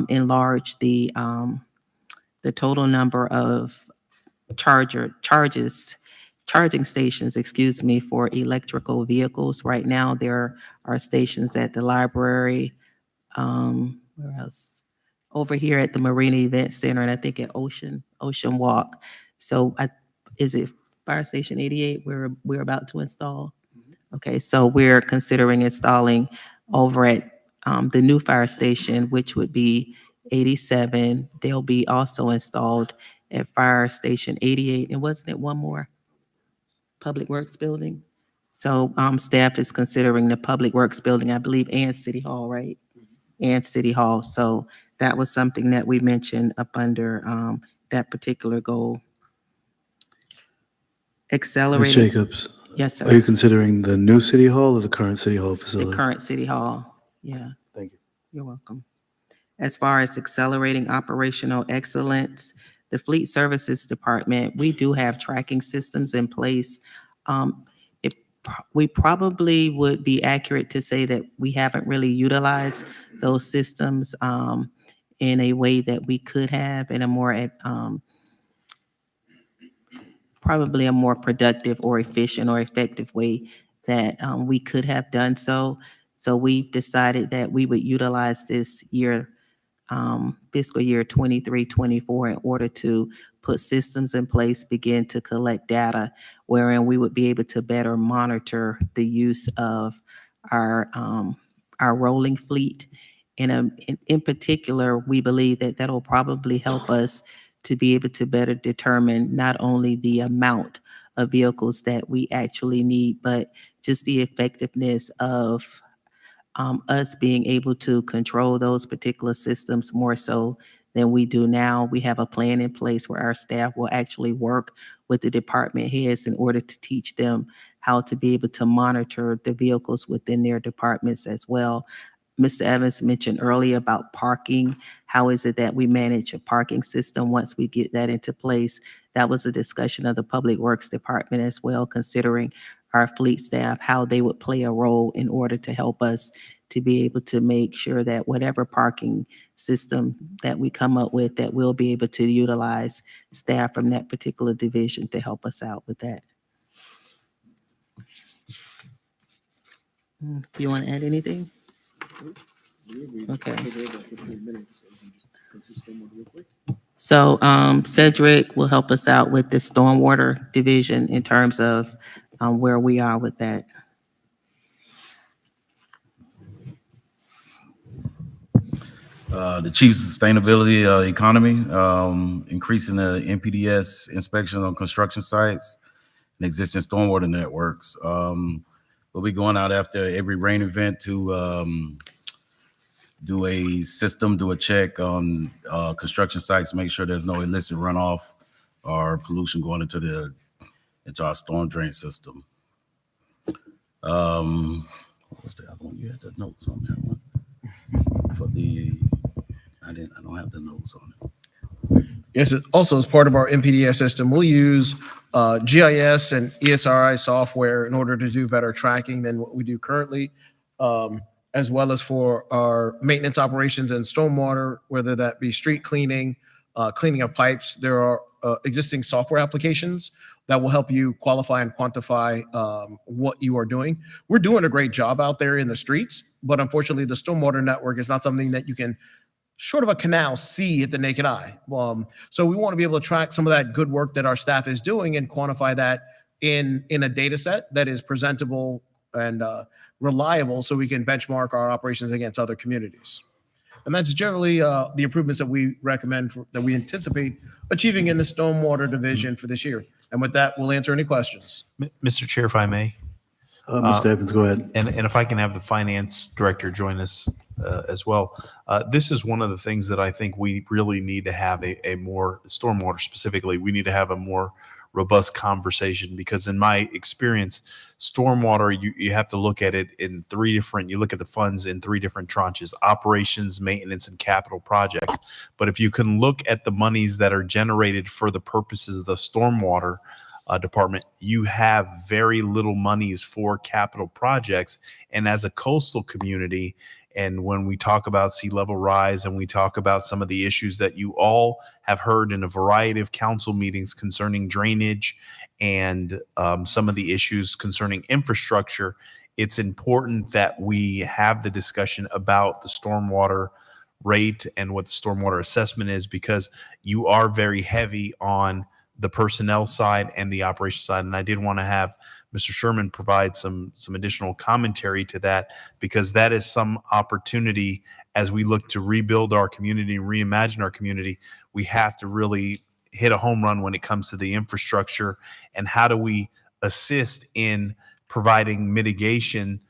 enlarge the total number of charging stations, for electrical vehicles. Right now, there are stations at the library, where else? Over here at the Marina Event Center, and I think at Ocean Walk. So is it Fire Station 88 we're about to install? Okay, so we're considering installing over at the new fire station, which would be 87. They'll be also installed at Fire Station 88. And wasn't it one more? Public Works Building. So staff is considering the Public Works Building, I believe, and City Hall, right? And City Hall. So that was something that we mentioned up under that particular goal. Ms. Accelerated. Jacobs, Yes, Are you sir. considering the new city hall or the current city hall The facility? current city hall. Yeah. Thank you. You're welcome. As far as accelerating operational excellence, the Fleet Services Department, we do have tracking systems in place. We probably would be accurate to say that we haven't really utilized those systems in a way that we could have in a more probably a more productive or efficient or effective way that we could have done so. So we've decided that we would utilize this year, fiscal year 23, 24, in order to put systems in place, begin to collect data, wherein we would be able to better monitor the use of our rolling fleet. In particular, we believe that that'll probably help us to be able to better determine not only the amount of vehicles that we actually need, but just the effectiveness of us being able to control those particular systems more so than we do now. We have a plan in place where our staff will actually work with the department heads in order to teach them how to be able to monitor the vehicles within their departments as well. Mr. Evans mentioned earlier about parking. How is it that we manage a parking system once we get that into place? That was a discussion of the Public Works Department as well, considering our fleet staff, how they would play a role in order to help us to be able to make sure that whatever parking system that we come up with, that we'll be able to utilize staff from that particular division to help us out with that. Do you want to add anything? Okay. So Cedric will help us out with the stormwater division in terms of where we are with that. The chief sustainability economy, increasing the NPDS inspection on construction sites and existing stormwater networks. We'll be going out after every rain event to do a check on construction sites, make sure there's no illicit runoff or pollution going into our storm drain system. What was the other one? You had the notes on that one. I don't have the notes on it. Yes, also as part of our MPDS system, we'll use GIS and ESRI software in order to do better tracking than what we do currently, as well as for our maintenance operations and stormwater, whether that be street cleaning, cleaning of pipes. There are existing software applications that will help you qualify and quantify what you are doing. We're doing a great job out there in the streets, but unfortunately the stormwater network is not something that you can, short of a canal, see at the naked eye. So we want to be able to track some of that good work that our staff is doing and quantify that in a data set that is presentable and reliable, so we can benchmark our operations against other communities. And that's generally the improvements that we recommend, that we anticipate achieving in the stormwater division for this year. And with that, we'll answer any questions. Mr. Chair, if I may. Mr. Evans, go ahead. And if I can have the finance director join us as well. This is one of the things that I think we really need to have a more, stormwater specifically, we need to have a more robust conversation, because in my experience, stormwater, you have to look at it in you look at the funds in three different tranches: operations, maintenance, and capital projects. But if you can look at the monies that are generated for the purposes of the stormwater department, you have very little monies for capital projects. And as a coastal community, and when we talk about sea level rise and we talk about some of the issues that you all have heard in a variety of council meetings concerning drainage and some of the issues concerning infrastructure, it's important that we have the discussion about the stormwater rate and what the stormwater assessment is, because you are very heavy on the personnel side and the operation side. And I did want to have Mr. Sherman provide some additional commentary to that, because that is some opportunity as we look to rebuild our community, reimagine our community. We have to really hit a home run when it comes to the infrastructure, and how do we assist in providing mitigation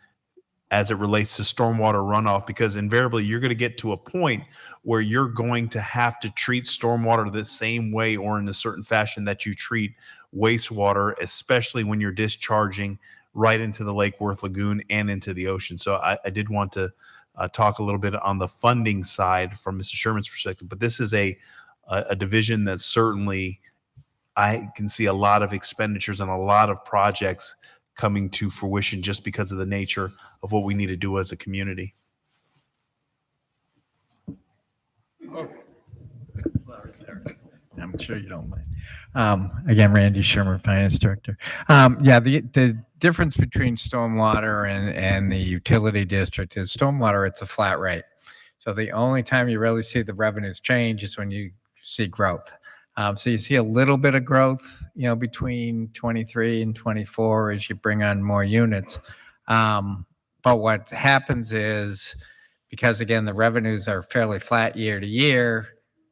as it relates to stormwater runoff, because invariably you're going to get to a point where you're going to have to treat stormwater the same way or in a certain fashion that you treat wastewater, especially when you're discharging right into the Lake Worth Lagoon and into the ocean. So I did want to talk a little bit on the funding side from Mr. Sherman's perspective, but this is a division that certainly I can see a lot of expenditures and a lot of projects coming to fruition just because of the nature of what we need to do as a community. I'm sure you don't mind. Again, Randy Sherman, Finance Director. Yeah, the difference between stormwater and the utility district is stormwater, it's a flat rate. So the only time you really see the revenues change is when you see growth. So you see a little bit of growth, between 23 and 24 as you bring on more units. But what happens is, because again, the revenues are fairly flat year to year,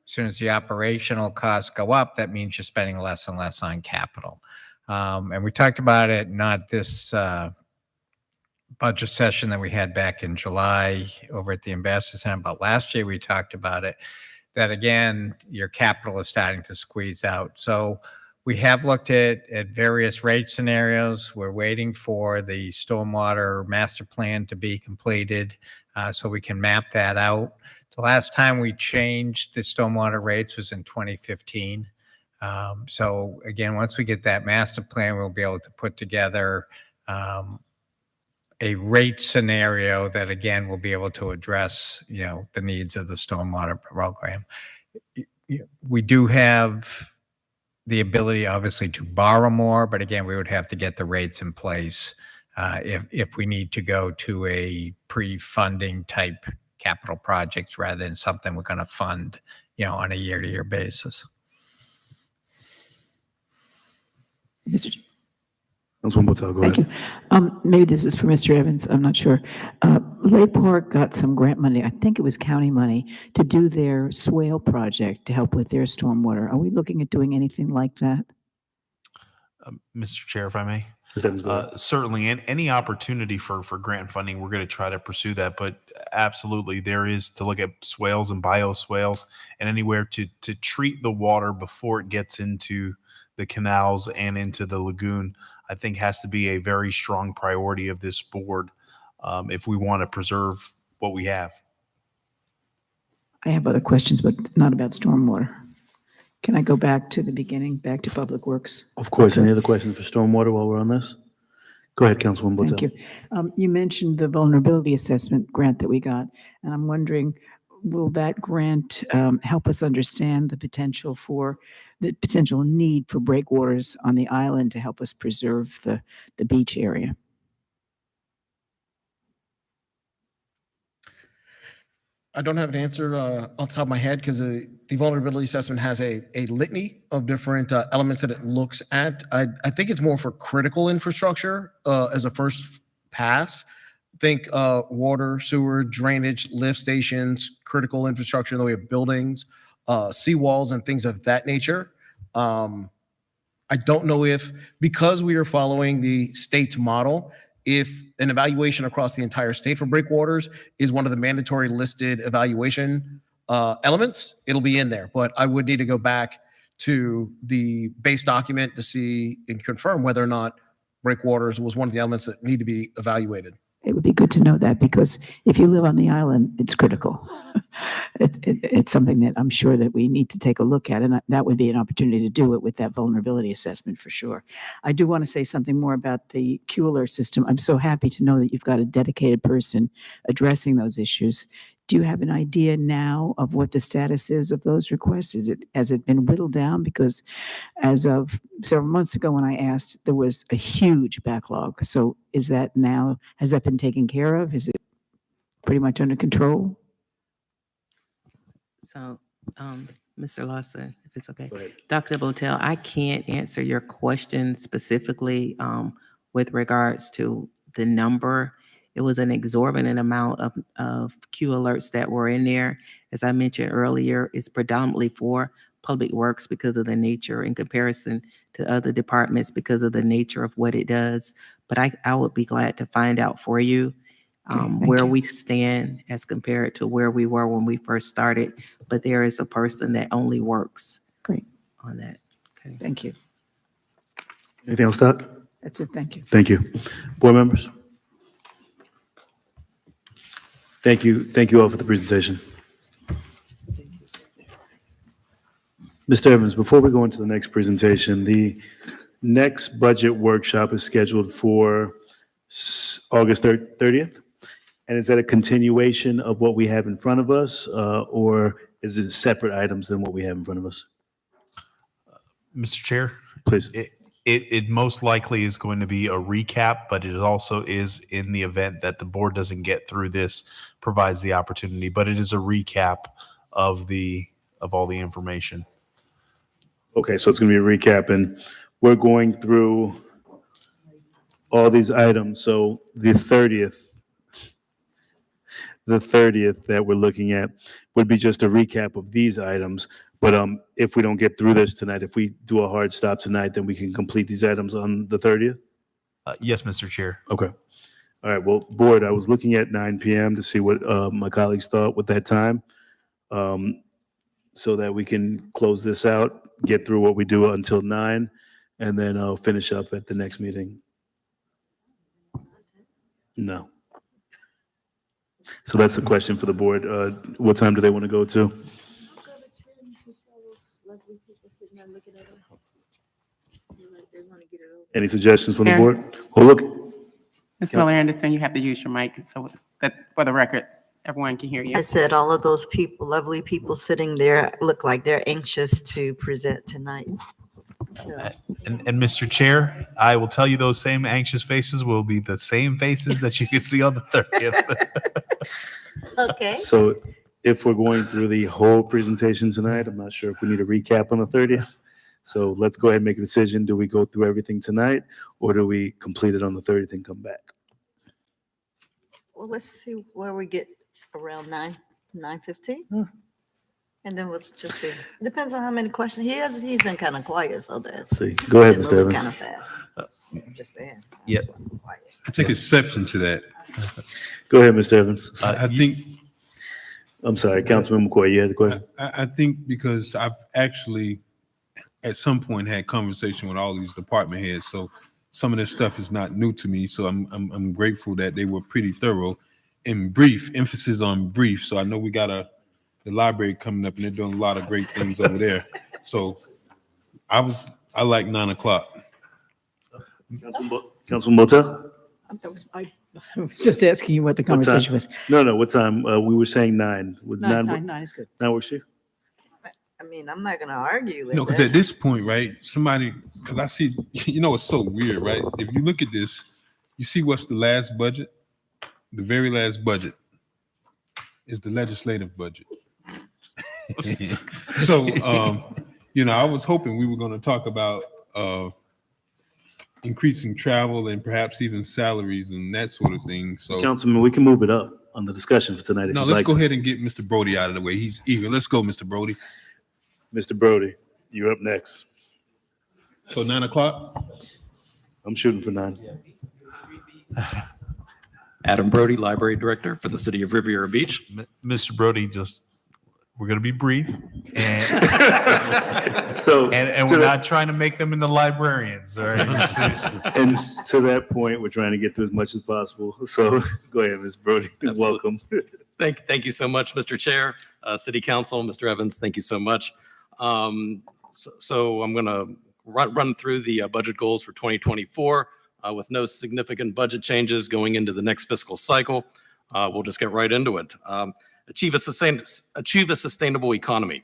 as soon as the operational costs go up, that means you're spending less and less on capital. And we talked about it, not this budget session that we had back in July over at the Ambassador Center, but last year we talked about it, that again, your capital is starting to squeeze out. So we have looked at various rate scenarios. We're waiting for the stormwater master plan to be completed so we can map that out. The last time we changed the stormwater rates was in 2015. So again, once we get that master plan, we'll be able to put together a rate scenario that again will be able to address the needs of the stormwater program. We do have the ability obviously to borrow more, but again, we would have to get the rates in place if we need to go to a pre-funding type capital projects rather than something we're going to fund on a year-to-year basis. Mr. Councilwoman Botel, go ahead. Thank you. Maybe this is for Mr. Evans. I'm not sure. Lake Park got some grant money, I think it was county money, to do their swale project to help with their stormwater. Are we looking at doing anything like that? Mr. Chair, if I may. Certainly. Certainly, and any opportunity for grant funding, we're going to try to pursue that. But absolutely, there is to look at swales and bioswales and anywhere to treat the water before it gets into the canals and into the lagoon, I think has to be a very strong priority of this board if we want to preserve what we have. I have other questions, but not about stormwater. Can I go back to the beginning, back to Public Works? Of course. Any other questions for stormwater while we're on this? Go ahead, Councilwoman Botel. Thank you. You mentioned the vulnerability assessment grant that we got, and I'm wondering, will that grant help us understand the potential need for breakwaters on the island to help us preserve the beach area? I don't have an answer off the top of my head because the vulnerability assessment has a litany of different elements that it looks at. I think it's more for critical infrastructure as a first pass. Think water, sewer, drainage, lift stations, critical infrastructure in the way of buildings, seawalls, and things of that nature. I don't know if, because we are following the state's model, if an evaluation across the entire state for breakwaters is one of the mandatory listed evaluation elements, it'll be in there. But I would need to go back to the base document to see and confirm whether or not breakwaters was one of the elements that need to be evaluated. It would be good to know that, because if you live on the island, it's critical. It's something that I'm sure that we need to take a look at, and that would be an opportunity to do it with that vulnerability assessment for sure. I do want to say something more about the Q Alert system. I'm so happy to know that you've got a dedicated person addressing those issues. Do you have an idea now of what the status is of those requests? Has it been whittled down? Because as of several months ago when I asked, there was a huge backlog. So has that been taken care of? Is it pretty much under control? So, Mr. Lawson, if it's okay. Dr. Botel, I can't answer your question specifically with regards to the number. It was an exorbitant amount of Q alerts that were in there. As I mentioned earlier, it's predominantly for Public Works because of the nature in comparison to other departments because of the nature of what it does. But I would be glad to find out for you where we stand as compared to where we were when we first started. But there is a person that only works Great. on that. Okay. Thank you. Anything else, Doc? That's it. Thank you. Thank you. Board members? Thank you. Thank you all for the presentation. Mr. Evans, before we go into the next presentation, the next budget workshop is scheduled for August 30th. And is that a continuation of what we have in front of us, or is it separate items than what we have in front of us? Mr. Chair? Please. It most likely is going to be a recap, but it also is in the event that the board doesn't get through this, provides the opportunity, but it is a recap of all the information. Okay, so it's going to be a recap, and we're going through all these items. So the 30th that we're looking at would be just a recap of these items. But if we don't get through this tonight, if we do a hard stop tonight, then we can complete these items on the 30th? Yes, Mr. Chair. Okay. All right, well, board, I was looking at 9 p.m. to see what my colleagues thought with that time, so that we can close this out, get through what we do until 9, and then I'll finish up at the next meeting. No. So that's the question for the board. What time do they want to go to? Any suggestions from the Mayor? board? Oh, look, Ms. Miller Anderson, you have to use your mic so that for the record, everyone can hear you. I said all of those people, lovely people sitting there, look like they're anxious to present tonight. So, And Mr. Chair, I will tell you those same anxious faces will be the same faces that you can see on the 30th. okay. so if we're going through the whole presentation tonight, I'm not sure if we need a recap on the 30th. So let's go ahead and make a decision. Do we go through everything tonight, or do we complete it on the 30th and come back? Well, let's see where we get around 9:15. And then we'll just see. It depends on how many questions. He's been kind of quiet, so that's. See, go ahead, Mr. Evans. Kind of fast. I'm just saying. Yeah. I take exception to that. Go ahead, Mr. Evans. I think I'm sorry, Councilman McCoy, you had a question? I think because I've actually at some point had conversation with all these department heads, so some of this stuff is not new to me. So I'm grateful that they were pretty thorough and brief, emphasis on brief. So I know we got the library coming up and they're doing a lot of great things over there. So I like 9 o'clock. Councilman Botel? I was just asking you what the conversation was. No, what time? We were saying 9. With 9 is good. 9 works for you? I mean, I'm not going to argue with No, because that. at this point, right, because I see, it's so weird, right? If you look at this, you see what's the last budget? The very last budget is the legislative budget. So, I was hoping we were going to talk about increasing travel and perhaps even salaries and that sort of thing. So, Councilman, we can move it up on the discussion for tonight if no, you'd let's like go to. ahead and get Mr. Brody out of the way. He's eager. Let's go, Mr. Brody. Mr. Brody, you're up next. So 9 o'clock? I'm shooting for 9. Adam Brody, Library Director for the City of Riviera Beach. Mr. Brody, we're going to be brief. And, So, and to we're that- not trying to make them into librarians, all right? And to that point, we're trying to get through as much as possible. So go ahead, Ms. Brody. Welcome. Thank you so much, Mr. Chair, City Council, Mr. Evans, thank you so much. So I'm going to run through the budget goals for 2024 with no significant budget changes going into the next fiscal cycle. We'll just get right into it. Achieve a sustainable economy.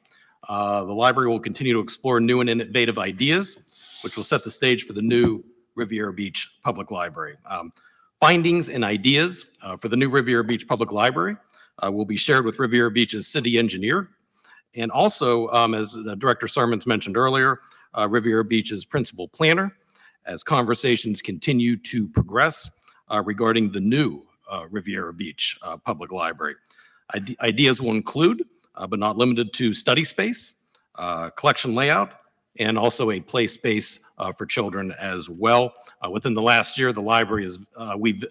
The library will continue to explore new and innovative ideas, which will set the stage for the new Riviera Beach Public Library. Findings and ideas for the new Riviera Beach Public Library will be shared with Riviera Beach's city engineer. And also, as Director Sarmons mentioned earlier, Riviera Beach's principal planner, as conversations continue to progress regarding the new Riviera Beach Public Library. Ideas will include, but not limited to, study space, collection layout, and also a play space for children as well. Within the last year, the library we've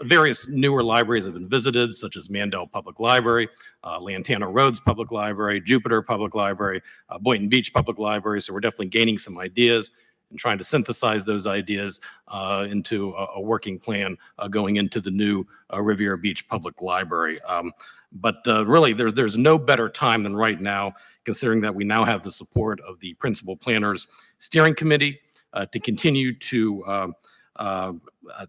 Various newer libraries have been visited, such as Mandel Public Library, Lantana Roads Public Library, Jupiter Public Library, Boynton Beach Public Library. So we're definitely gaining some ideas and trying to synthesize those ideas into a working plan going into the new Riviera Beach Public Library. But really, there's no better time than right now, considering that we now have the support of the Principal Planners Steering Committee to continue to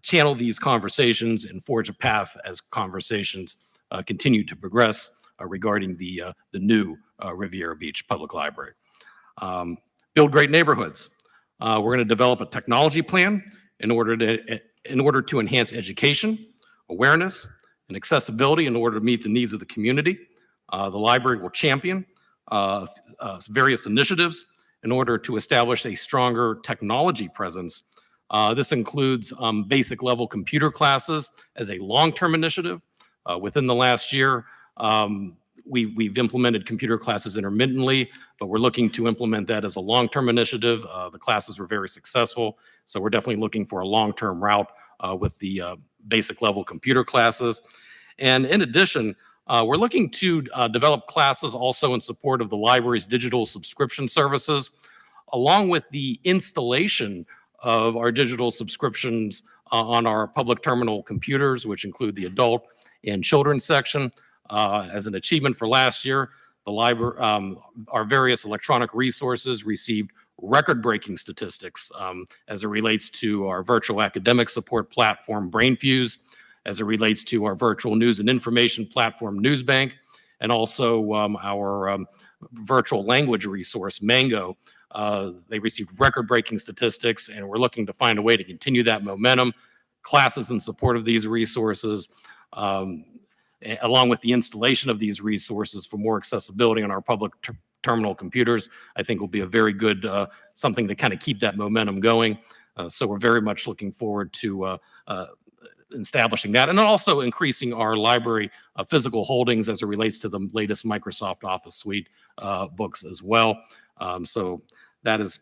channel these conversations and forge a path as conversations continue to progress regarding the new Riviera Beach Public Library. Build great neighborhoods. We're going to develop a technology plan in order to enhance education, awareness, and accessibility in order to meet the needs of the community. The library will champion various initiatives in order to establish a stronger technology presence. This includes basic level computer classes as a long-term initiative. Within the last year, we've implemented computer classes intermittently, but we're looking to implement that as a long-term initiative. The classes were very successful, so we're definitely looking for a long-term route with the basic level computer classes. And in addition, we're looking to develop classes also in support of the library's digital subscription services, along with the installation of our digital subscriptions on our public terminal computers, which include the adult and children's section. As an achievement for last year, the library, our various electronic resources received record-breaking statistics as it relates to our virtual academic support platform, BrainFuse, as it relates to our virtual news and information platform, NewsBank, and also our virtual language resource, Mango. They received record-breaking statistics, and we're looking to find a way to continue that momentum. Classes in support of these resources, along with the installation of these resources for more accessibility on our public terminal computers, I think will be a very good something to kind of keep that momentum going. So we're very much looking forward to establishing that, and then also increasing our library physical holdings as it relates to the latest Microsoft Office Suite books as well. So that is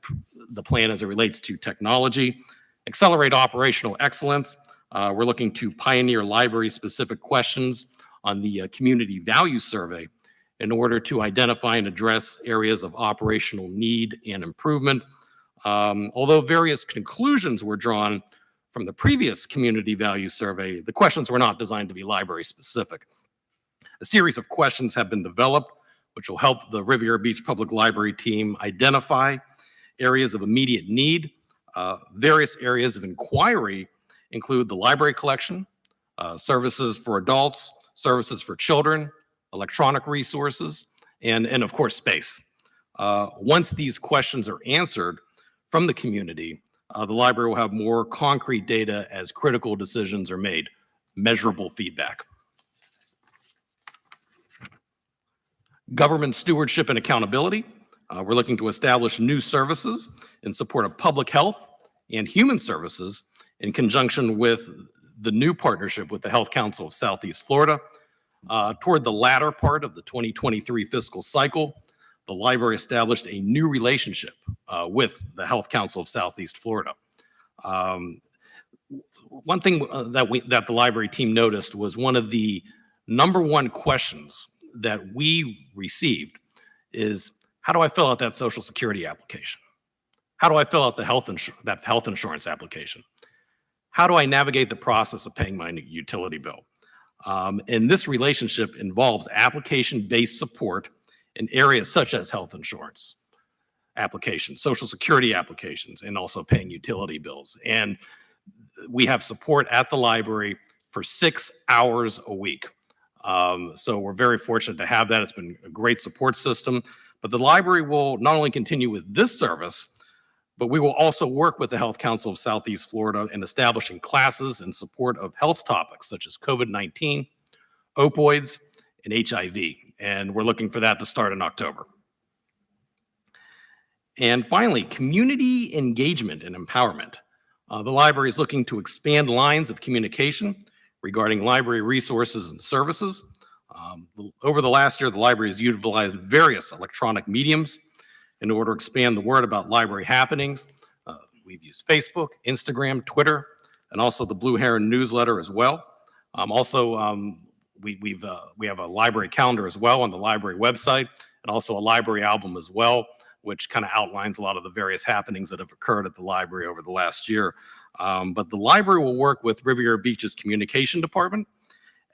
the plan as it relates to technology. Accelerate operational excellence. We're looking to pioneer library-specific questions on the Community Value Survey in order to identify and address areas of operational need and improvement. Although various conclusions were drawn from the previous Community Value Survey, the questions were not designed to be library-specific. A series of questions have been developed, which will help the Riviera Beach Public Library team identify areas of immediate need. Various areas of inquiry include the library collection, services for adults, services for children, electronic resources, and of course, space. Once these questions are answered from the community, the library will have more concrete data as critical decisions are made, measurable feedback. Government stewardship and accountability. We're looking to establish new services in support of public health and human services in conjunction with the new partnership with the Health Council of Southeast Florida. Toward the latter part of the 2023 fiscal cycle, the library established a new relationship with the Health Council of Southeast Florida. One thing that the library team noticed was one of the number one questions that we received is, how do I fill out that Social Security application? How do I fill out the health insurance application? How do I navigate the process of paying my utility bill? And this relationship involves application-based support in areas such as health insurance applications, Social Security applications, and also paying utility bills. And we have support at the library for 6 hours a week. So we're very fortunate to have that. It's been a great support system. But the library will not only continue with this service, but we will also work with the Health Council of Southeast Florida in establishing classes in support of health topics such as COVID-19, opioids, and HIV. And we're looking for that to start in October. And finally, community engagement and empowerment. The library is looking to expand lines of communication regarding library resources and services. Over the last year, the library has utilized various electronic mediums in order to expand the word about library happenings. We've used Facebook, Instagram, Twitter, and also the Blue Heron newsletter as well. We have a library calendar as well on the library website, and also a library album as well, which kind of outlines a lot of the various happenings that have occurred at the library over the last year. But the library will work with Riviera Beach's communication department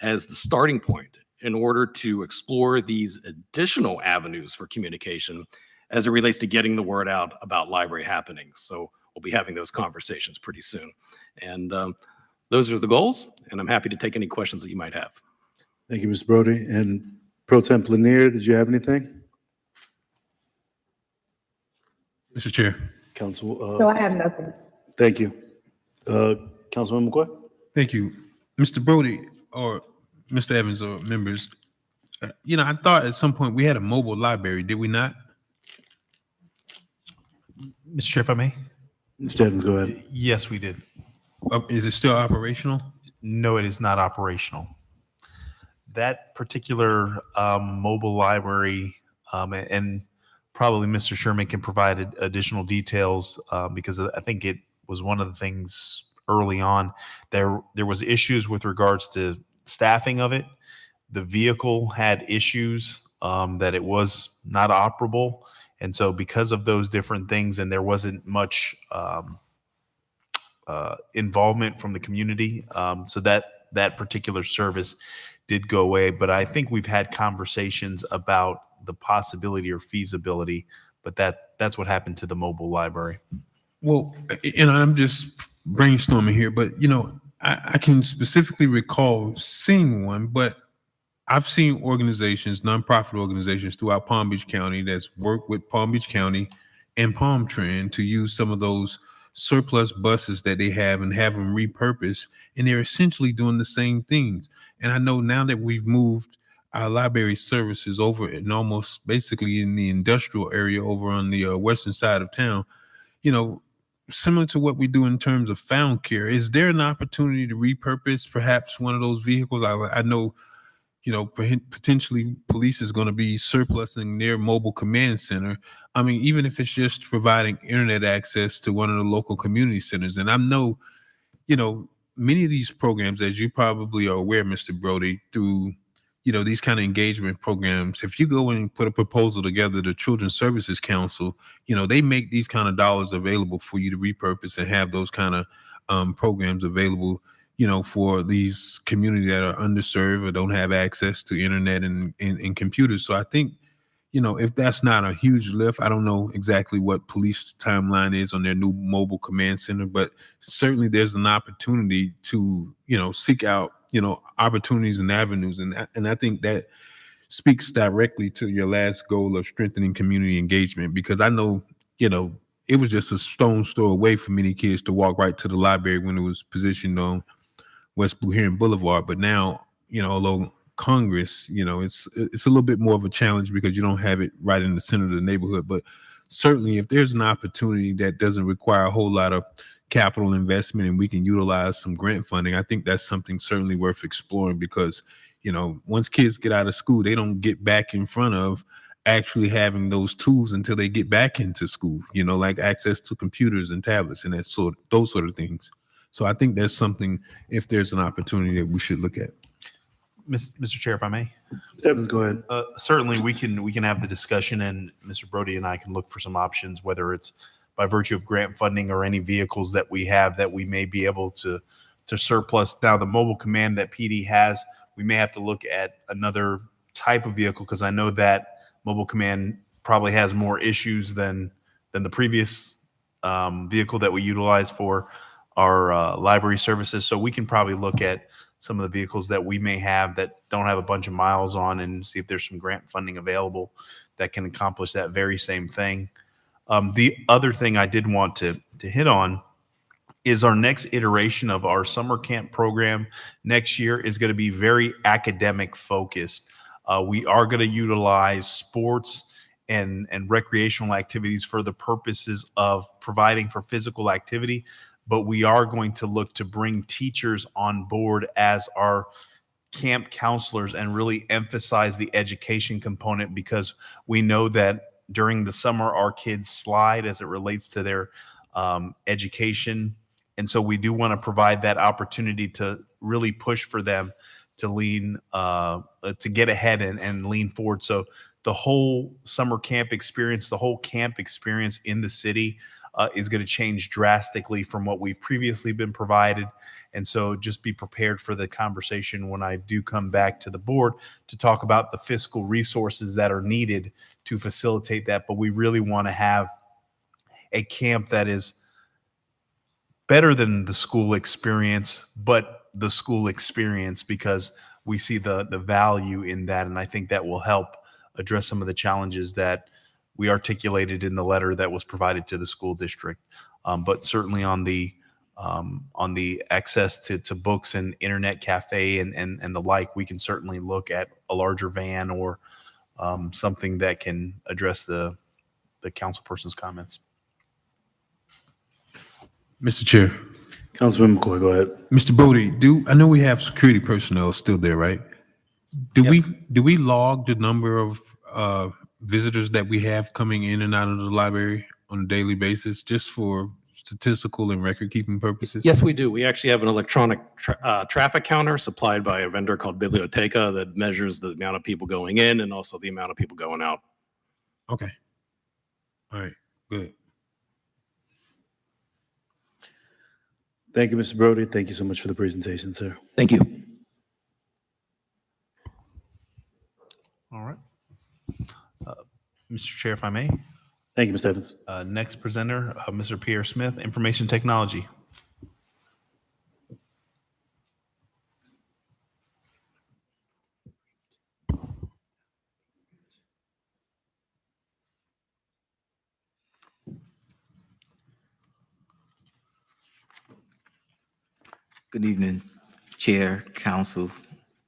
as the starting point in order to explore these additional avenues for communication as it relates to getting the word out about library happenings. So we'll be having those conversations pretty soon. And those are the goals, and I'm happy to take any questions that you might have. Thank you, Mr. Brody. And Pro Temp Lanier, did you have anything? Mr. Chair. Council. No, I have nothing. Thank you. Councilman McCoy? Thank you. Mr. Brody or Mr. Evans or members, I thought at some point we had a mobile library, did we not? Mr. Chair, if I may? Mr. Evans, go ahead. Yes, we did. Is it still operational? No, it is not operational. That particular mobile library, and probably Mr. Sherman can provide additional details because I think it was one of the things early on. There was issues with regards to staffing of it. The vehicle had issues that it was not operable. And so because of those different things, and there wasn't much involvement from the community, so that particular service did go away. But I think we've had conversations about the possibility or feasibility, but that's what happened to the mobile library. Well, I'm just brainstorming here, but I can specifically recall seeing one, but I've seen organizations, nonprofit organizations throughout Palm Beach County that's worked with Palm Beach County and Palm Trend to use some of those surplus buses that they have and have them repurposed, and they're essentially doing the same things. And I know now that we've moved our library services over and almost basically in the industrial area over on the western side of town, similar to what we do in terms of found care, is there an opportunity to repurpose perhaps one of those vehicles? I know, potentially police is going to be surplusing their mobile command center. I mean, even if it's just providing internet access to one of the local community centers. And I know, many of these programs, as you probably are aware, Mr. Brody, through, these kind of engagement programs, if you go and put a proposal together, the Children's Services Council, they make these kind of dollars available for you to repurpose and have those kind of programs available, for these communities that are underserved or don't have access to internet and computers. So I think, if that's not a huge lift, I don't know exactly what police timeline is on their new mobile command center, but certainly there's an opportunity to, seek out, opportunities and avenues. And I think that speaks directly to your last goal of strengthening community engagement, because I know, it was just a stone's throw away for many kids to walk right to the library when it was positioned on West Blue Heron Boulevard. But now, although Congress, it's a little bit more of a challenge because you don't have it right in the center of the neighborhood. But certainly if there's an opportunity that doesn't require a whole lot of capital investment and we can utilize some grant funding, I think that's something certainly worth exploring, because, once kids get out of school, they don't get back in front of actually having those tools until they get back into school, like access to computers and tablets and those sort of things. So I think that's something, if there's an opportunity, that we should look at. Mr. Chair, if I may. Stebbins, go ahead. Certainly, we can have the discussion, and Mr. Brody and I can look for some options, whether it's by virtue of grant funding or any vehicles that we have that we may be able to surplus. Now, the mobile command that PD has, we may have to look at another type of vehicle, because I know that mobile command probably has more issues than the previous vehicle that we utilize for our library services. So we can probably look at some of the vehicles that we may have that don't have a bunch of miles on and see if there's some grant funding available that can accomplish that very same thing. The other thing I did want to hit on is our next iteration of our summer camp program next year is going to be very academic focused. We are going to utilize sports and recreational activities for the purposes of providing for physical activity, but we are going to look to bring teachers on board as our camp counselors and really emphasize the education component, because we know that during the summer our kids slide as it relates to their education And so we do want to provide that opportunity to really push for them to lean, to get ahead and lean forward. So the whole summer camp experience, the whole camp experience in the city is going to change drastically from what we've previously been provided. And so just be prepared for the conversation when I do come back to the board to talk about the fiscal resources that are needed to facilitate that. But we really want to have a camp that is better than the school experience, but the school experience, because we see the value in that. And I think that will help address some of the challenges that we articulated in the letter that was provided to the school district. But certainly on the access to books and internet cafe and the like, we can certainly look at a larger van or something that can address the councilperson's comments. Mr. Chair. Councilman McCoy, go ahead. Mr. Bodie, I know we have security personnel still there, right? Do we log the number of visitors that we have coming in and out of the library on a daily basis, just for statistical and record-keeping purposes? Yes, we do. We actually have an electronic traffic counter supplied by a vendor called Biblioteca that measures the amount of people going in and also the amount of people going out. Okay. All right, good. Thank you, Mr. Brody. Thank you so much for the presentation, sir. Thank you. All right. Mr. Chair, if I may. Thank you, Mr. Evans. Next presenter, Mr. Pierre Smith, Information Technology. Good evening, Chair, Council,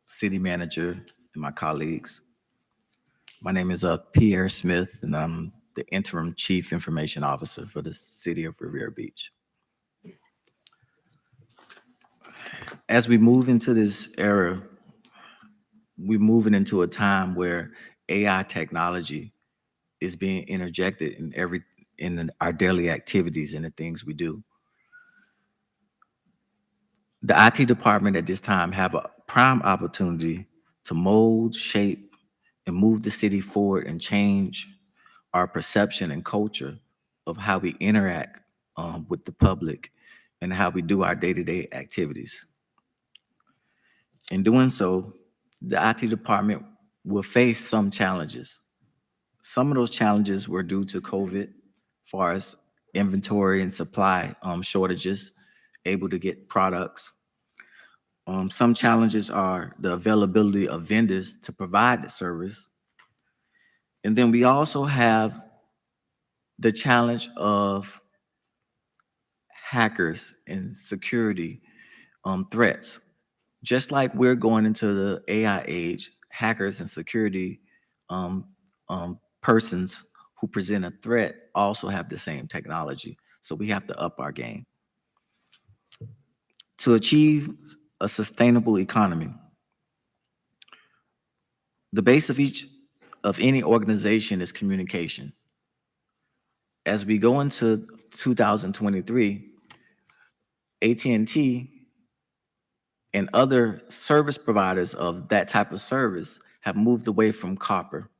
City Manager, and my colleagues. My name is Pierre Smith, and I'm the Interim Chief Information Officer for the City of Riviera Beach. As we move into this era, we're moving into a time where AI technology is being interjected in our daily activities and the things we do. The IT department at this time have a prime opportunity to mold, shape, and move the city forward and change our perception and culture of how we interact with the public and how we do our day-to-day activities. In doing so, the IT department will face some challenges. Some of those challenges were due to COVID, as far as inventory and supply shortages, able to get products. Some challenges are the availability of vendors to provide the service. And then we also have the challenge of hackers and security threats. Just like we're going into the AI age, hackers and security persons who present a threat also have the same technology. So we have to up our game. To achieve a sustainable economy, the base of any organization is communication. As we go into 2023, AT&T and other service providers of that type of service have moved away from copper,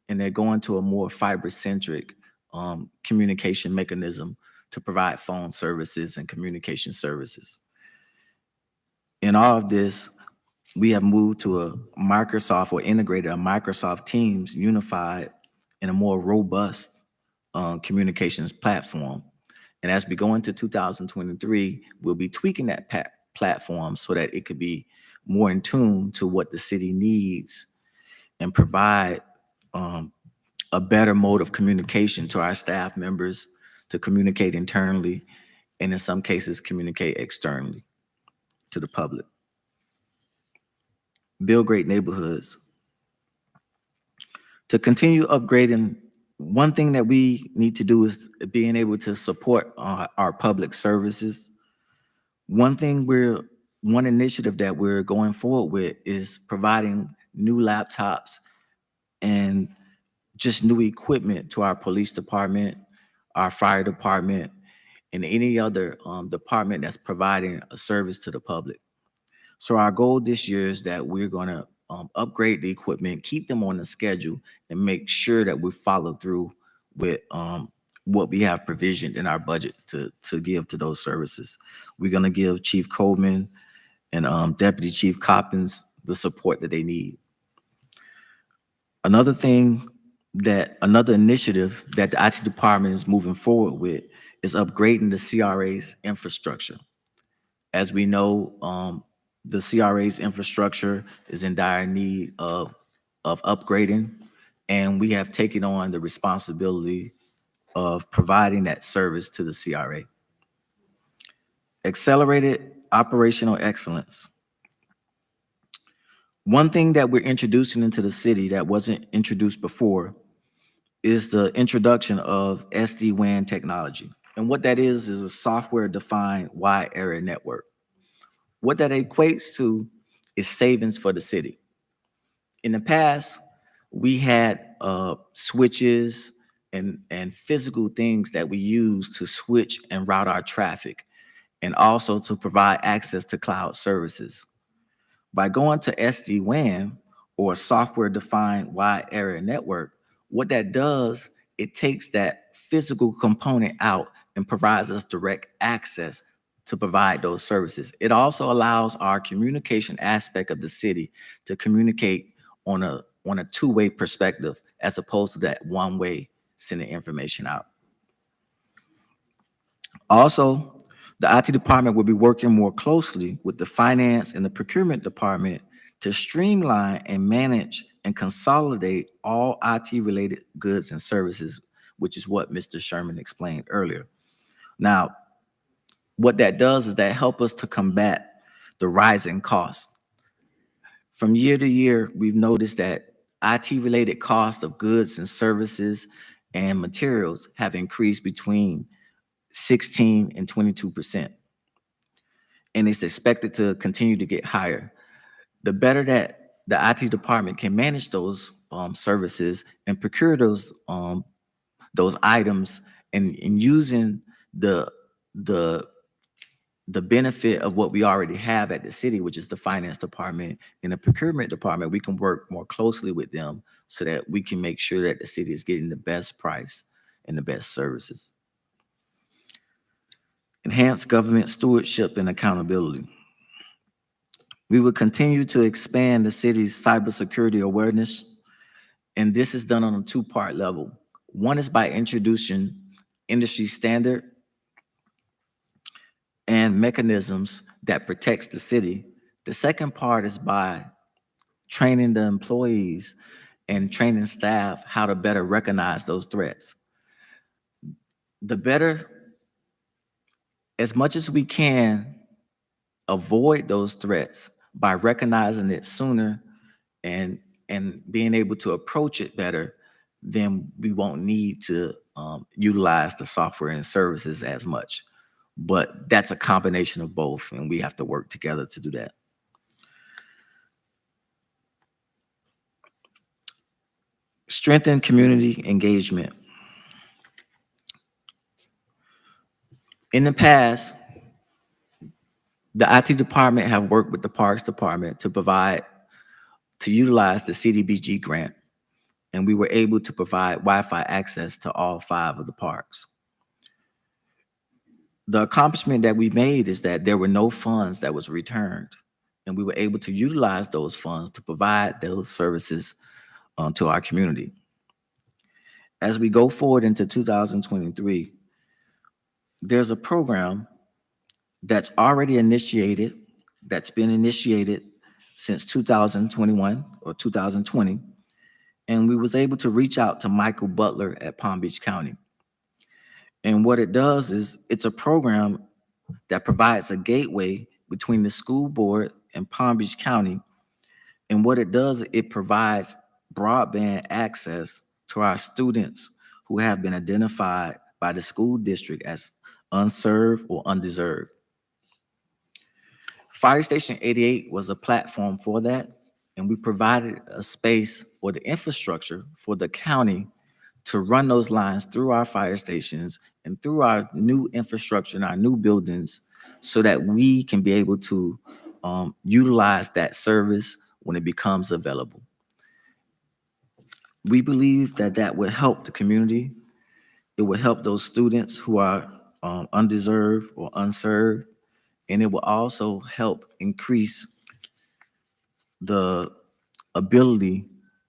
and they're going to a more fiber-centric communication mechanism to provide phone services and communication services. In all of this, we have moved to a Microsoft, or integrated a Microsoft Teams unified in a more robust communications platform. And as we go into 2023, we'll be tweaking that platform so that it could be more in tune to what the city needs and provide a better mode of communication to our staff members to communicate internally, and in some cases, communicate externally to the public. Build great neighborhoods. To continue upgrading, one thing that we need to do is being able to support our public services. One initiative that we're going forward with is providing new laptops and just new equipment to our police department, our fire department, and any other department that's providing a service to the public. So our goal this year is that we're going to upgrade the equipment, keep them on the schedule, and make sure that we follow through with what we have provisioned in our budget to give to those services. We're going to give Chief Coleman and Deputy Chief Coppins the support that they need. Another initiative that the IT department is moving forward with is upgrading the CRA's infrastructure. As we know, the CRA's infrastructure is in dire need of upgrading, and we have taken on the responsibility of providing that service to the CRA. Accelerated operational excellence. One thing that we're introducing into the city that wasn't introduced before is the introduction of SD-WAN technology. And what that is a software-defined wide area network. What that equates to is savings for the city. In the past, we had switches and physical things that we use to switch and route our traffic, and also to provide access to cloud services. By going to SD-WAN, or software-defined wide area network, what that does, it takes that physical component out and provides us direct access to provide those services. It also allows our communication aspect of the city to communicate on a two-way perspective, as opposed to that one-way sending information out. Also, the IT department will be working more closely with the finance and the procurement department to streamline and manage and consolidate all IT-related goods and services, which is what Mr. Sherman explained earlier. Now, what that does is that help us to combat the rising costs. From year to year, we've noticed that IT-related cost of goods and services and materials have increased between 16 and 22%. And it's expected to continue to get higher. The better that the IT department can manage those services and procure those items, and using the benefit of what we already have at the city, which is the finance department and the procurement department, we can work more closely with them so that we can make sure that the city is getting the best price and the best services. Enhance government stewardship and accountability. We will continue to expand the city's cybersecurity awareness, and this is done on a two-part level. One is by introducing industry standard and mechanisms that protects the city. The second part is by training the employees and training staff how to better recognize those threats. The better, as much as we can, avoid those threats by recognizing it sooner and being able to approach it better, then we won't need to utilize the software and services as much. But that's a combination of both, and we have to work together to do that. Strengthen community engagement. In the past, the IT department have worked with the Parks Department to utilize the CDBG grant, and we were able to provide Wi-Fi access to all 5 of the parks. The accomplishment that we made is that there were no funds that was returned, and we were able to utilize those funds to provide those services to our community. As we go forward into 2023, there's a program that's already initiated, that's been initiated since 2021 or 2020, and we was able to reach out to Michael Butler at Palm Beach County. And what it does is it's a program that provides a gateway between the school board and Palm Beach County. And what it does, it provides broadband access to our students who have been identified by the school district as unserved or undeserved. Fire Station 88 was a platform for that, and we provided a space or the infrastructure for the county to run those lines through our fire stations and through our new infrastructure and our new buildings so that we can be able to utilize that service when it becomes available. We believe that that will help the community. It will help those students who are undeserved or unserved, and it will also help increase the ability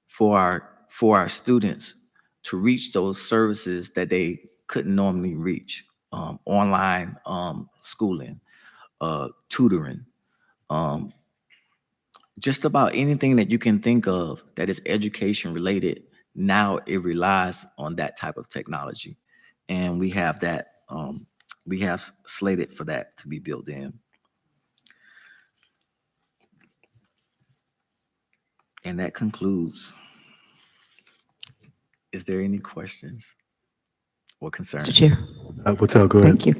for our students to reach those services that they couldn't normally reach, online schooling, tutoring, just about anything that you can think of that is education related. Now it relies on that type of technology, and we have that. We have slated for that to be built in. And that concludes. Is there any questions or concerns? Mr. Chair. Patel, go ahead. Thank you.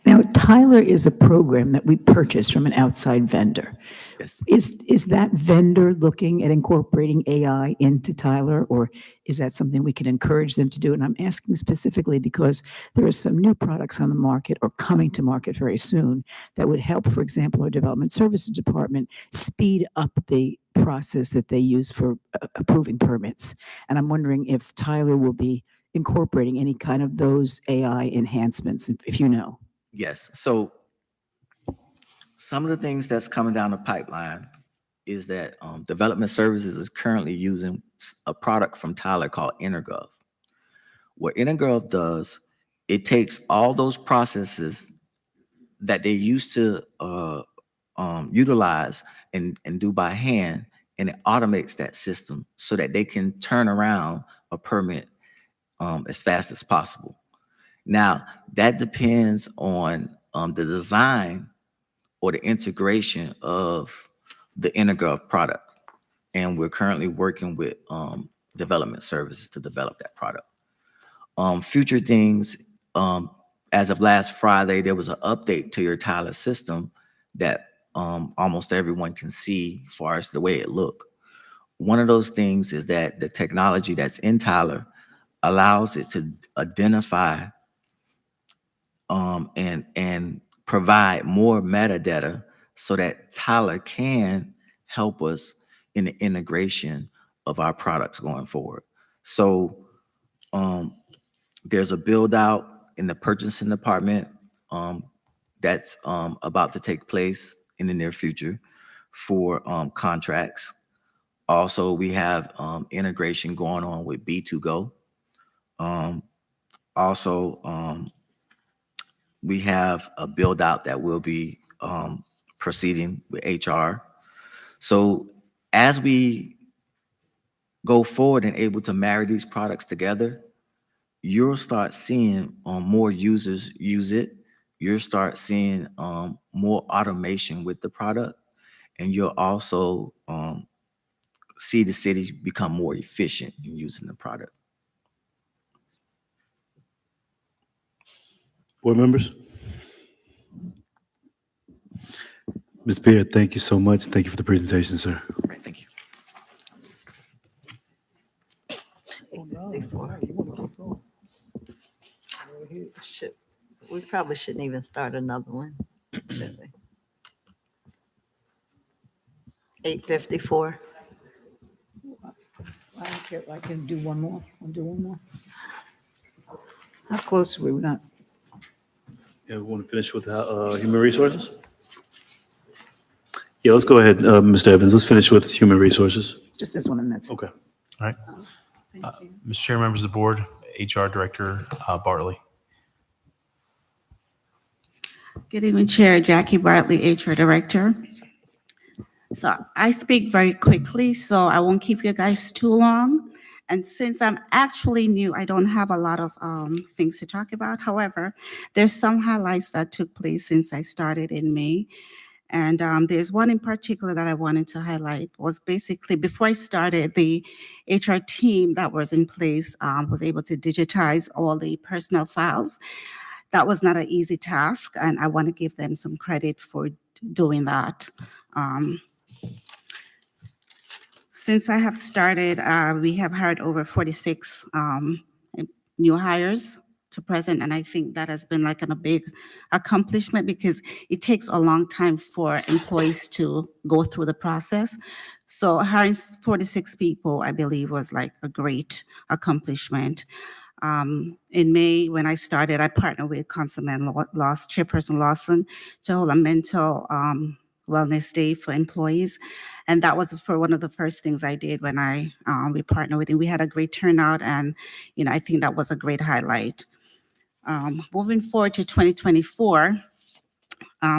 Now, Tyler is a program that we purchased from an outside vendor. Yes. Is that vendor looking at incorporating AI into Tyler, or is that something we can encourage them to do? And I'm asking specifically because there are some new products on the market or coming to market very soon that would help, for example, our Development Services Department speed up the process that they use for approving permits. And I'm wondering if Tyler will be incorporating any kind of those AI enhancements, if you know. Yes. So some of the things that's coming down the pipeline is that Development Services is currently using a product from Tyler called Intergov. What Intergov does, it takes all those processes that they used to utilize and do by hand, and it automates that system so that they can turn around a permit as fast as possible. Now, that depends on the design or the integration of the Intergov product. And we're currently working with Development Services to develop that product. Future things, as of last Friday, there was an update to your Tyler system that almost everyone can see as far as the way it looked. One of those things is that the technology that's in Tyler allows it to identify and provide more metadata so that Tyler can help us in the integration of our products going forward. So there's a build out in the purchasing department that's about to take place in the near future for contracts. Also, we have integration going on with B2Go. We have a build out that will be proceeding with HR. So as we go forward and able to marry these products together, you'll start seeing more users use it. You'll start seeing more automation with the product, and you'll also see the city become more efficient in using the product. Board members? Ms. Beard, thank you so much. Thank you for the presentation, sir. All right, thank you. We probably shouldn't even start another one, should we? 8:54. I don't care, I can do one more, I'll do one more. How close are we? We're not. Yeah, we want to finish with Human Resources? Yeah, let's go ahead, Mr. Evans. Let's finish with Human Resources. Just this one and that's it. Okay. All right. Mr. Chair, members of the board, HR Director Bartley. Good evening, Chair. Jackie Bartley, HR Director. So I speak very quickly, so I won't keep you guys too long. And since I'm actually new, I don't have a lot of things to talk about. However, there's some highlights that took place since I started in May. And there's one in particular that I wanted to highlight was basically before I started, the HR team that was in place was able to digitize all the personnel files. That was not an easy task, and I want to give them some credit for doing that. Since I have started, we have hired over 46 new hires to present, and I think that has been like a big accomplishment because it takes a long time for employees to go through the process. So hiring 46 people, I believe, was like a great accomplishment. In May, when I started, I partnered with Councilman Chairperson Lawson to hold a mental wellness day for employees. And that was for one of the first things I did when we partnered with him. We had a great turnout, and I think that was a great highlight. Moving forward to 2024,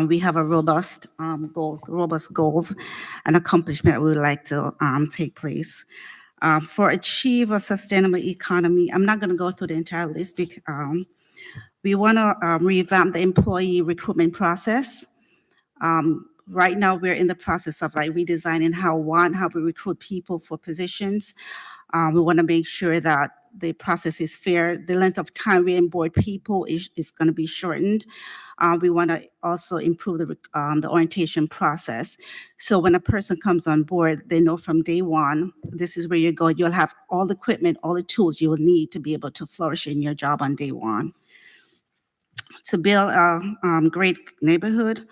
we have a robust goals and accomplishment we would like to take place. For achieve a sustainable economy, I'm not going to go through the entire list because we want to revamp the employee recruitment process. Right now, we're in the process of like redesigning how we recruit people for positions. We want to make sure that the process is fair. The length of time we onboard people is going to be shortened. We want to also improve the orientation process. So when a person comes on board, they know from day one, this is where you're going. You'll have all the equipment, all the tools you will need to be able to flourish in your job on day one. To build a great neighborhood,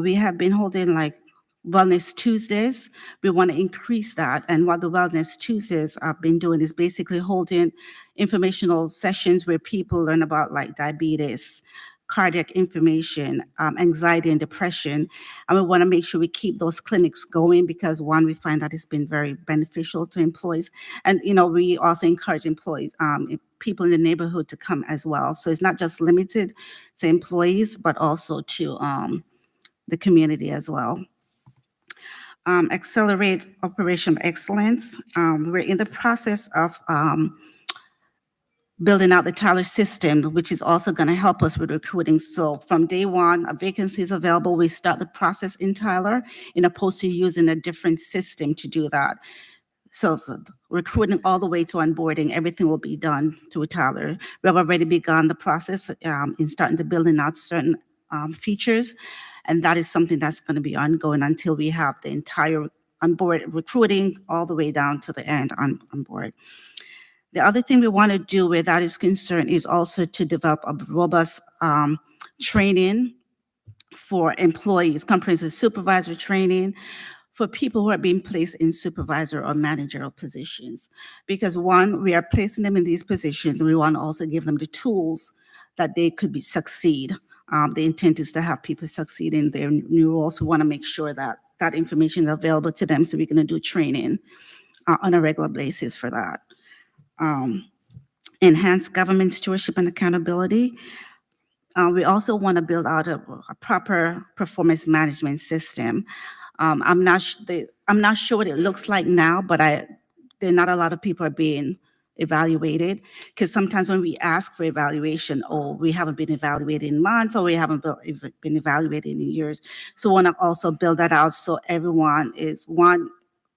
we have been holding like Wellness Tuesdays. We want to increase that. And what the Wellness Tuesdays have been doing is basically holding informational sessions where people learn about like diabetes, cardiac information, anxiety and depression. And we want to make sure we keep those clinics going because one, we find that it's been very beneficial to employees. And, we also encourage employees, people in the neighborhood to come as well. So it's not just limited to employees, but also to the community as well. Accelerate operational excellence. We're in the process of building out the Tyler system, which is also going to help us with recruiting. So from day one, a vacancy is available, we start the process in Tyler, in opposed to using a different system to do that. So recruiting all the way to onboarding, everything will be done through Tyler. We have already begun the process in starting to building out certain features, and that is something that's going to be ongoing until we have the entire onboard recruiting all the way down to the end on board. The other thing we want to do where that is concerned is also to develop a robust training for employees, comprehensive supervisor training for people who are being placed in supervisor or managerial positions. Because one, we are placing them in these positions, and we want to also give them the tools that they could succeed. The intent is to have people succeed in their new roles. We want to make sure that that information is available to them, so we're going to do training on a regular basis for that. Enhance government stewardship and accountability. We also want to build out a proper performance management system. I'm not sure what it looks like now, but there are not a lot of people are being evaluated, because sometimes when we ask for evaluation, we haven't been evaluated in months, or we haven't been evaluated in years. So we want to also build that out so everyone is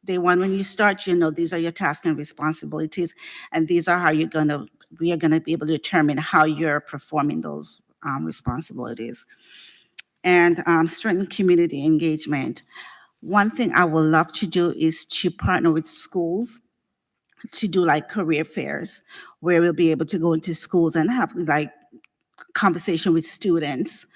day one, when you start, these are your tasks and responsibilities, and these are how we are going to be able to determine how you're performing those responsibilities. And strengthen community engagement. One thing I would love to do is to partner with schools to do like career fairs, where we'll be able to go into schools and have like conversation with students,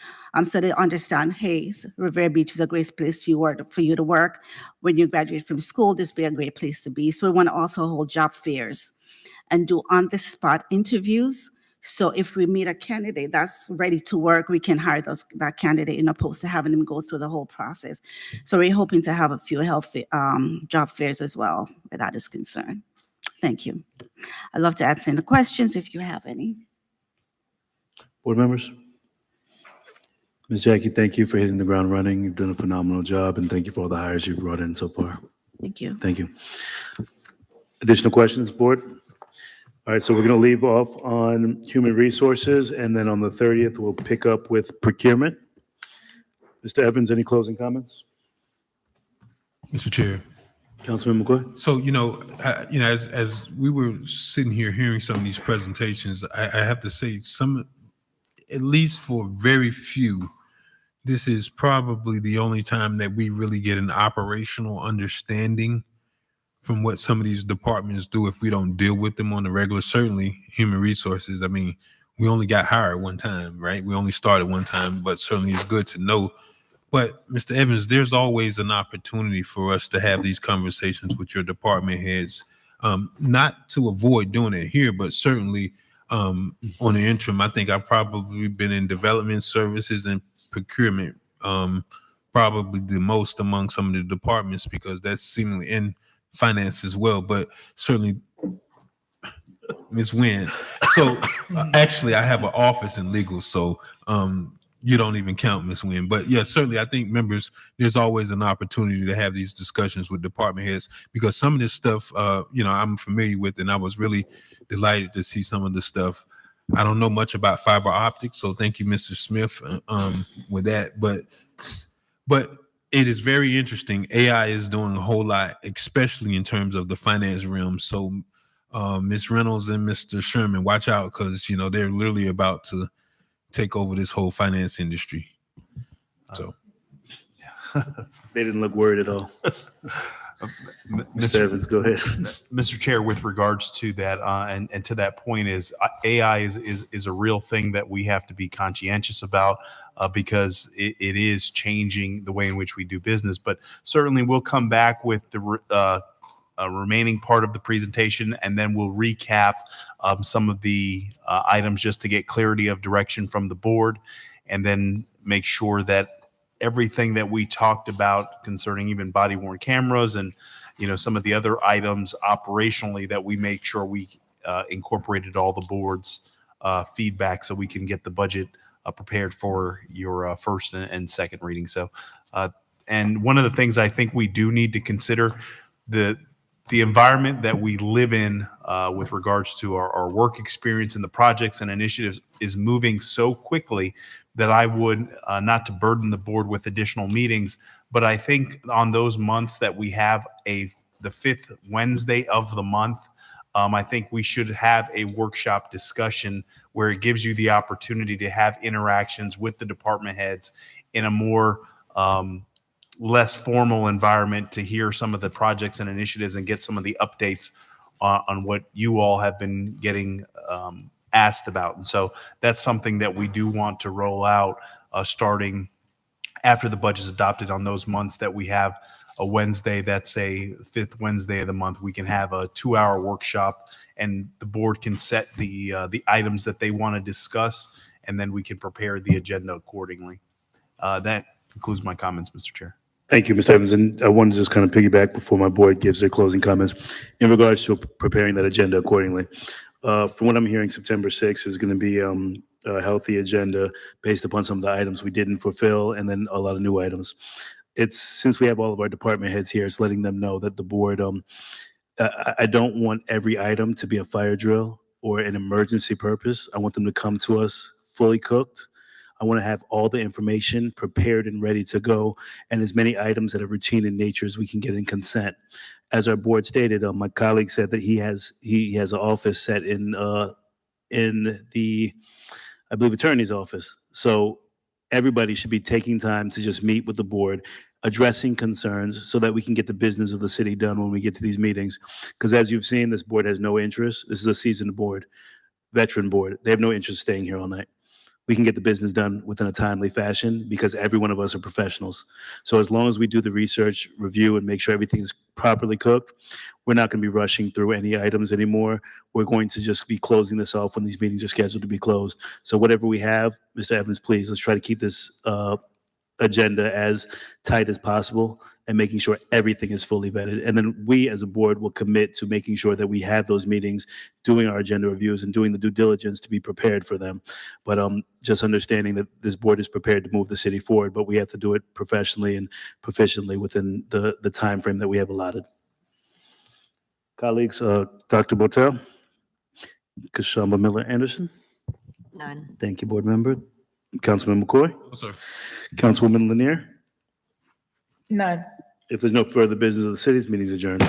so they understand, hey, Revere Beach is a great place for you to work. When you graduate from school, this will be a great place to be. So we want to also hold job fairs and do on-the-spot interviews. So if we meet a candidate that's ready to work, we can hire that candidate, in opposed to having them go through the whole process. So we're hoping to have a few job fairs as well, where that is concerned. Thank you. I'd love to answer any questions if you have any. Board members? Ms. Jackie, thank you for hitting the ground running. You've done a phenomenal job, and thank you for all the hires you've brought in so far. Thank you. Thank you. Additional questions, board? All right, so we're going to leave off on human resources, and then on the 30th, we'll pick up with procurement. Mr. Evans, any closing comments? Mr. Chair. Councilman McCoy? So, as we were sitting here hearing some of these presentations, I have to say at least for very few, this is probably the only time that we really get an operational understanding from what some of these departments do if we don't deal with them on a regular. Certainly, human resources. I mean, we only got hired one time, right? We only started one time, but certainly it's good to know. But Mr. Evans, there's always an opportunity for us to have these conversations with your department heads, not to avoid doing it here, but certainly on the interim. I think I've probably been in development services and procurement probably the most among some of the departments because that's seemingly in finance as well, but certainly Ms. Nguyen. So actually I have an office in legal, so you don't even count, Ms. Nguyen. But yeah, certainly I think members, there's always an opportunity to have these discussions with department heads because some of this stuff, I'm familiar with, and I was really delighted to see some of the stuff. I don't know much about fiber optics, so thank you, Mr. Smith, with that. But it is very interesting. AI is doing a whole lot, especially in terms of the finance realm. So Ms. Reynolds and Mr. Sherman, watch out because, they're literally about to take over this whole finance industry. So They didn't look worried at all. Mr. Evans, go ahead. Mr. Chair, with regards to that, and to that point is AI is a real thing that we have to be conscientious about because it is changing the way in which we do business. But certainly we'll come back with the remaining part of the presentation, and then we'll recap some of the items just to get clarity of direction from the board, and then make sure that everything that we talked about concerning even body-worn cameras and some of the other items operationally, that we make sure we incorporated all the board's feedback so we can get the budget prepared for your first and second reading. So and one of the things I think we do need to consider, the environment that we live in with regards to our work experience and the projects and initiatives is moving so quickly that I would, not to burden the board with additional meetings, but I think on those months that we have the fifth Wednesday of the month, I think we should have a workshop discussion where it gives you the opportunity to have interactions with the department heads in a more less formal environment to hear some of the projects and initiatives and get some of the updates on what you all have been getting asked about. And so that's something that we do want to roll out starting after the budget is adopted on those months that we have a Wednesday, that's a fifth Wednesday of the month. We can have a 2-hour workshop and the board can set the items that they want to discuss, and then we can prepare the agenda accordingly. That concludes my comments, Mr. Chair. Thank you, Mr. Evans. And I want to just kind of piggyback before my board gives their closing comments in regards to preparing that agenda accordingly. From what I'm hearing, September 6th is going to be a healthy agenda based upon some of the items we didn't fulfill and then a lot of new items. It's since we have all of our department heads here, it's letting them know that the board, I don't want every item to be a fire drill or an emergency purpose. I want them to come to us fully cooked. I want to have all the information prepared and ready to go, and as many items that are routine in nature as we can get in consent. As our board stated, my colleague said that he has an office set in the, I believe, attorney's office. So everybody should be taking time to just meet with the board, addressing concerns so that we can get the business of the city done when we get to these meetings. Because as you've seen, this board has no interest. This is a seasoned board, veteran board. They have no interest staying here all night. We can get the business done within a timely fashion because every one of us are professionals. So as long as we do the research, review, and make sure everything is properly cooked, we're not going to be rushing through any items anymore. We're going to just be closing this off when these meetings are scheduled to be closed. So whatever we have, Mr. Evans, please, let's try to keep this agenda as tight as possible and making sure everything is fully vetted. And then we as a board will commit to making sure that we have those meetings, doing our agenda reviews and doing the due diligence to be prepared for them. But just understanding that this board is prepared to move the city forward, but we have to do it professionally and proficiently within the time frame that we have allotted. Colleagues, Dr. Botel, Kashamba Miller Anderson. None. Thank you, board member. Councilman McCoy. No, sir. Councilwoman Lanier. None. If there's no further business of the city's meeting is adjourned.